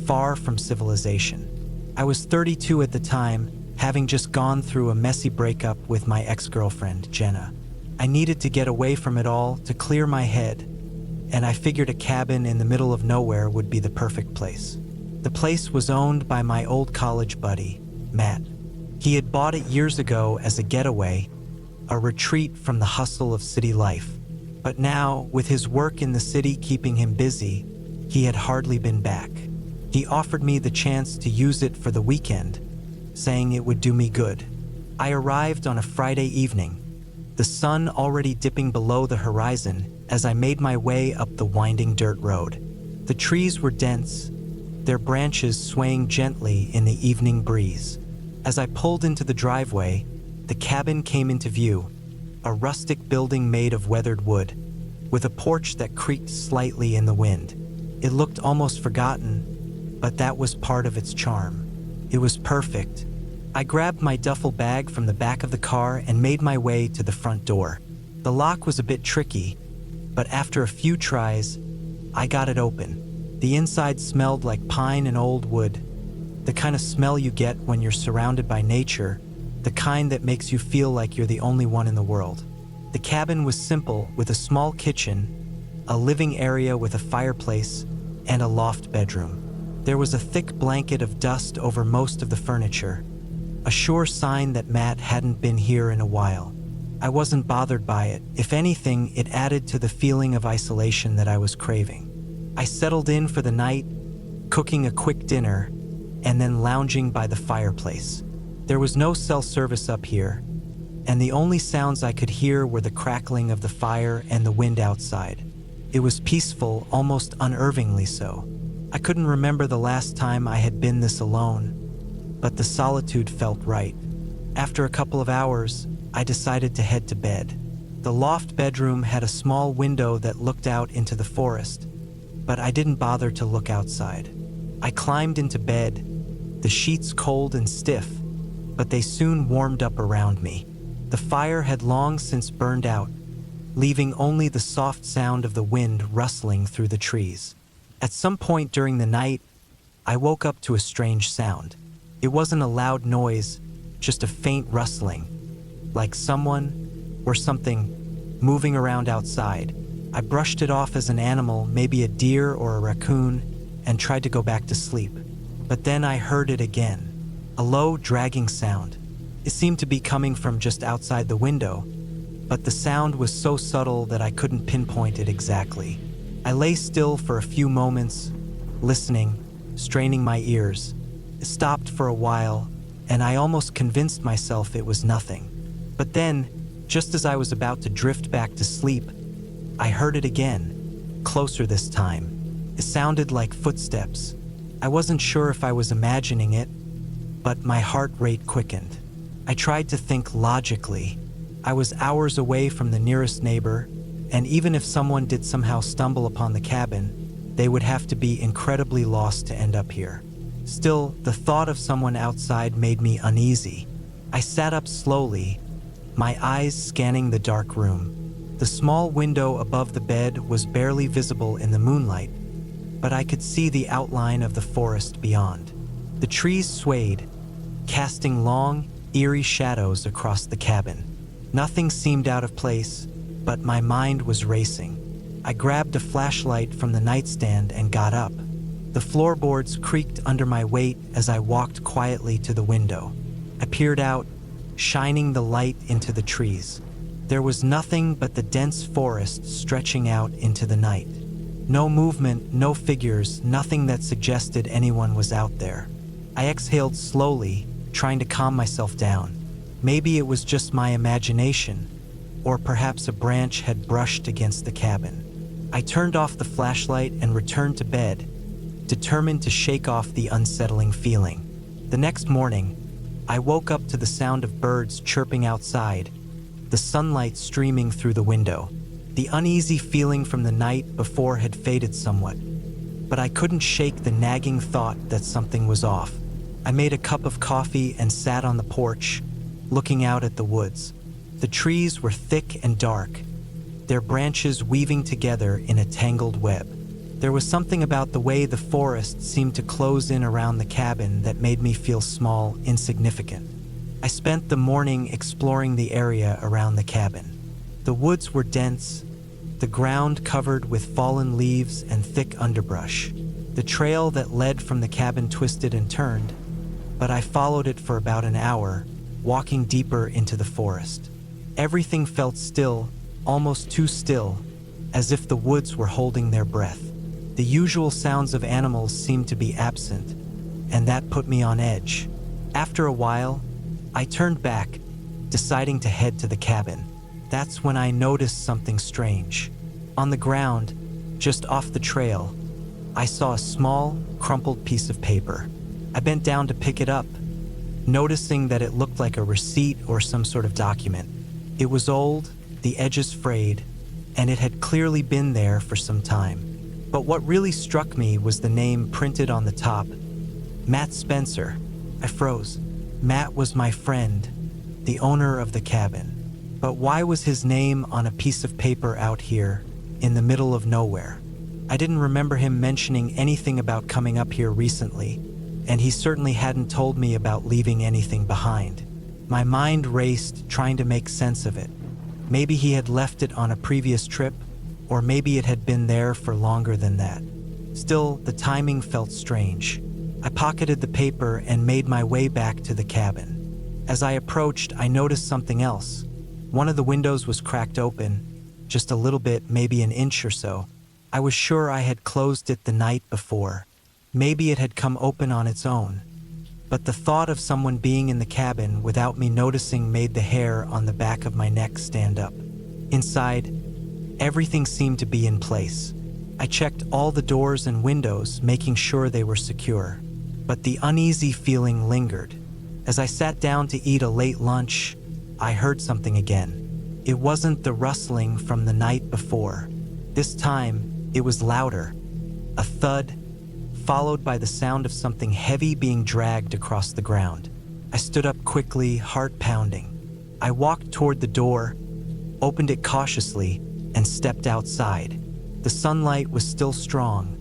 far from civilization. I was 32 at the time, having just gone through a messy breakup with my ex-girlfriend, Jenna. I needed to get away from it all to clear my head, and I figured a cabin in the middle of nowhere would be the perfect place. The place was owned by my old college buddy, Matt. He had bought it years ago as a getaway, a retreat from the hustle of city life. But now, with his work in the city keeping him busy, he had hardly been back. He offered me the chance to use it for the weekend, saying it would do me good. I arrived on a Friday evening, the sun already dipping below the horizon as I made my way up the winding dirt road. The trees were dense, their branches swaying gently in the evening breeze. As I pulled into the driveway, the cabin came into view, a rustic building made of weathered wood, with a porch that creaked slightly in the wind. It looked almost forgotten, but that was part of its charm. It was perfect. I grabbed my duffel bag from the back of the car and made my way to the front door. The lock was a bit tricky, but after a few tries, I got it open. The inside smelled like pine and old wood, the kind of smell you get when you're surrounded by nature, the kind that makes you feel like you're the only one in the world. The cabin was simple, with a small kitchen, a living area with a fireplace, and a loft bedroom. There was a thick blanket of dust over most of the furniture, a sure sign that Matt hadn't been here in a while. I wasn't bothered by it. If anything, it added to the feeling of isolation that I was craving. I settled in for the night, cooking a quick dinner, and then lounging by the fireplace. There was no cell service up here, and the only sounds I could hear were the crackling of the fire and the wind outside. It was peaceful, almost unnervingly so. I couldn't remember the last time I had been this alone, but the solitude felt right. After a couple of hours, I decided to head to bed. The loft bedroom had a small window that looked out into the forest, but I didn't bother to look outside. I climbed into bed, the sheets cold and stiff, but they soon warmed up around me. The fire had long since burned out, leaving only the soft sound of the wind rustling through the trees. At some point during the night, I woke up to a strange sound. It wasn't a loud noise, just a faint rustling, like someone or something moving around outside. I brushed it off as an animal, maybe a deer or a raccoon, and tried to go back to sleep. But then I heard it again, a low, dragging sound. It seemed to be coming from just outside the window, but the sound was so subtle that I couldn't pinpoint it exactly. I lay still for a few moments, listening, straining my ears. It stopped for a while, and I almost convinced myself it was nothing. But then, just as I was about to drift back to sleep, I heard it again, closer this time. It sounded like footsteps. I wasn't sure if I was imagining it, but my heart rate quickened. I tried to think logically. I was hours away from the nearest neighbor, and even if someone did somehow stumble upon the cabin, they would have to be incredibly lost to end up here. Still, the thought of someone outside made me uneasy. I sat up slowly, my eyes scanning the dark room. The small window above the bed was barely visible in the moonlight, but I could see the outline of the forest beyond. The trees swayed, casting long, eerie shadows across the cabin. Nothing seemed out of place, but my mind was racing. I grabbed a flashlight from the nightstand and got up. The floorboards creaked under my weight as I walked quietly to the window. I peered out, shining the light into the trees. There was nothing but the dense forest stretching out into the night. No movement, no figures, nothing that suggested anyone was out there. I exhaled slowly, trying to calm myself down. Maybe it was just my imagination, or perhaps a branch had brushed against the cabin. I turned off the flashlight and returned to bed, determined to shake off the unsettling feeling. The next morning, I woke up to the sound of birds chirping outside, the sunlight streaming through the window. The uneasy feeling from the night before had faded somewhat, but I couldn't shake the nagging thought that something was off. I made a cup of coffee and sat on the porch, looking out at the woods. The trees were thick and dark, their branches weaving together in a tangled web. There was something about the way the forest seemed to close in around the cabin that made me feel small, insignificant. I spent the morning exploring the area around the cabin. The woods were dense, the ground covered with fallen leaves and thick underbrush. The trail that led from the cabin twisted and turned, but I followed it for about an hour, walking deeper into the forest. Everything felt still, almost too still, as if the woods were holding their breath. The usual sounds of animals seemed to be absent, and that put me on edge. After a while, I turned back, deciding to head to the cabin. That's when I noticed something strange. On the ground, just off the trail, I saw a small, crumpled piece of paper. I bent down to pick it up, noticing that it looked like a receipt or some sort of document. It was old, the edges frayed, and it had clearly been there for some time. But what really struck me was the name printed on the top, Matt Spencer. I froze. Matt was my friend, the owner of the cabin. But why was his name on a piece of paper out here, in the middle of nowhere? I didn't remember him mentioning anything about coming up here recently, and he certainly hadn't told me about leaving anything behind. My mind raced, trying to make sense of it. Maybe he had left it on a previous trip, or maybe it had been there for longer than that. Still, the timing felt strange. I pocketed the paper and made my way back to the cabin. As I approached, I noticed something else. One of the windows was cracked open, just a little bit, maybe an inch or so. I was sure I had closed it the night before. Maybe it had come open on its own. but the thought of someone being in the cabin without me noticing made the hair on the back of my neck stand up. Inside, everything seemed to be in place. I checked all the doors and windows, making sure they were secure. But the uneasy feeling lingered. As I sat down to eat a late lunch, I heard something again. It wasn't the rustling from the night before. This time, it was louder. A thud, followed by the sound of something heavy being dragged across the ground. I stood up quickly, heart pounding. I walked toward the door, opened it cautiously, and stepped outside. The sunlight was still strong,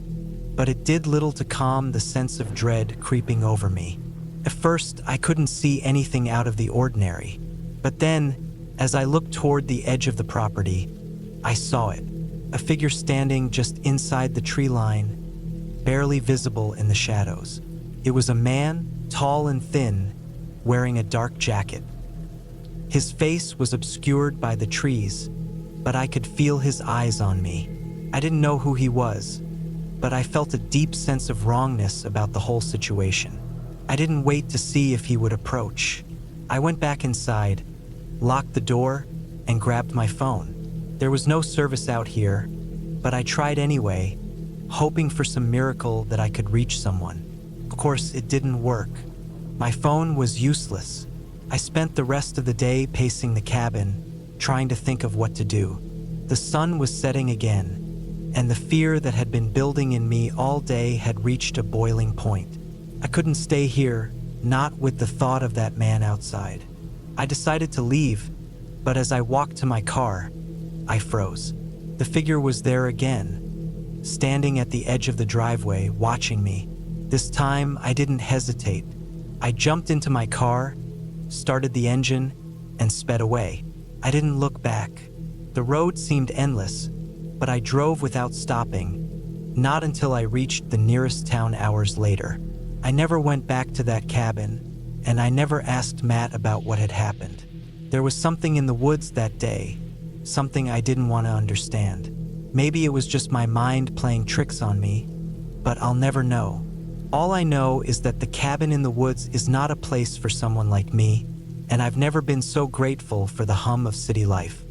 but it did little to calm the sense of dread creeping over me. At first, I couldn't see anything out of the ordinary. But then, as I looked toward the edge of the property, I saw it. A figure standing just inside the tree line, barely visible in the shadows. It was a man, tall and thin, wearing a dark jacket. His face was obscured by the trees, but I could feel his eyes on me. I didn't know who he was, but I felt a deep sense of wrongness about the whole situation. I didn't wait to see if he would approach. I went back inside, locked the door, and grabbed my phone. There was no service out here, but I tried anyway, hoping for some miracle that I could reach someone. Of course, it didn't work. My phone was useless. I spent the rest of the day pacing the cabin, trying to think of what to do. The sun was setting again, and the fear that had been building in me all day had reached a boiling point. I couldn't stay here, not with the thought of that man outside. I decided to leave, but as I walked to my car, I froze. The figure was there again, standing at the edge of the driveway, watching me. This time, I didn't hesitate. I jumped into my car, started the engine, and sped away. I didn't look back. The road seemed endless, but I drove without stopping, not until I reached the nearest town hours later. I never went back to that cabin, and I never asked Matt about what had happened. There was something in the woods that day, something I didn't want to understand. Maybe it was just my mind playing tricks on me, but I'll never know. All I know is that the cabin in the woods is not a place for someone like me, and I've never been so grateful for the hum of city life.